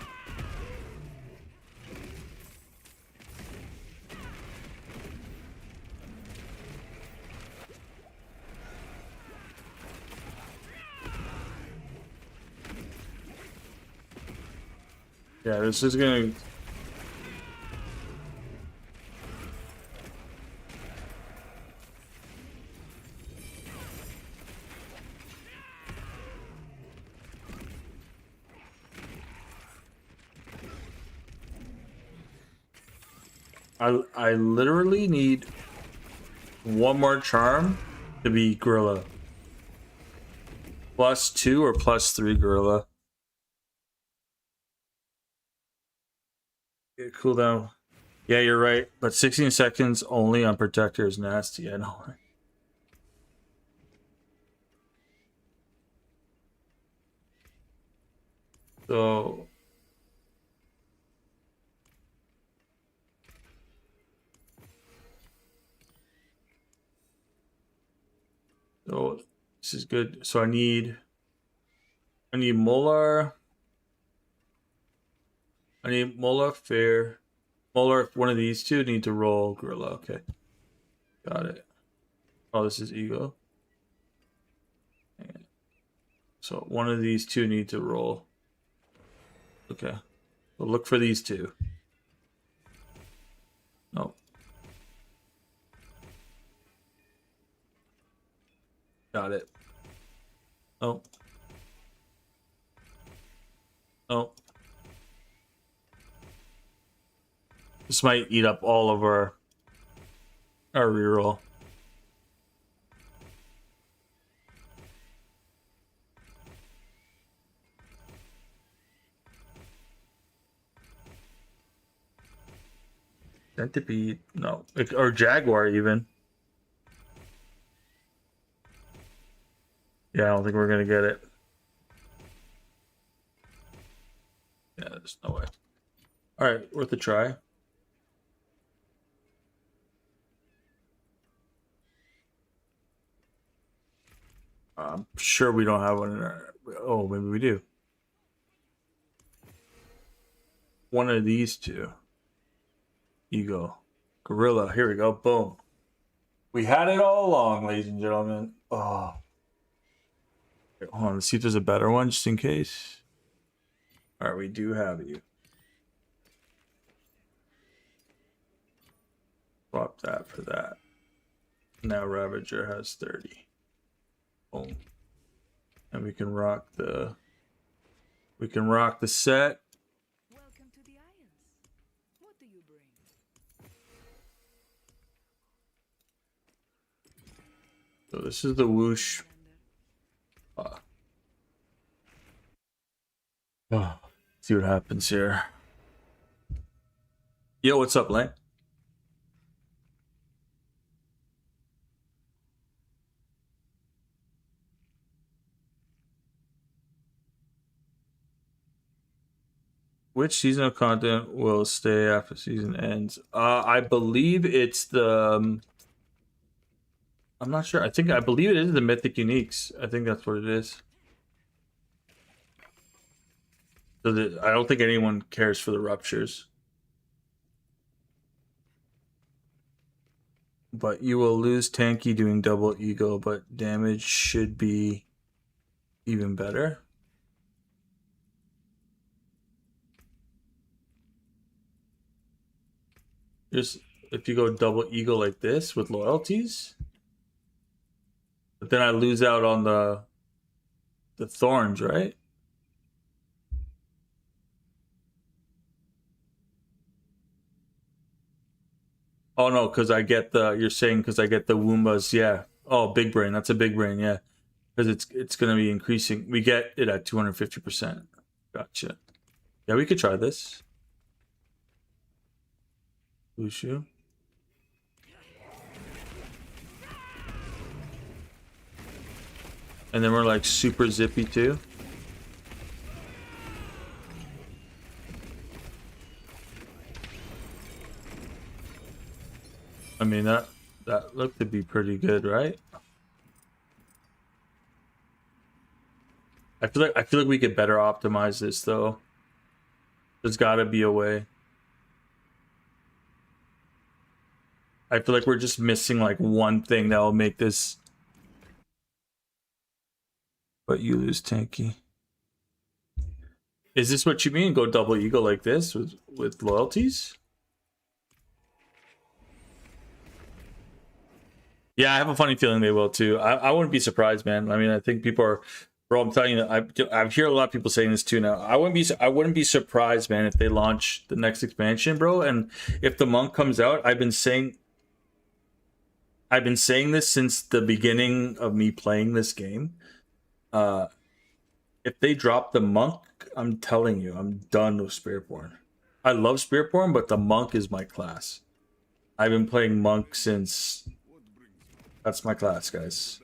yeah, this is gonna. I literally need one more charm to be gorilla. +2 or +3 gorilla. Yeah, cooldown. Yeah, you're right. But 16 seconds only on protector is nasty. I know. So this is good. So I need Molar. I need Molar Fair. Molar, one of these two need to roll gorilla. Okay. Got it. Oh, this is ego. So one of these two need to roll. Okay. We'll look for these two. No. Got it. Oh. Oh. This might eat up all of our reroll. Centipede, no, or Jaguar even. Yeah, I don't think we're gonna get it. Yeah, there's no way. All right, worth a try. I'm sure we don't have one in our. Oh, maybe we do. One of these two. Ego. Gorilla. Here we go. Boom. We had it all along, ladies and gentlemen. Oh. Wait, hold on. Let's see if there's a better one just in case. All right, we do have you. Swap that for that. Now Ravager has 30. Boom. And we can rock the set. Welcome to the Isles. What do you bring? So this is the whoosh. See what happens here. Yo, what's up, Lane? Which season of content will stay after season ends? I believe it's the. I'm not sure. I believe it is the Mythic Uniques. I think that's what it is. So I don't think anyone cares for the ruptures. But you will lose tanky doing double ego, but damage should be even better. Just if you go double ego like this with loyalties, but then I lose out on the thorns, right? Oh no, because I get the. You're saying because I get the Wumbas, yeah. Oh, big brain. That's a big brain, yeah. Because it's gonna be increasing. We get it at 250%. Gotcha. Yeah, we could try this. Wushu. And then we're like super zippy too. I mean, that looked to be pretty good, right? I feel like we could better optimize this though. There's got to be a way. I feel like we're just missing like one thing that will make this. But you lose tanky. Is this what you mean? Go double eagle like this with loyalties? Yeah, I have a funny feeling they will too. I wouldn't be surprised, man. I mean, I think people are, bro. I'm telling you, I hear a lot of people saying this too now. I wouldn't be surprised, man, if they launch the next expansion, bro. And if the monk comes out, I've been saying this since the beginning of me playing this game. If they drop the monk, I'm telling you, I'm done with Spiritborn. I love Spiritborn, but the monk is my class. I've been playing monk since. That's my class, guys.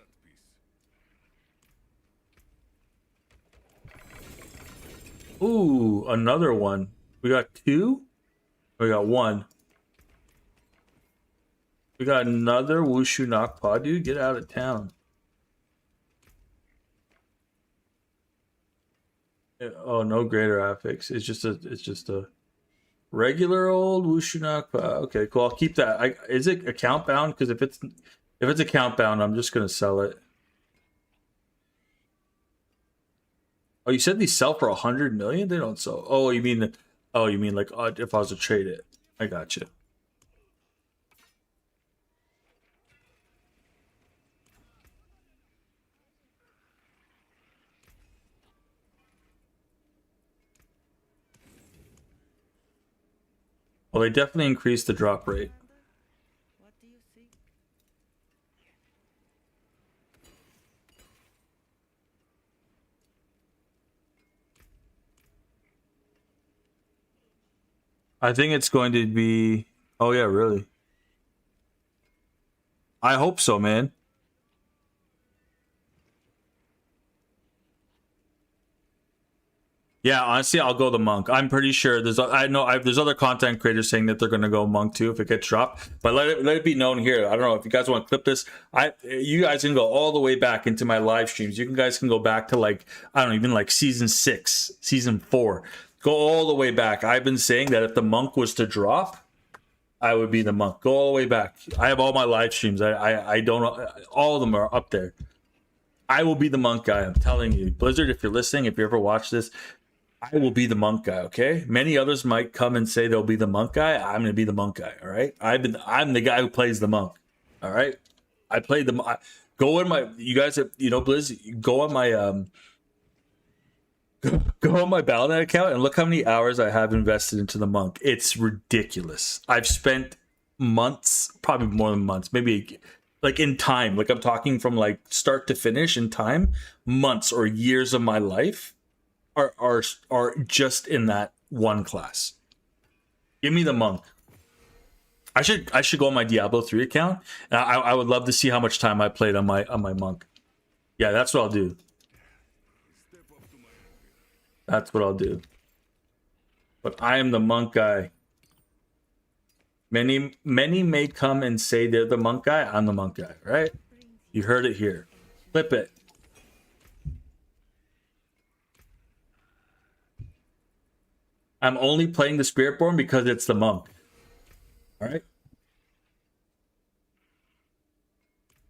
Ooh, another one. We got two? We got one. We got another Wushu Nakpa, dude. Get out of town. Oh, no greater affix. It's just a regular old Wushu Nakpa. Okay, cool. I'll keep that. Is it account bound? Because if it's account bound, I'm just gonna sell it. Oh, you said these sell for 100 million? They don't sell. Oh, you mean like if I was to trade it? I got you. Well, they definitely increased the drop rate. What do you think? I think it's going to be. Oh yeah, really? I hope so, man. Yeah, honestly, I'll go the monk. I'm pretty sure there's. There's other content creators saying that they're gonna go monk too if it gets dropped. But let it be known here. I don't know if you guys want to clip this. You guys can go all the way back into my live streams. You guys can go back to like I don't know, even like season 6, season 4. Go all the way back. I've been saying that if the monk was to drop, I would be the monk. Go all the way back. I have all my live streams. I don't. All of them are up there. I will be the monk guy. I'm telling you, Blizzard. If you're listening, if you ever watch this. I will be the monk guy, okay? Many others might come and say they'll be the monk guy. I'm gonna be the monk guy, all right? I'm the guy who plays the monk, all right? I played the go in my you guys have, Blizz, go on my go on my Battle.net account and look how many hours I have invested into the monk. It's ridiculous. I've spent months, probably more than months, maybe like in time, like I'm talking from like start to finish in time, months or years of my life. Are just in that one class. Give me the monk. I should go on my Diablo 3 account. And I would love to see how much time I played on my monk. Yeah, that's what I'll do. That's what I'll do. But I am the monk guy. Many may come and say they're the monk guy. I'm the monk guy, right? You heard it here. Flip it. I'm only playing the Spiritborn because it's the monk. All right.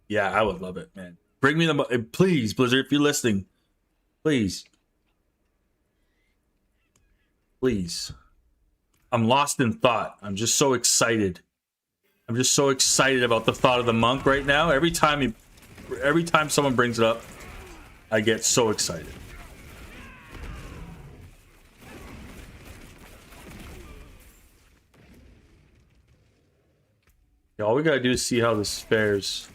Yeah, I would love it, man. Bring me the please, Blizzard, if you're listening. Please. Please. I'm lost in thought. I'm just so excited. I'm just so excited about the thought of the monk right now. Every time someone brings it up, I get so excited. All we gotta do is see how this fares.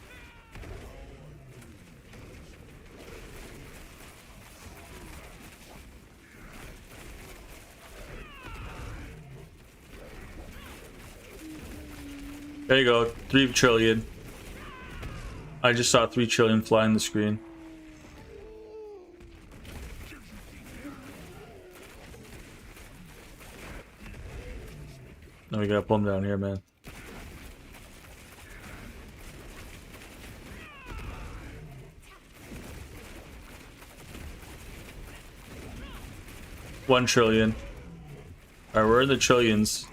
There you go, 3 trillion. I just saw 3 trillion fly on the screen. Now we gotta pull him down here, man. 1 trillion. All right, we're in the trillions.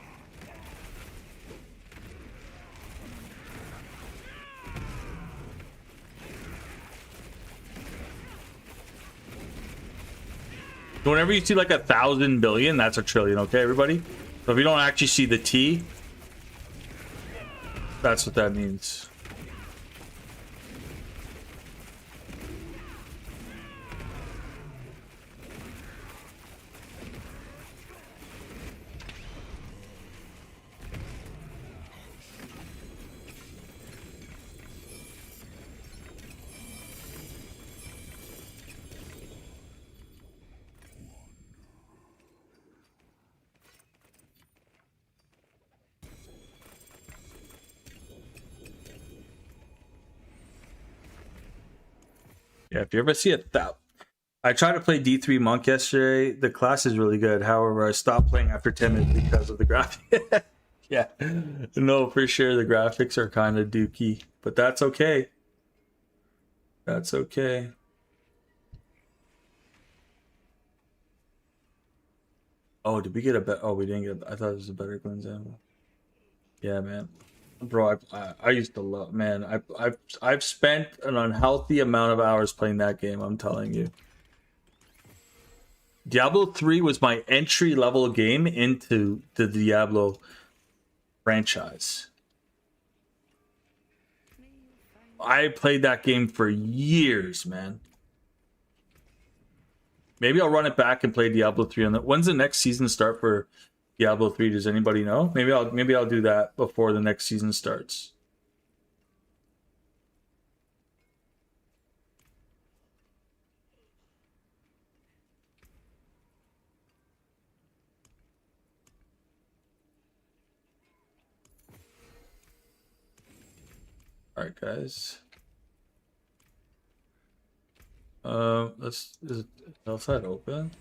Whenever you see like 1,000 billion, that's a trillion, okay, everybody? So if you don't actually see the T, that's what that means. Yeah, if you ever see that, I tried to play D3 Monk yesterday. The class is really good. However, I stopped playing after 10 minutes because of the graphics. Yeah, no, for sure. The graphics are kind of dookie, but that's okay. That's okay. Oh, did we get a bet? Oh, we didn't get. I thought it was a better Glenn's animal. Yeah, man. Bro, I used to love, man. I've spent an unhealthy amount of hours playing that game. I'm telling you. Diablo 3 was my entry level game into the Diablo franchise. I played that game for years, man. Maybe I'll run it back and play Diablo 3 on that. When's the next season start for Diablo 3? Does anybody know? Maybe I'll do that before the next season starts. All right, guys. Is it outside open?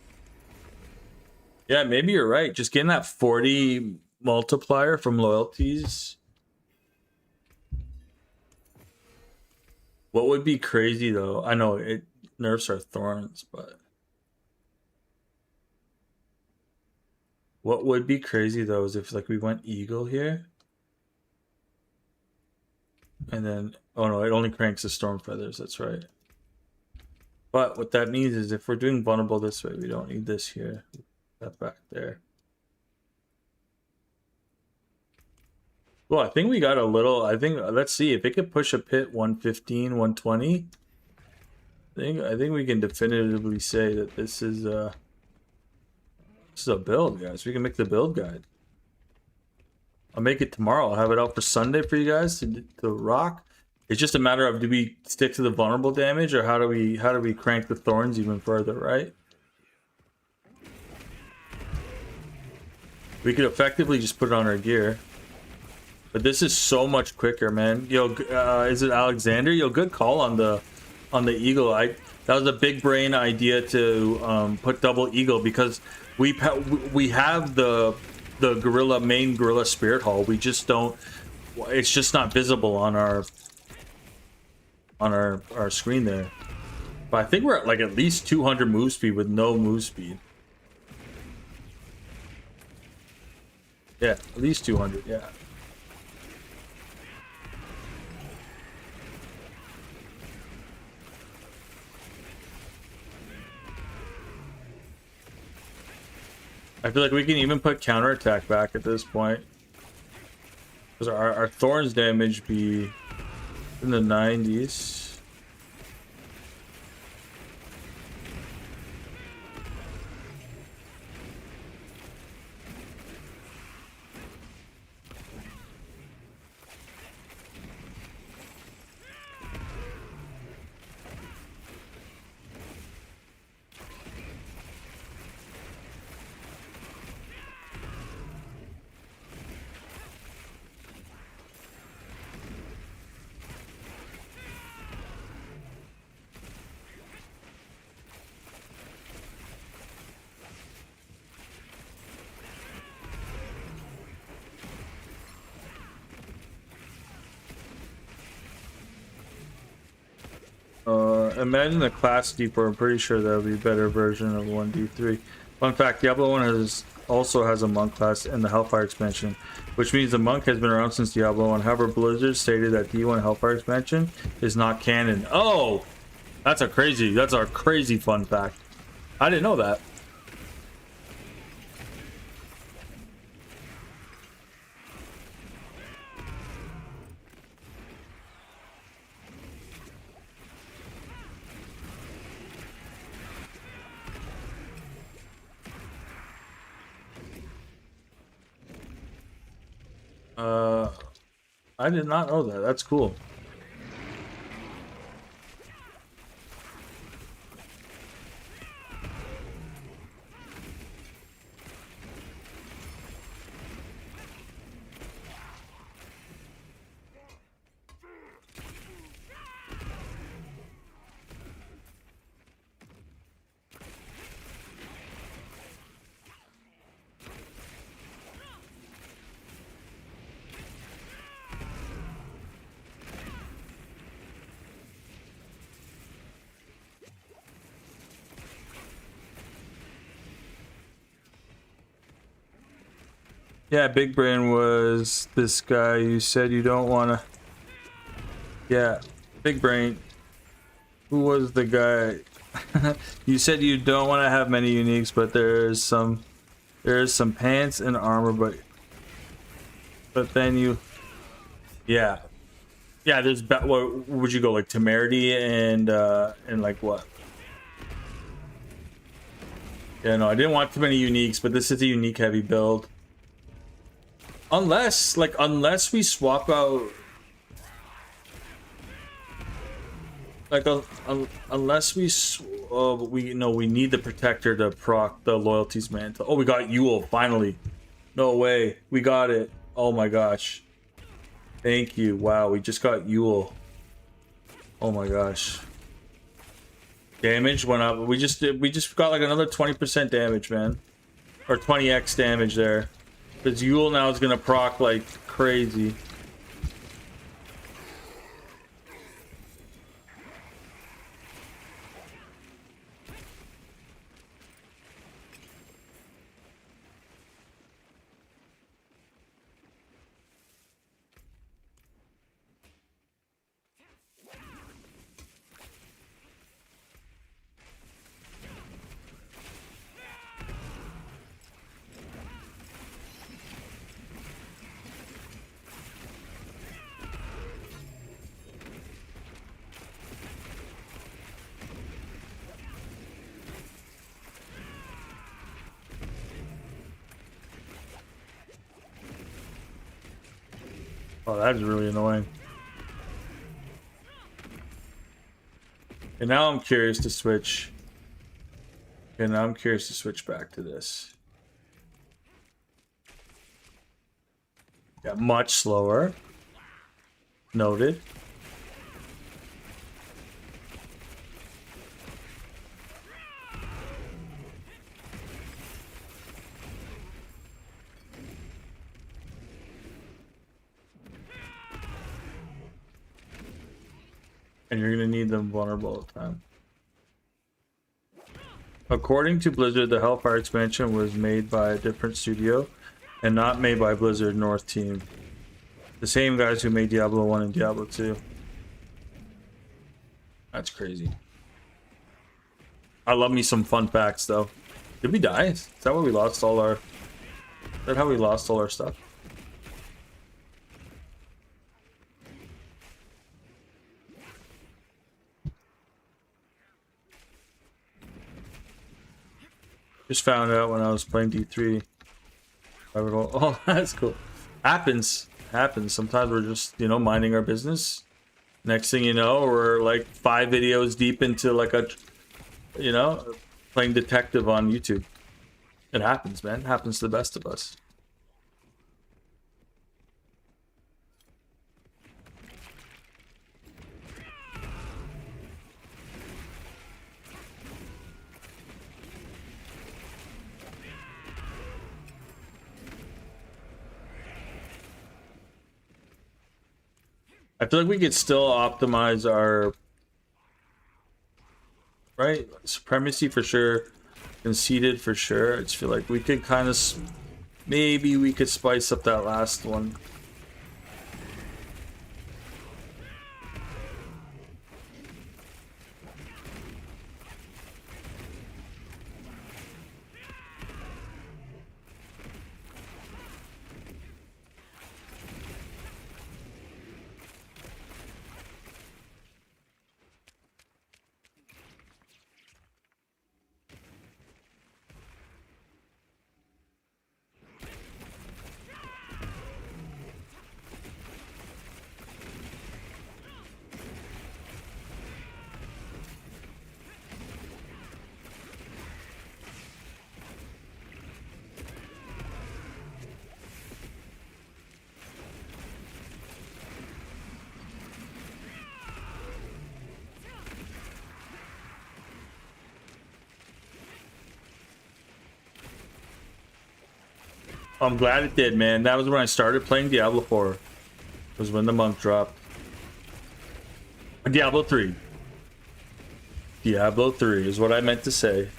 Yeah, maybe you're right. Just getting that 40 multiplier from loyalties. What would be crazy though? I know it nerfs our thorns, but what would be crazy though is if like we went eagle here. And then, oh no, it only cranks the storm feathers. That's right. But what that means is if we're doing vulnerable this way, we don't need this here. That back there. Well, I think we got a little. I think let's see if it could push a pit 115, 120. I think we can definitively say that this is a build, guys. We can make the build guide. I'll make it tomorrow. I'll have it out for Sunday for you guys to rock. It's just a matter of do we stick to the vulnerable damage or how do we crank the thorns even further, right? We could effectively just put it on our gear. But this is so much quicker, man. Yo, is it Alexander? Yo, good call on the eagle. That was a big brain idea to put double eagle because we have the main gorilla spirit hall. We just don't. It's just not visible on our screen there. But I think we're at like at least 200 move speed with no move speed. Yeah, at least 200. Yeah. I feel like we can even put counterattack back at this point. Because our thorns damage be in the 90s. Imagine the class deeper. I'm pretty sure that would be a better version of 1d3. Fun fact, Diablo 1 also has a monk class in the Hellfire expansion, which means the monk has been around since Diablo 1. However, Blizzard stated that D1 Hellfire expansion is not canon. Oh! That's a crazy fun fact. I didn't know that. I did not know that. That's cool. Yeah, Big Brain was this guy. You said you don't want to. Yeah, Big Brain. Who was the guy? You said you don't want to have many uniques, but there's some pants and armor, but then you. Yeah, yeah. There's what would you go like temerity and like what? Yeah, no, I didn't want too many uniques, but this is a unique heavy build. Unless we swap out, like, unless we need the protector to proc the loyalties mantle. Oh, we got Yule finally. No way, we got it. Oh my gosh. Thank you. Wow, we just got Yule. Oh my gosh. Damage went up. We just got like another 20% damage, man, or 20x damage there. Because Yule now is gonna proc like crazy. Oh, that's really annoying. And now I'm curious to switch. And now I'm curious to switch back to this. Yeah, much slower. Noted. And you're gonna need them vulnerable all the time. According to Blizzard, the Hellfire expansion was made by a different studio and not made by Blizzard North team. The same guys who made Diablo 1 and Diablo 2. That's crazy. I love me some fun facts though. Did we die? Is that why we lost all our... Is that how we lost all our stuff? Just found out when I was playing D3. I would go, oh, that's cool. Happens. Sometimes we're just, minding our business. Next thing you know, we're like 5 videos deep into like a, playing detective on YouTube. It happens, man. It happens to the best of us. I feel like we could still optimize our supremacy for sure. conceded for sure. I just feel like we could kind of, maybe we could spice up that last one. I'm glad it did, man. That was when I started playing Diablo 4. Was when the monk dropped. Diablo 3. Diablo 3 is what I meant to say.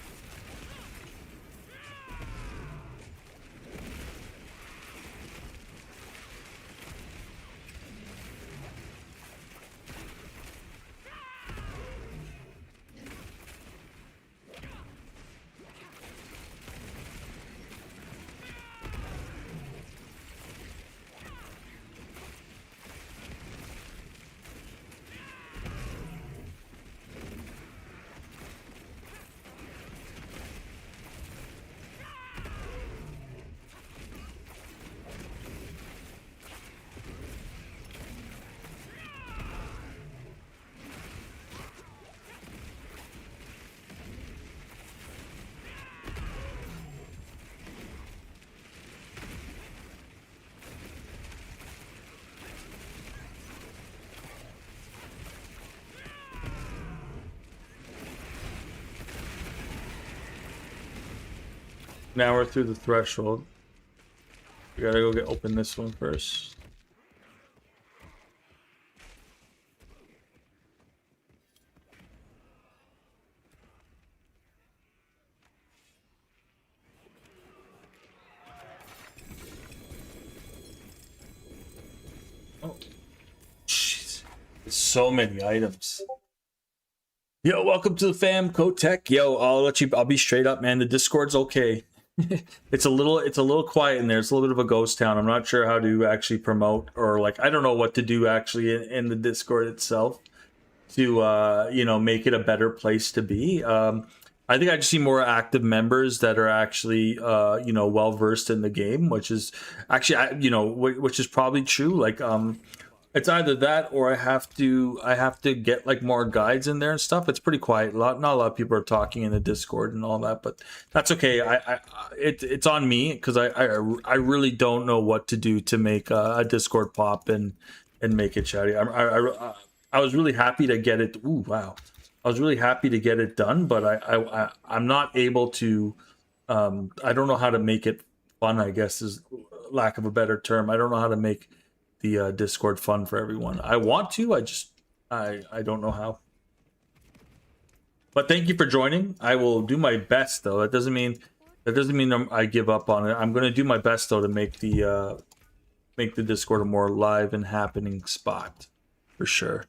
Now we're through the threshold. We gotta go open this one first. Oh, jeez. There's so many items. Yo, welcome to the fam, Kotek. Yo, I'll be straight up, man. The Discord's okay. It's a little quiet in there. It's a little bit of a ghost town. I'm not sure how to actually promote, or like I don't know what to do actually in the Discord itself to you know, make it a better place to be. I think I just see more active members that are actually you know, well versed in the game, which is actually you know, which is probably true. Like it's either that or I have to get like more guides in there and stuff. It's pretty quiet. Not a lot of people are talking in the Discord and all that, but that's okay. It's on me because I really don't know what to do to make a Discord pop and make it chatty. I was really happy to get it. Ooh, wow. I was really happy to get it done, but I'm not able to. I don't know how to make it fun, I guess is lack of a better term. I don't know how to make the Discord fun for everyone. I want to, I don't know how. But thank you for joining. I will do my best though. That doesn't mean I give up on it. I'm going to do my best though to make the Discord a more live and happening spot for sure.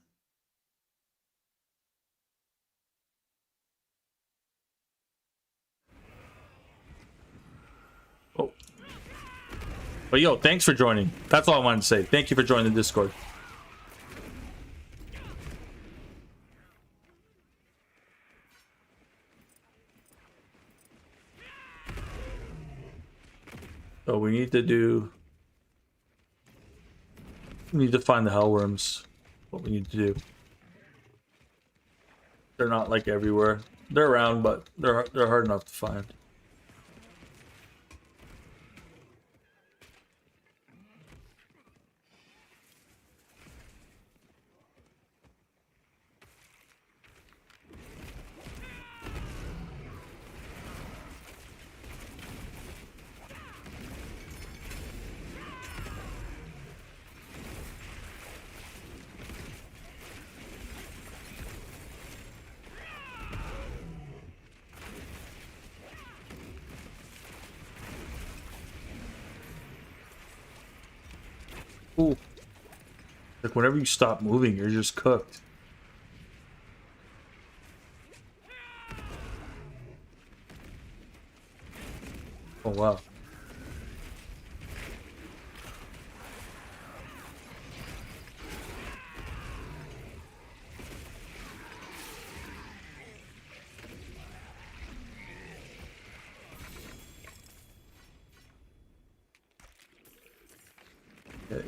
Oh. But yo, thanks for joining. That's all I wanted to say. Thank you for joining the Discord. So we need to find the hellworms. What we need to do. They're not like everywhere. They're around, but they're hard enough to find. Ooh. Like whenever you stop moving, you're just cooked. Oh wow. Okay.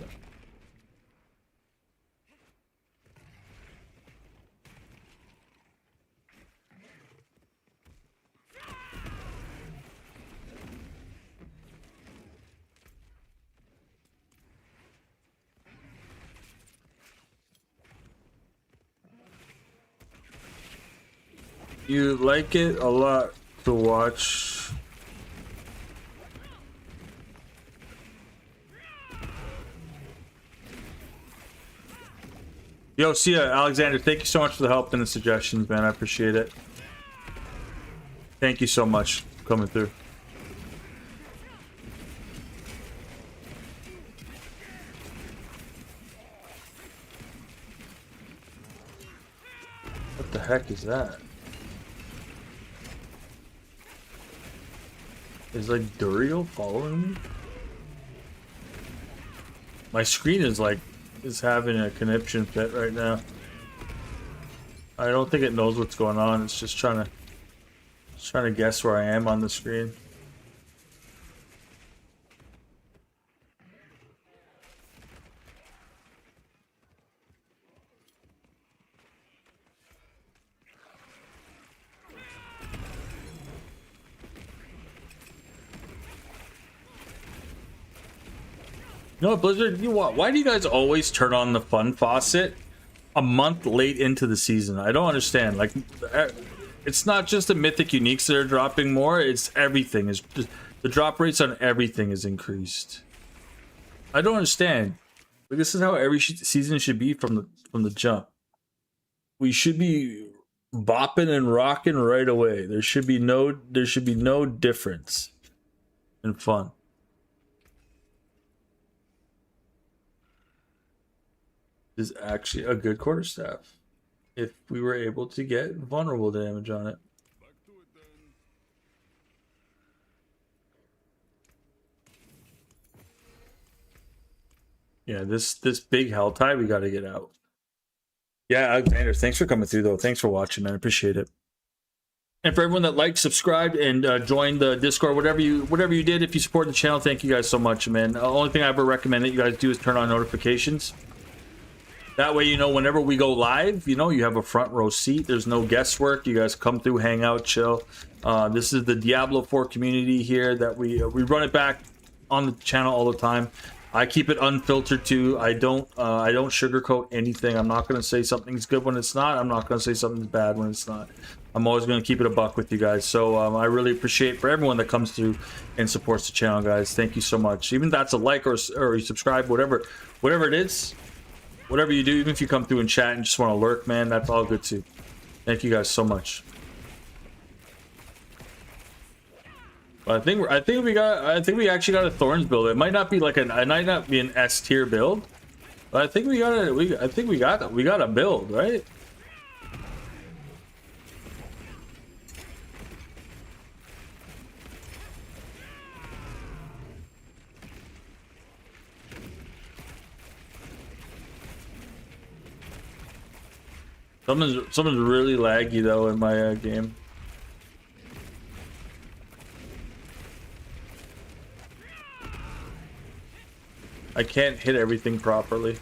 You like it a lot to watch. Yo, see ya, Alexander. Thank you so much for the help and the suggestions, man. I appreciate it. Thank you so much for coming through. What the heck is that? Is like Duriel following me? My screen is like having a conniption fit right now. I don't think it knows what's going on. It's just trying to guess where I am on the screen. You know what, Blizzard? Why do you guys always turn on the fun faucet a month late into the season? I don't understand. Like, it's not just the Mythic Uniques that are dropping more. It's everything. It's just, the drop rates on everything is increased. I don't understand. Like, this is how every season should be from the jump. We should be bopping and rocking right away. There should be no difference in fun. Is actually a good quarterstaff if we were able to get vulnerable damage on it. Yeah, this big hell tide we got to get out. Yeah, Alexander, thanks for coming through though. Thanks for watching, man. I appreciate it. And for everyone that liked, subscribed, and joined the Discord, whatever you did, if you support the channel, thank you guys so much, man. The only thing I ever recommend that you guys do is turn on notifications. That way, you know, whenever we go live, you know, you have a front row seat. There's no guesswork. You guys come through, hang out, chill. This is the Diablo 4 community here that we run it back on the channel all the time. I keep it unfiltered too. I don't sugarcoat anything. I'm not going to say something's good when it's not. I'm not going to say something's bad when it's not. I'm always going to keep it a buck with you guys. So I really appreciate for everyone that comes through and supports the channel, guys. Thank you so much. Even if that's a like or you subscribe, whatever it is. Whatever you do, even if you come through and chat and just want to lurk, man, that's all good too. Thank you guys so much. But I think we actually got a Thorns build. It might not be like it might not be an S tier build, but I think we got a build, right? Someone's really laggy though in my game. I can't hit everything properly.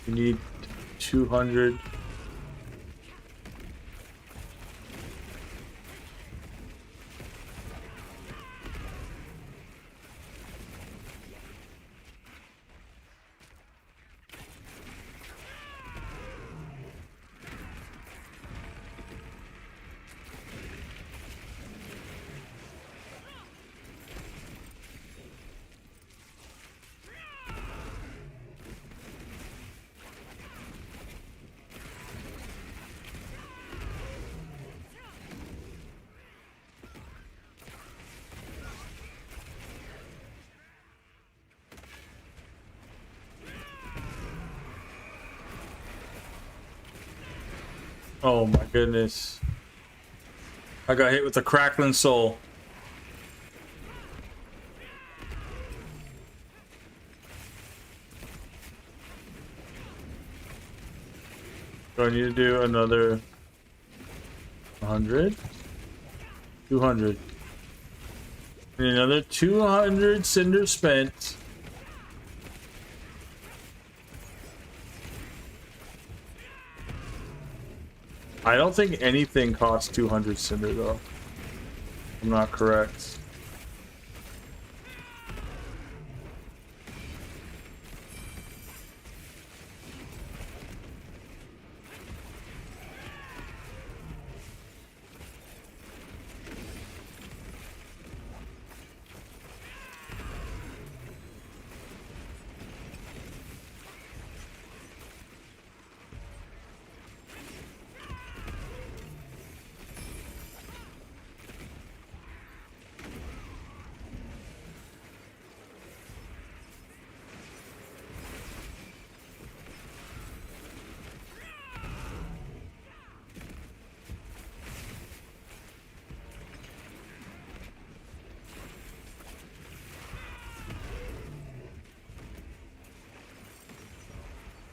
You need 200. Oh my goodness. I got hit with a crackling soul. So I need to do another 100, 200, and another 200 cinder spent. I don't think anything costs 200 cinder though. I'm not correct.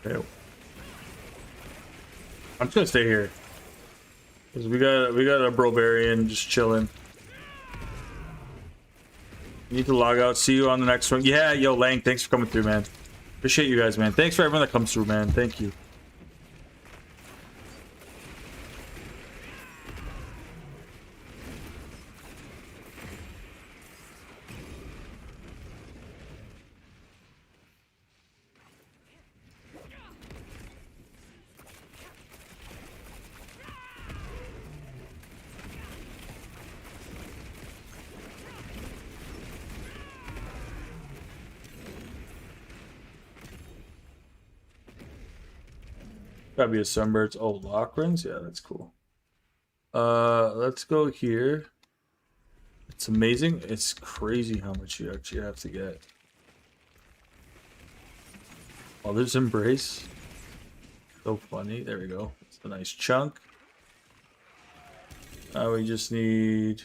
Okay. I'm just gonna stay here. Cause we got a Brobarian just chilling. Need to log out. See you on the next one. Yeah, yo, Lang, thanks for coming through, man. Appreciate you guys, man. Thanks for everyone that comes through, man. Thank you. Gotta be a Sunbirds. Oh, Lockrins? Yeah, that's cool. Let's go here. It's amazing. It's crazy how much you actually have to get. Oh, there's Embrace. So funny. There we go. It's a nice chunk. Now we just need...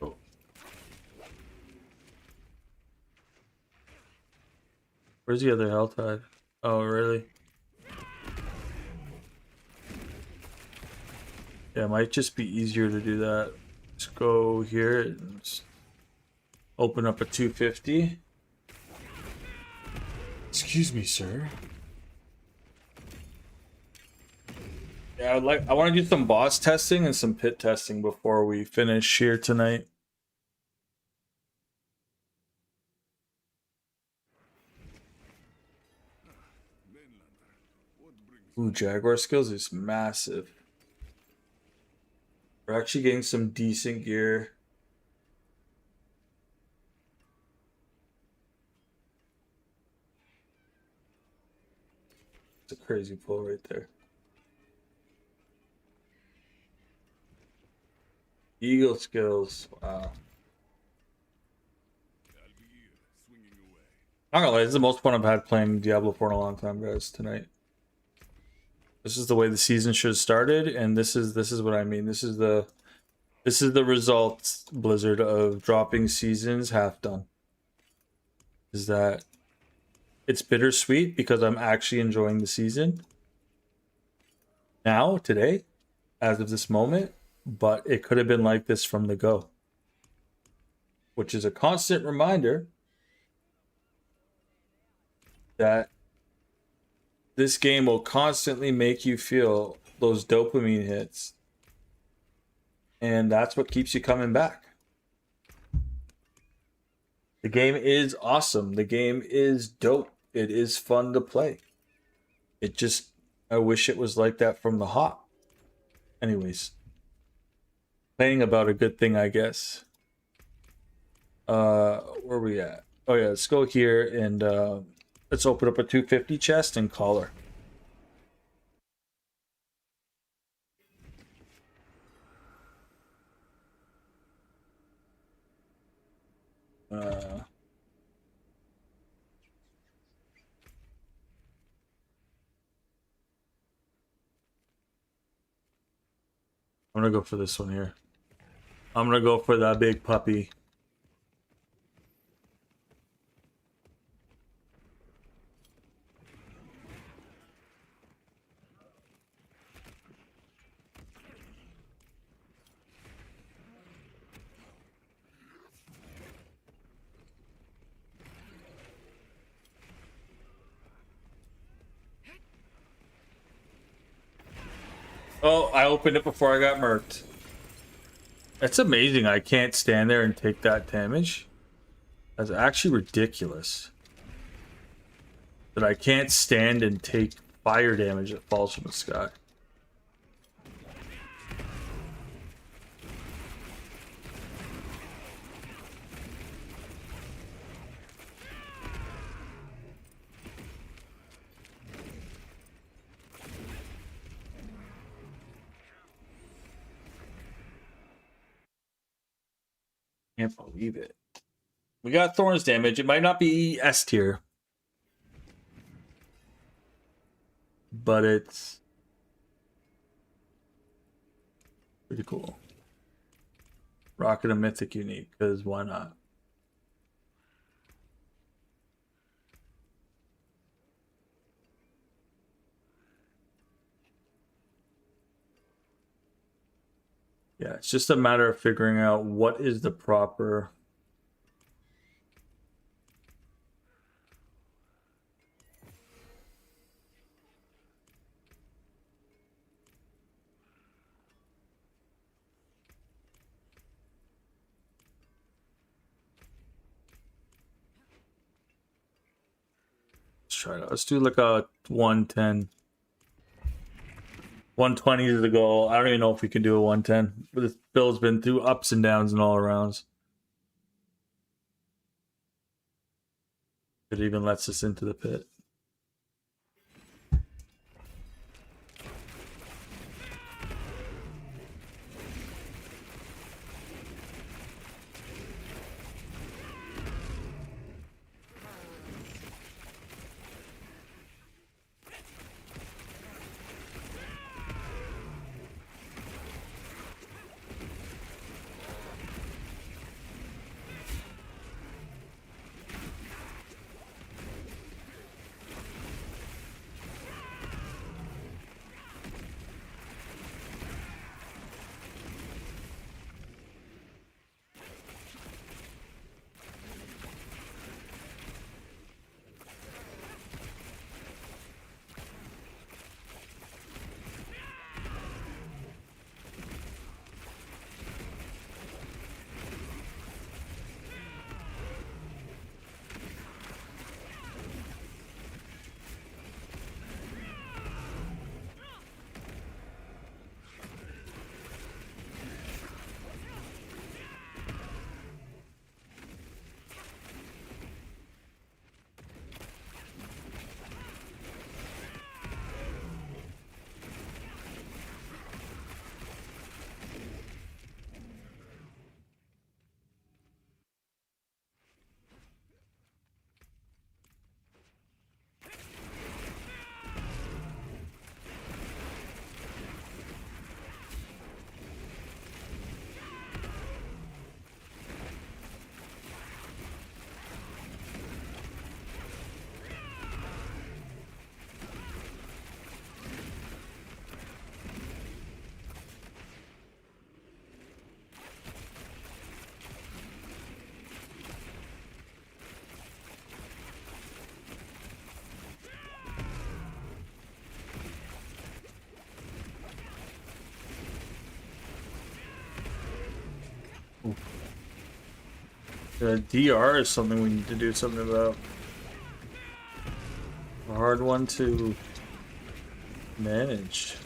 Oh. Where's the other health hive? Oh, really? Yeah, it might just be easier to do that. Just go here and just open up a 250. Excuse me, sir. Yeah, I want to do some boss testing and some pit testing before we finish here tonight. Ooh, Jaguar skills is massive. We're actually getting some decent gear. It's a crazy pull right there. Eagle skills. Wow. I'm not gonna lie, this is the most fun I've had playing Diablo 4 in a long time, guys, tonight. This is the way the season should have started, and this is what I mean. This is the result, Blizzard, of dropping seasons half done. Is that it's bittersweet because I'm actually enjoying the season now, today, as of this moment, but it could have been like this from the go. Which is a constant reminder that this game will constantly make you feel those dopamine hits. And that's what keeps you coming back. The game is awesome. The game is dope. It is fun to play. It just, I wish it was like that from the hop. Anyways. Playing about a good thing, I guess. Where are we at? Oh yeah, let's go here and let's open up a 250 chest and collar. Uh, I'm gonna go for this one here. I'm gonna go for that big puppy. Oh, I opened it before I got murked. It's amazing I can't stand there and take that damage. That's actually ridiculous. That I can't stand and take fire damage that falls from the sky. Can't believe it. We got Thorns damage. It might not be S tier, but it's pretty cool. Rocket a Mythic Unique, because why not? Yeah, it's just a matter of figuring out what is the proper... Let's try it. Let's do like a 110. 120 is the goal. I don't even know if we can do a 110. But this build's been through ups and downs and all arounds. It even lets us into the pit. The DR is something we need to do something about. A hard one to manage.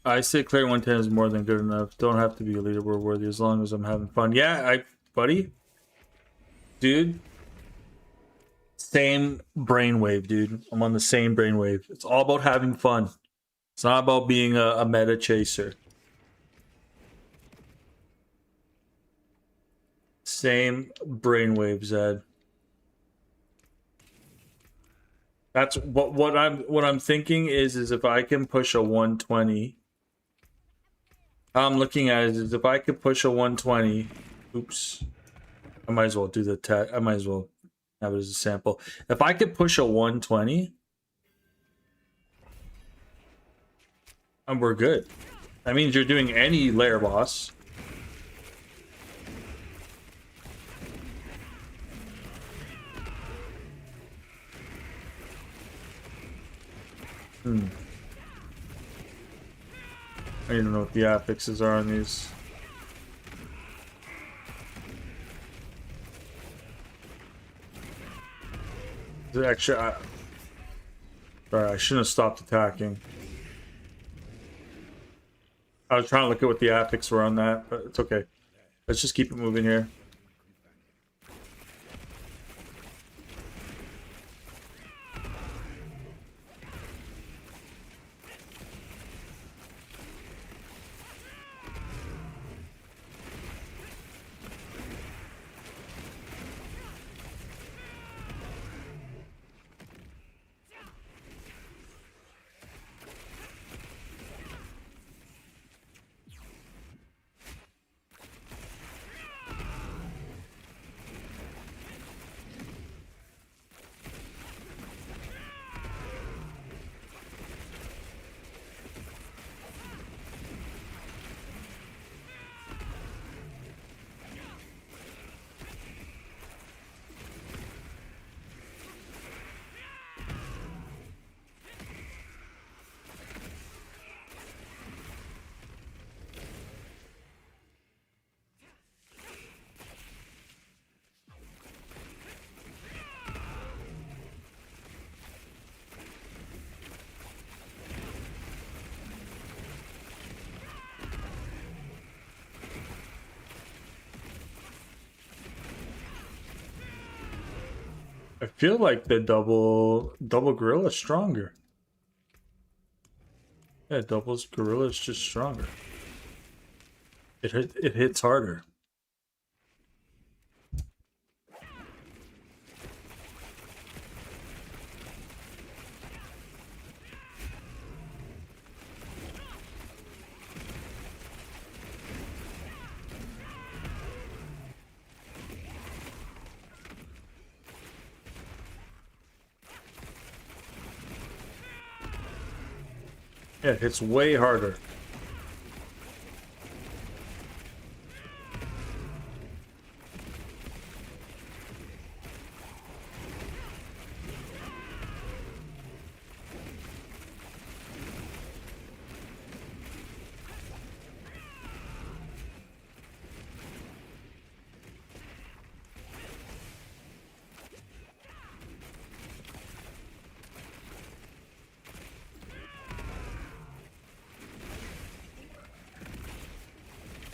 I say clear 110 is more than good enough. Don't have to be a leaderboard worthy as long as I'm having fun. Yeah, buddy. Dude. Same brainwave, dude. I'm on the same brainwave. It's all about having fun. It's not about being a meta chaser. Same brainwave, Zed. That's what I'm thinking is if I can push a 120. How I'm looking at it is if I could push a 120. Oops. I might as well do the tech. I might as well have it as a sample. If I could push a 120, and we're good. That means you're doing any layer boss. I don't know what the affixes are on these. Actually, sorry, I shouldn't have stopped attacking. I was trying to look at what the affix were on that, but it's okay. Let's just keep it moving here. I feel like the double gorilla is stronger. Yeah, doubles gorilla is just stronger. It hits harder. Yeah, it hits way harder.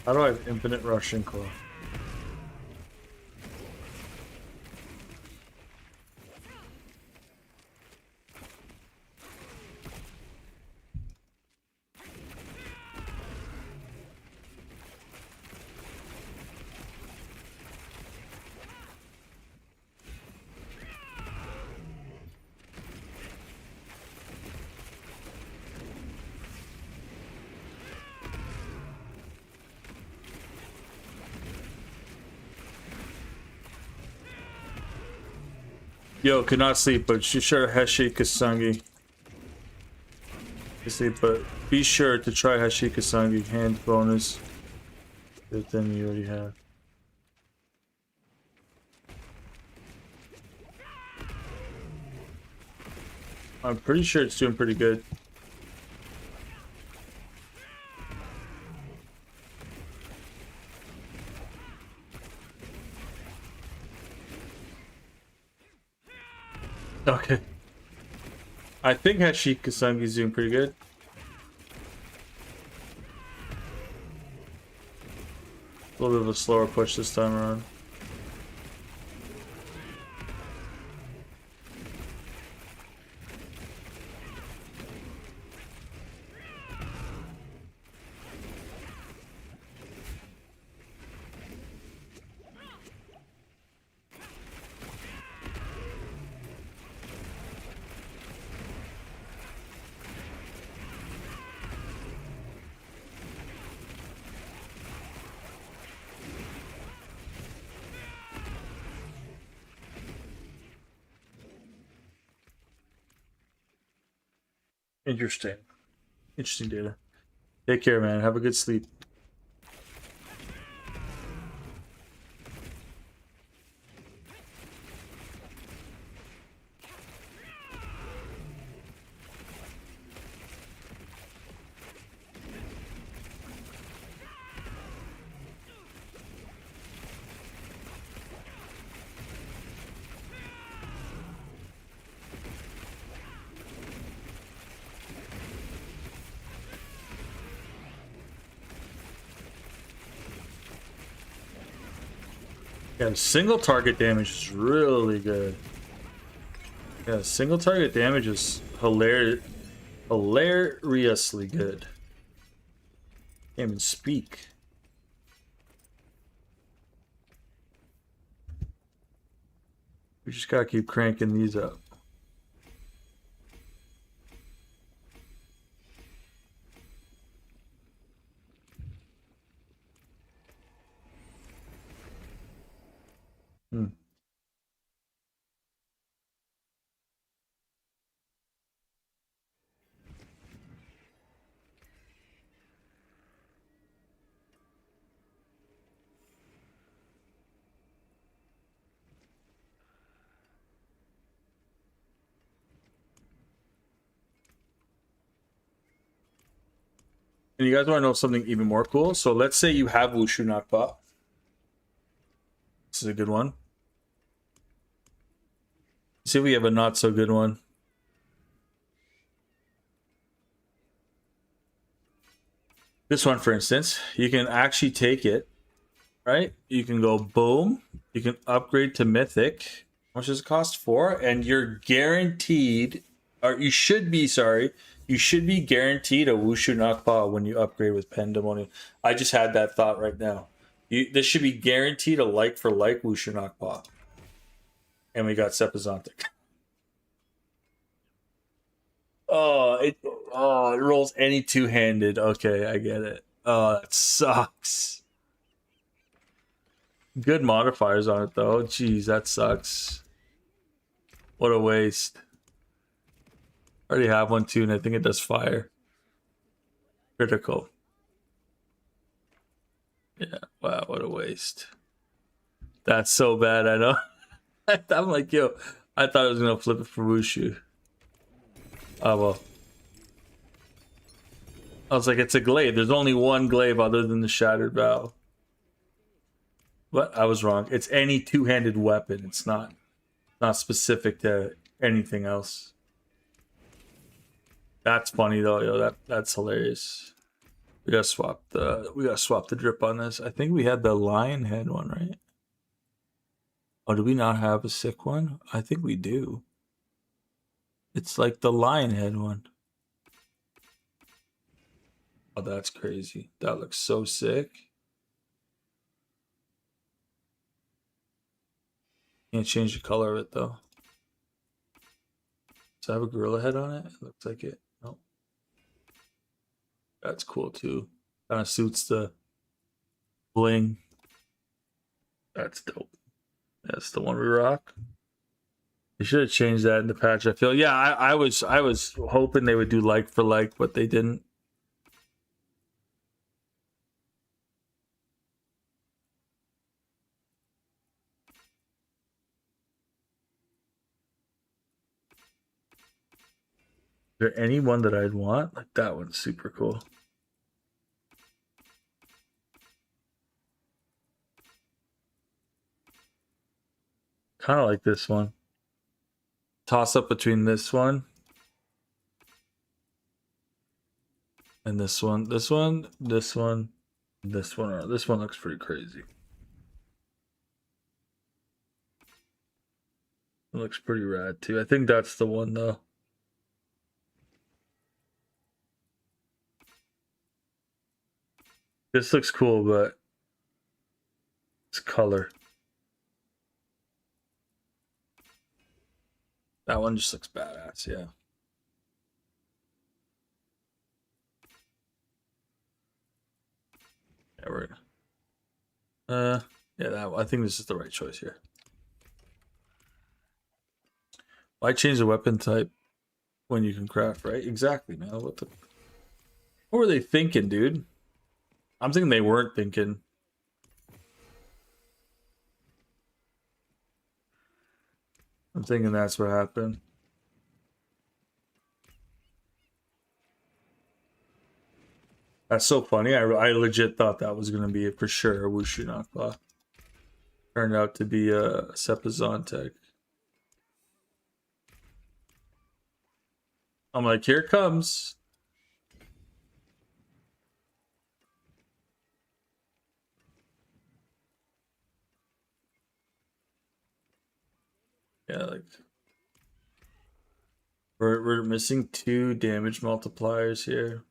How do I have infinite rushing claw? Yo, could not sleep, but she sure Heshi Kasangi. Sleep, but be sure to try Heshi Kasangi hand bonus. Than you already have. I'm pretty sure it's doing pretty good. Okay. I think Hashi Kasangi's doing pretty good. A little bit of a slower push this time around. Interesting. Interesting data. Take care, man. Have a good sleep. Yeah, single target damage is really good. Yeah, single target damage is hilariously good. Can't even speak. We just gotta keep cranking these up. Hmm. And you guys want to know something even more cool? So let's say you have Wushu Nakba. This is a good one. See if we have a not so good one. This one, for instance, you can actually take it, right? You can go boom. You can upgrade to Mythic. How much does it cost? 4, and you're guaranteed, or you should be, sorry, you should be guaranteed a Wushu Nakba when you upgrade with Pandemonium. I just had that thought right now. This should be guaranteed a like for like Wushu Nakba. And we got Sepizontic. It rolls any two-handed. Okay, I get it. Oh, that sucks. Good modifiers on it though. Jeez, that sucks. What a waste. I already have one too, and I think it does fire. Critical. Yeah, wow, what a waste. That's so bad, I know. I'm like, yo, I thought I was gonna flip it for Wushu. Oh well. I was like, it's a glaive. There's only one glaive other than the Shattered Bow. But I was wrong. It's any two-handed weapon. It's not specific to anything else. That's funny though, yo. That's hilarious. We gotta swap the drip on this. I think we had the lion head one, right? Oh, do we not have a sick one? I think we do. It's like the lion head one. Oh, that's crazy. That looks so sick. Can't change the color of it though. Does it have a gorilla head on it? It looks like it. Nope. That's cool too. Kind of suits the bling. That's dope. That's the one we rock. They should have changed that in the patch. I feel. Yeah, I was hoping they would do like for like, but they didn't. Is there any one that I'd want? Like that one's super cool. Kind of like this one. Toss up between this one and this one. This one. This one looks pretty crazy. It looks pretty rad too. I think that's the one though. This looks cool, but it's color. That one just looks badass, yeah. Yeah, we're yeah, I think this is the right choice here. Why change the weapon type when you can craft, right? Exactly, man. What were they thinking, dude? I'm thinking they weren't thinking. I'm thinking that's what happened. That's so funny. I legit thought that was gonna be for sure a Wushu knockoff. Turned out to be a Sepazon. I'm like, here it comes. Yeah, like we're missing 2 damage multipliers here.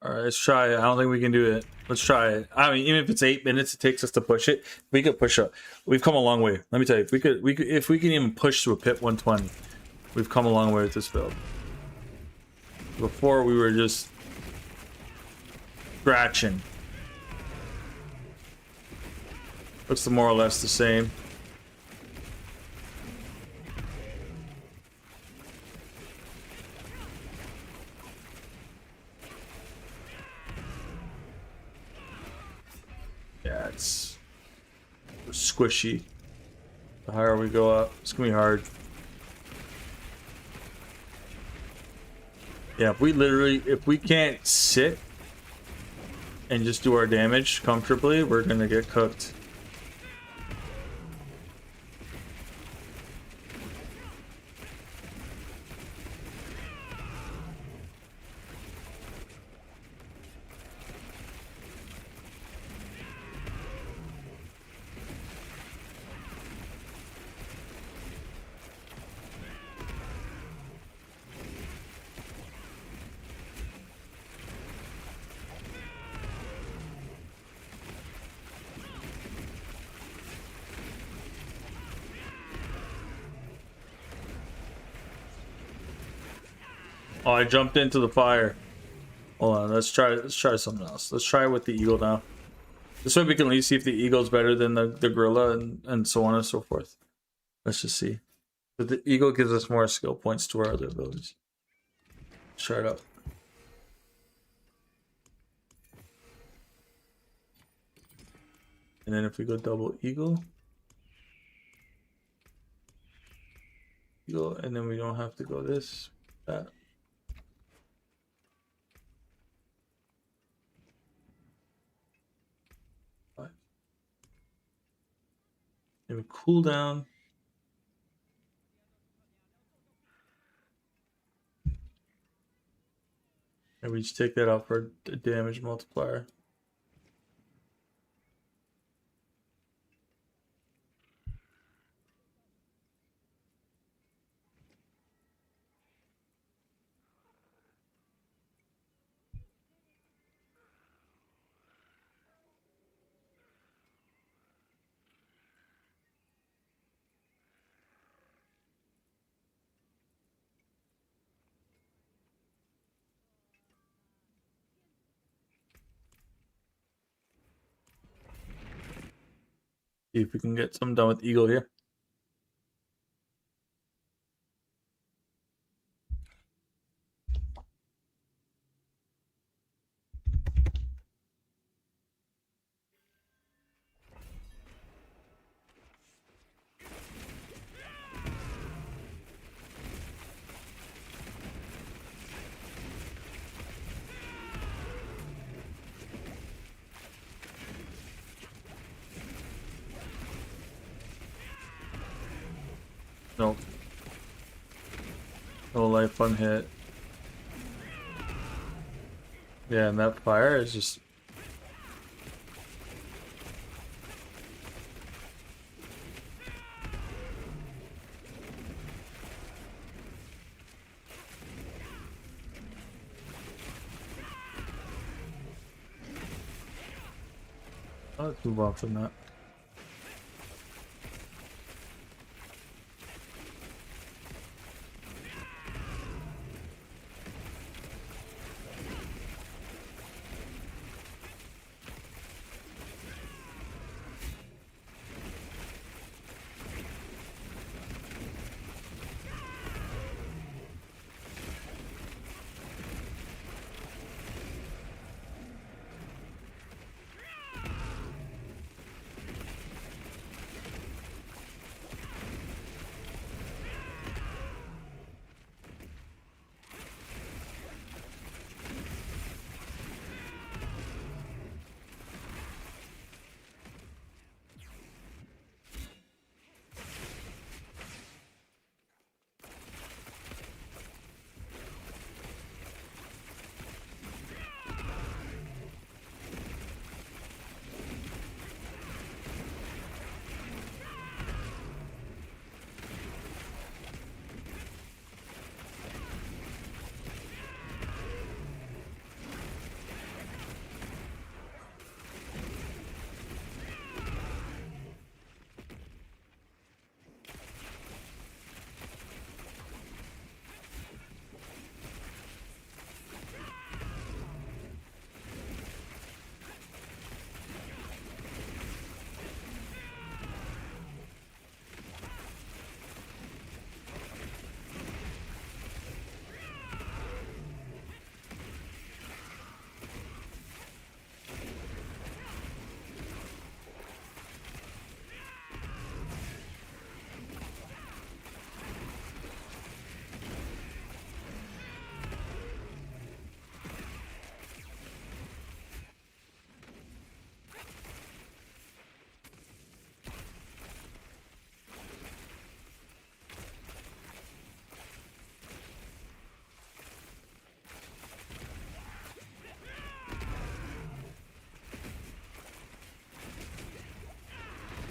All right, let's try it. I don't think we can do it. Let's try it. I mean, even if it's 8 minutes it takes us to push it, we could push up. We've come a long way. Let me tell you, if we can even push to a pit 120, we've come a long way with this build. Before we were just scratching. Looks more or less the same. Yeah, it's squishy. The higher we go up, it's gonna be hard. Yeah, if we can't sit and just do our damage comfortably, we're gonna get cooked. Oh, I jumped into the fire. Hold on, let's try something else. Let's try with the eagle now. This way we can at least see if the eagle's better than the gorilla and so on and so forth. Let's just see. But the eagle gives us more skill points to our other abilities. Let's try it out. And then if we go double eagle, and then we don't have to go this, that. And we cool down. And we just take that out for a damage multiplier. See if we can get some done with Eagle here. Nope. No life unhit. Yeah, and that fire is just... Let's move on from that.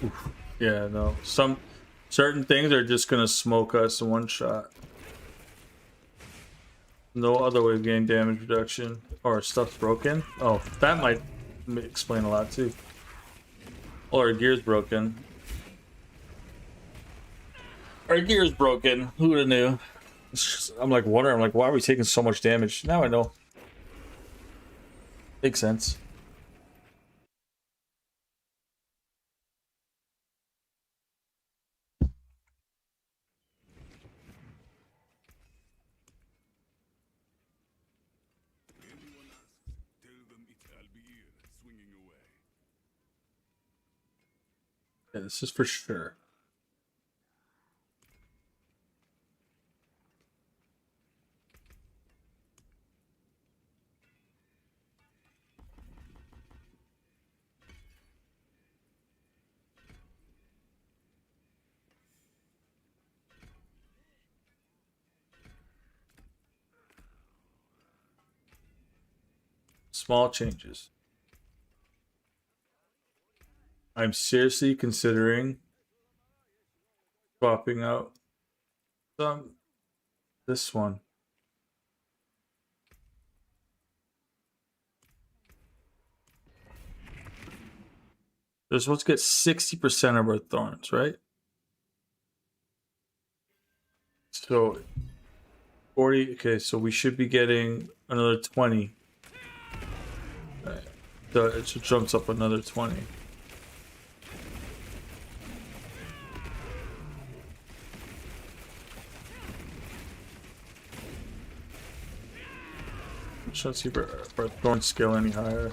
Oof. Yeah, no. Some certain things are just gonna smoke us in one shot. No other way of getting damage reduction. Or stuff's broken. Oh, that might explain a lot too. Or our gear's broken. Our gear's broken. Who would have knew? I'm like wondering, I'm like, why are we taking so much damage? Now I know. Makes sense. Yeah, this is for sure. Small changes. I'm seriously considering swapping out this one. They're supposed to get 60% of our thorns, right? So 40, okay, so we should be getting another 20. Right. So it jumps up another 20. trying to see if our thorn scale any higher.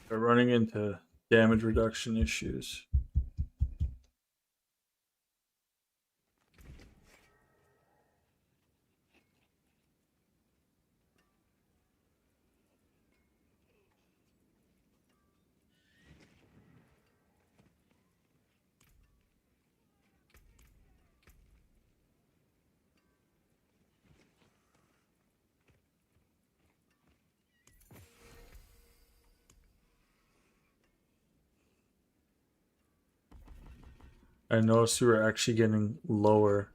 We're running into damage reduction issues. I noticed we were actually getting lower.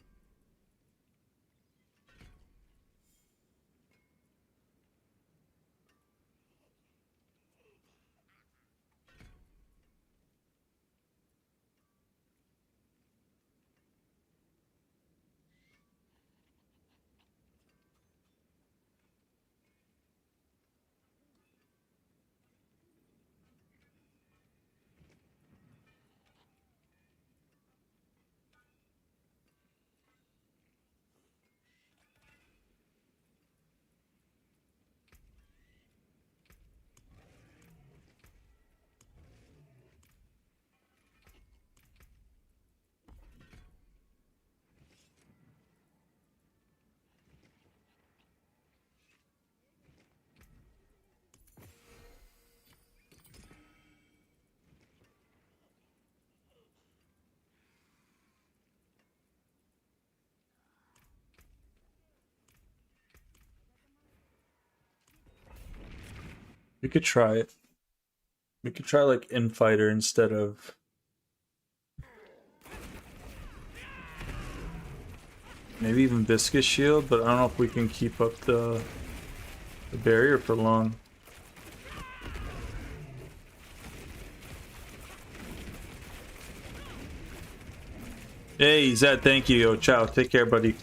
We could try it. We could try like Infighter instead of maybe even Viscous Shield, but I don't know if we can keep up the barrier for long. Hey Zed, thank you. Yo, ciao. Take care, buddy.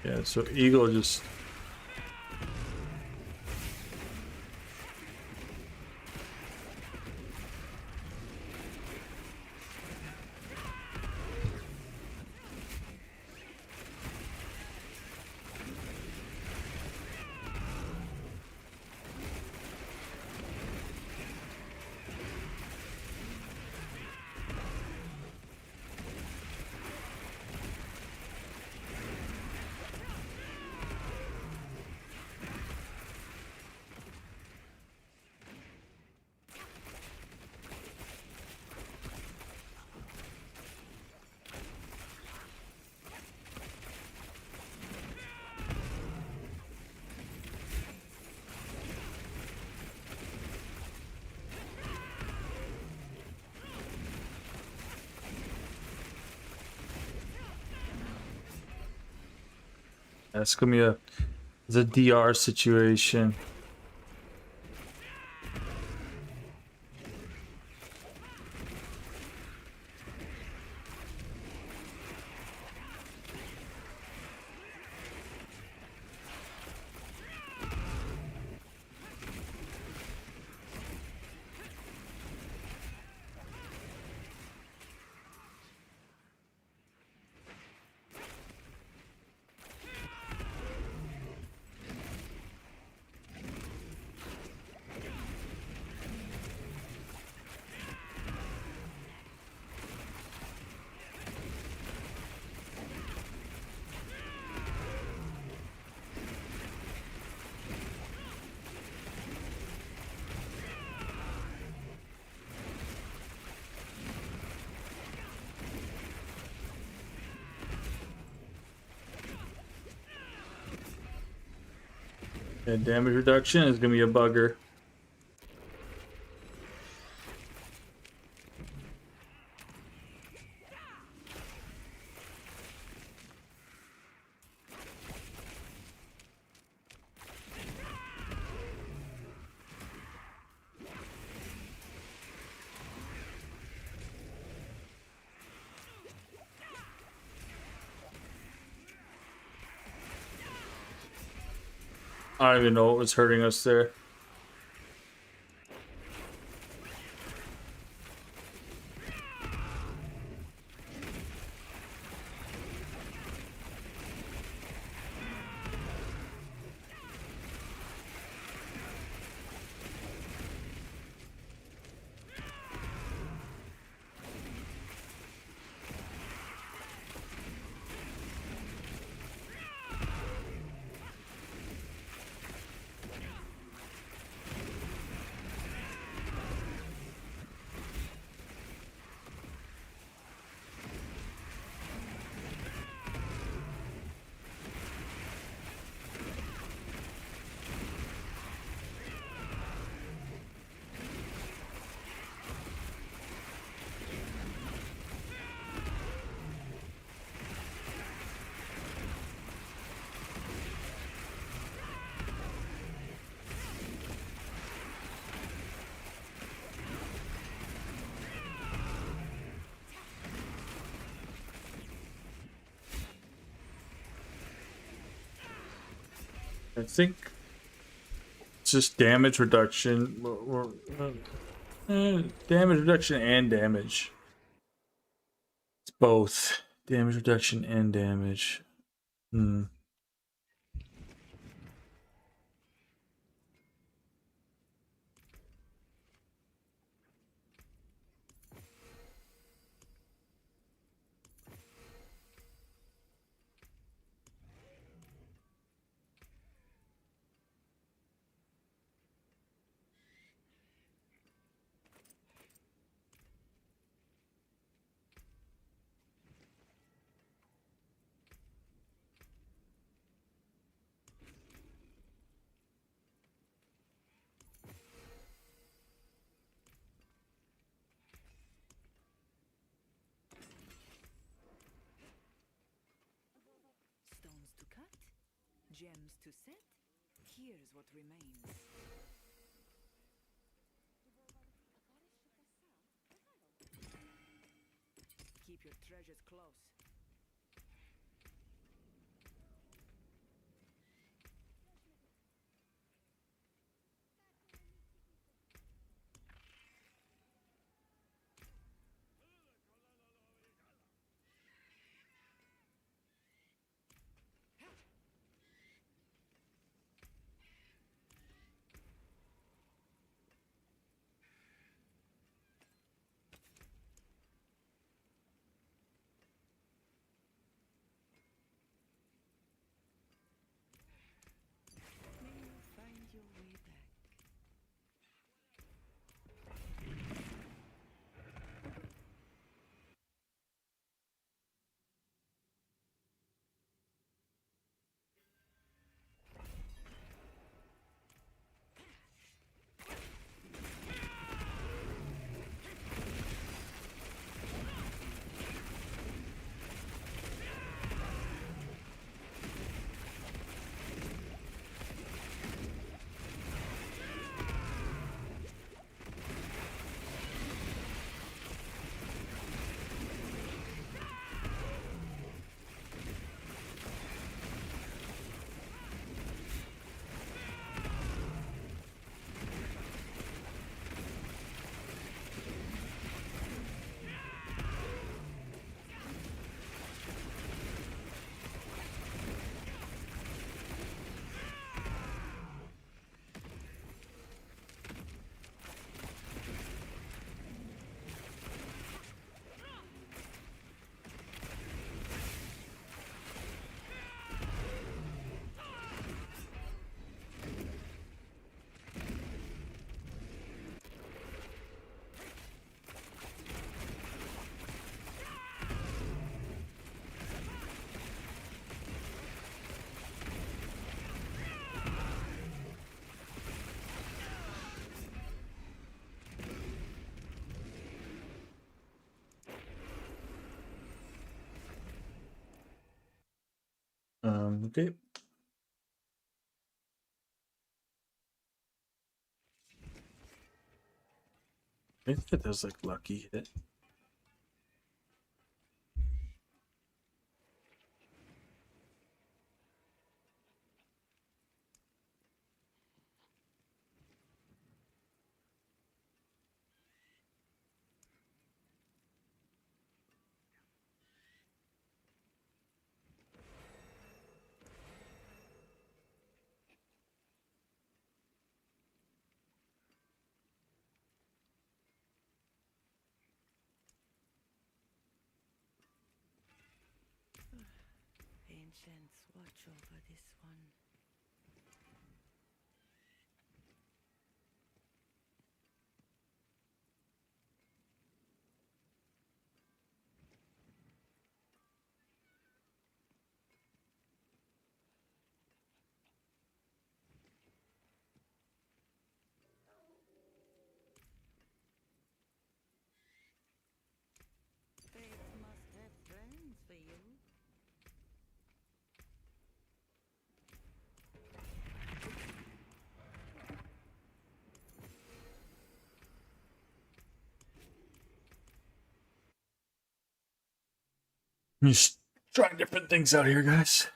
Yeah, so Eagle just... It's gonna be a DR situation. Yeah, damage reduction is gonna be a bugger. I don't even know what was hurting us there. I think it's just damage reduction. Damage reduction and damage. It's both damage reduction and damage. Hmm. Stones to cut, gems to set. Here's what remains. Keep your treasures close. Okay. I think that was like lucky hit. Ancients, watch over this one. Fate must have plans for you. Just trying different things out here, guys.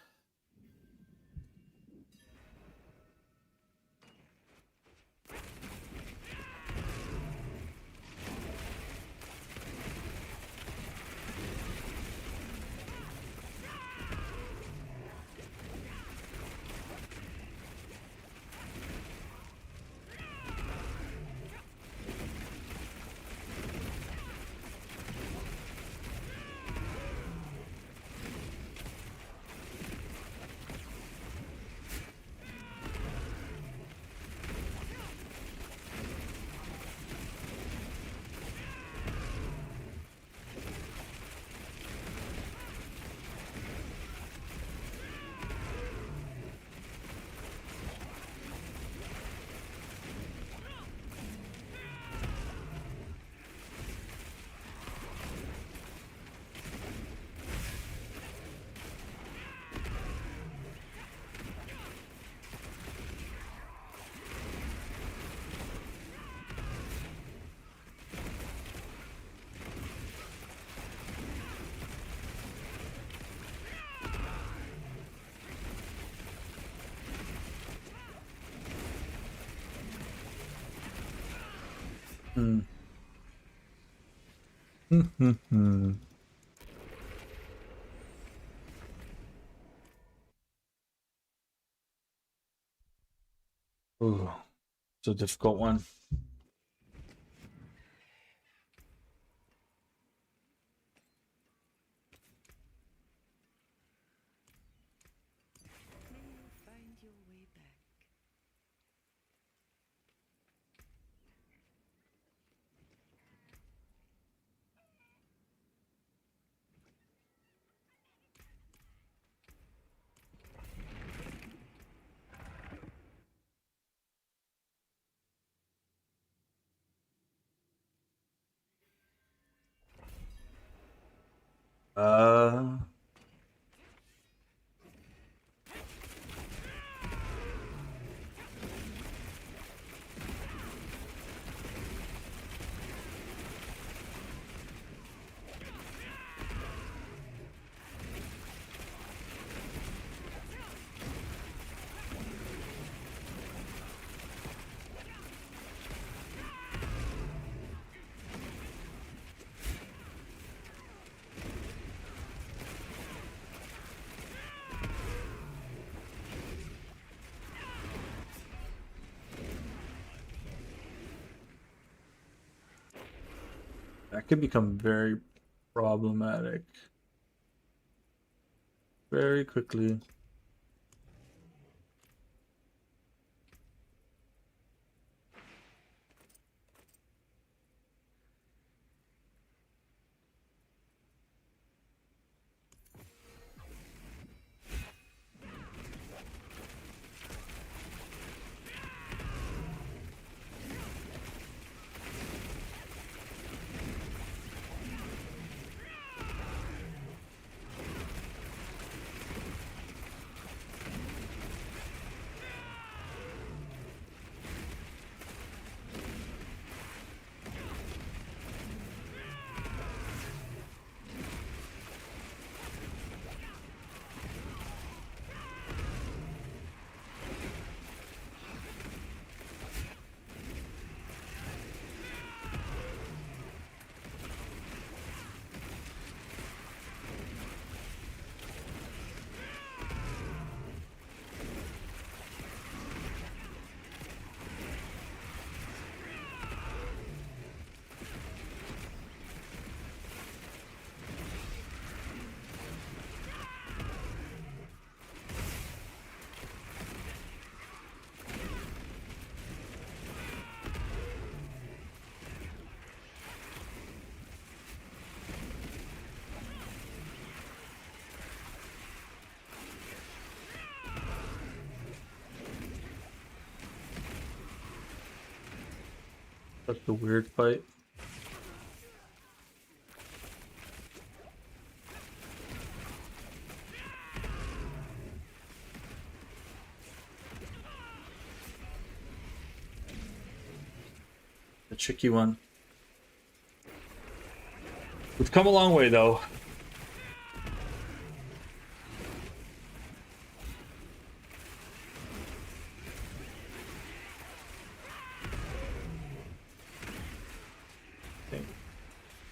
Hmm. Ooh, it's a difficult one. May you find your way back. Uh, that could become very problematic very quickly. That's a weird fight. A tricky one. We've come a long way though.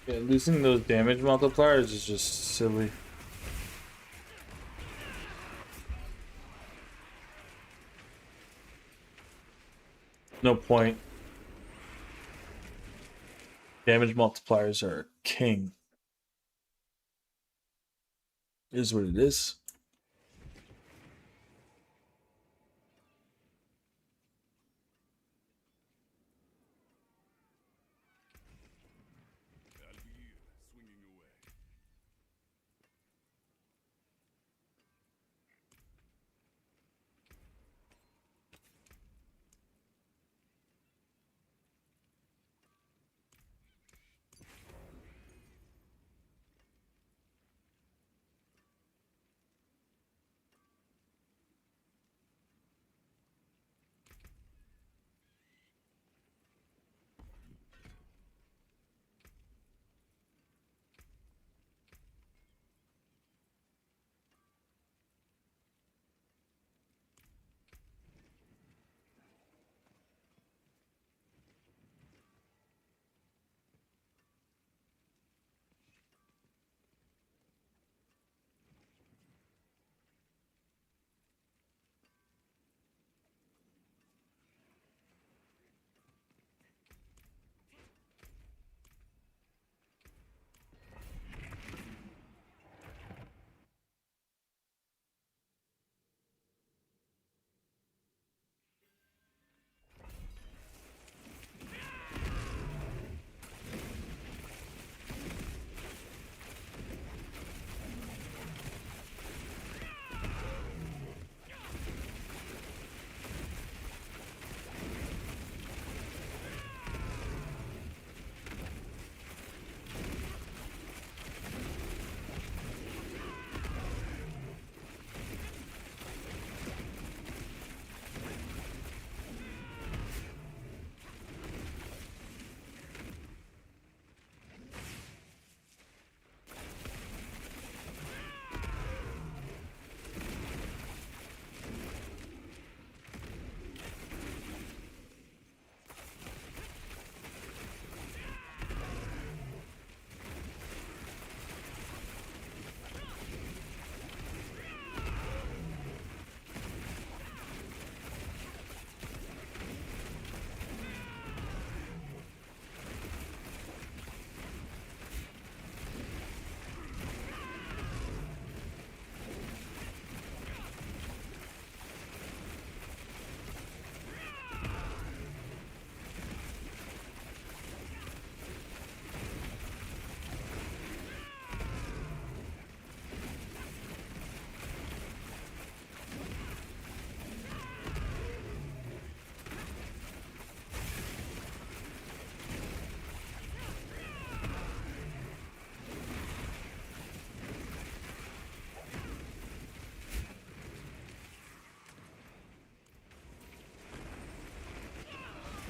Yeah, losing those damage multipliers is just silly. No point. Damage multipliers are king. Is what it is.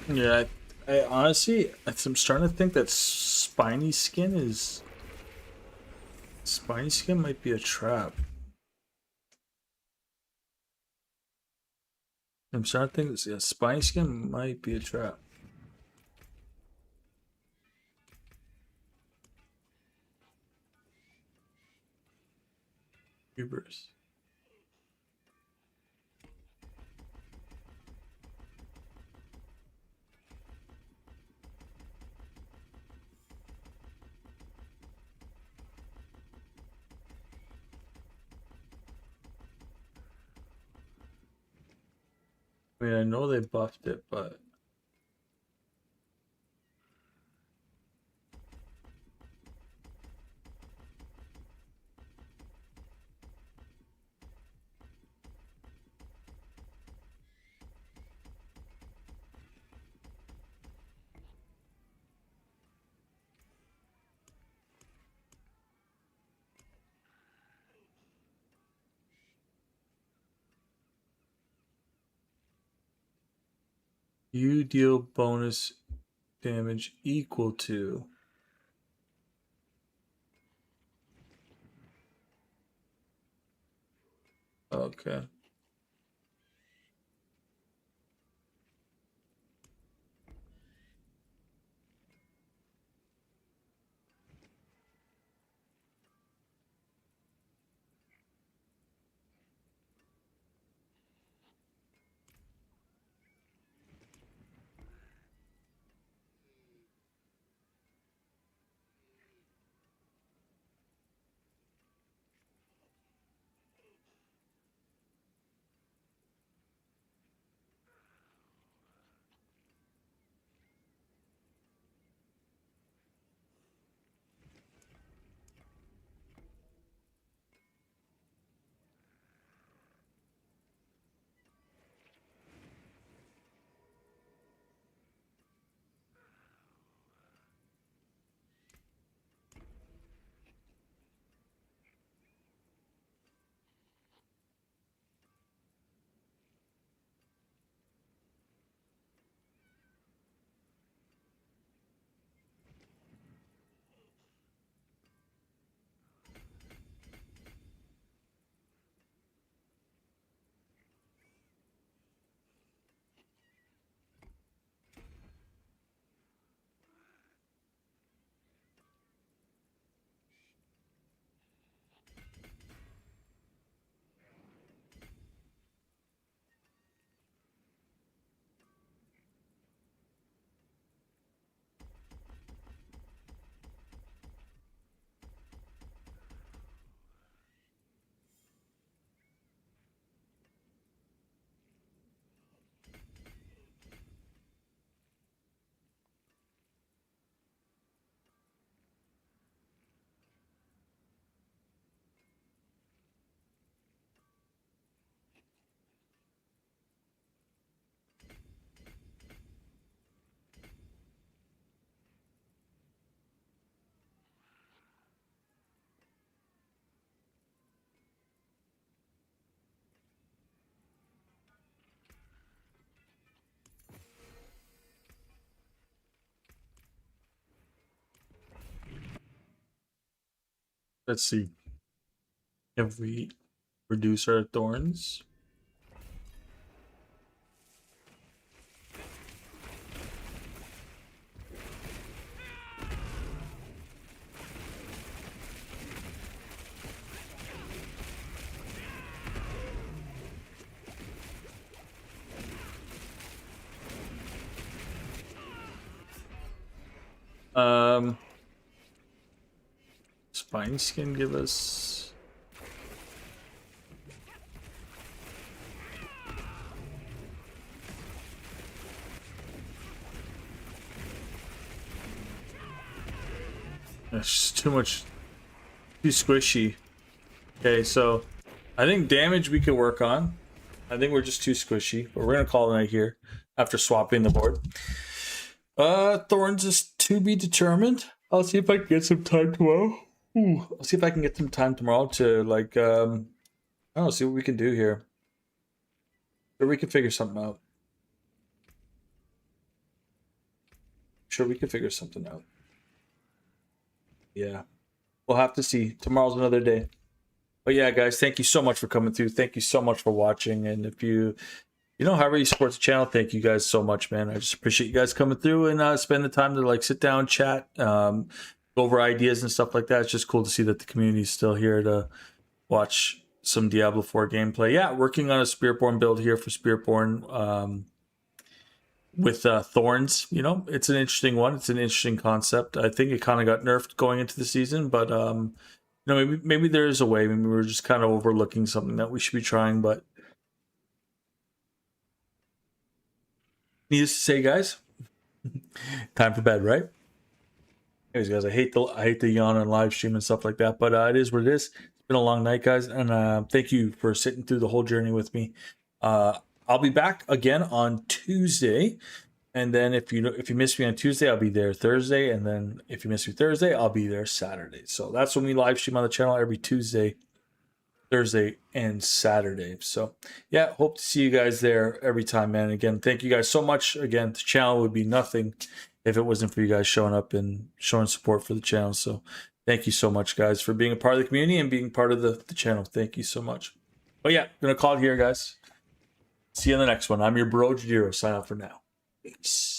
Yeah, I honestly, I'm starting to think that spiny skin might be a trap. I'm starting to think this, yeah, spiny skin might be a trap. Ubers. I mean, I know they buffed it, but You deal bonus damage equal to. Okay. Let's see. If we reduce our thorns. Spine skin give us. It's just too much, too squishy. Okay, so I think damage we could work on. I think we're just too squishy, but we're gonna call it a night here after swapping the board. Thorns is to be determined. I'll see if I can get some time tomorrow. I'll see if I can get some time tomorrow to like I don't know, see what we can do here. Sure, we can figure something out. Sure, we can figure something out. Yeah, we'll have to see. Tomorrow's another day. But yeah, guys, thank you so much for coming through. Thank you so much for watching. And if however you support the channel, thank you guys so much, man. I just appreciate you guys coming through and spend the time to like sit down, chat, go over ideas and stuff like that. It's just cool to see that the community is still here to watch some Diablo 4 gameplay. Yeah, working on a Spiritborn build here for Spiritborn with Thorns. It's an interesting one. It's an interesting concept. I think it kind of got nerfed going into the season, but maybe there is a way. Maybe we're just kind of overlooking something that we should be trying. But needless to say, guys, time for bed, right? Anyways, guys, I hate the yawn on live stream and stuff like that, but it is what it is. It's been a long night, guys, and thank you for sitting through the whole journey with me. I'll be back again on Tuesday, and then if you miss me on Tuesday, I'll be there Thursday, and then if you miss me Thursday, I'll be there Saturday. So that's when we live stream on the channel every Tuesday. Thursday and Saturday. So yeah, hope to see you guys there every time, man. Again, thank you guys so much. Again, the channel would be nothing if it wasn't for you guys showing up and showing support for the channel. So thank you so much, guys, for being a part of the community and being part of the channel. Thank you so much. But yeah, gonna call it here, guys. See you in the next one. I'm your bro Jadiro. Sign out for now. Peace.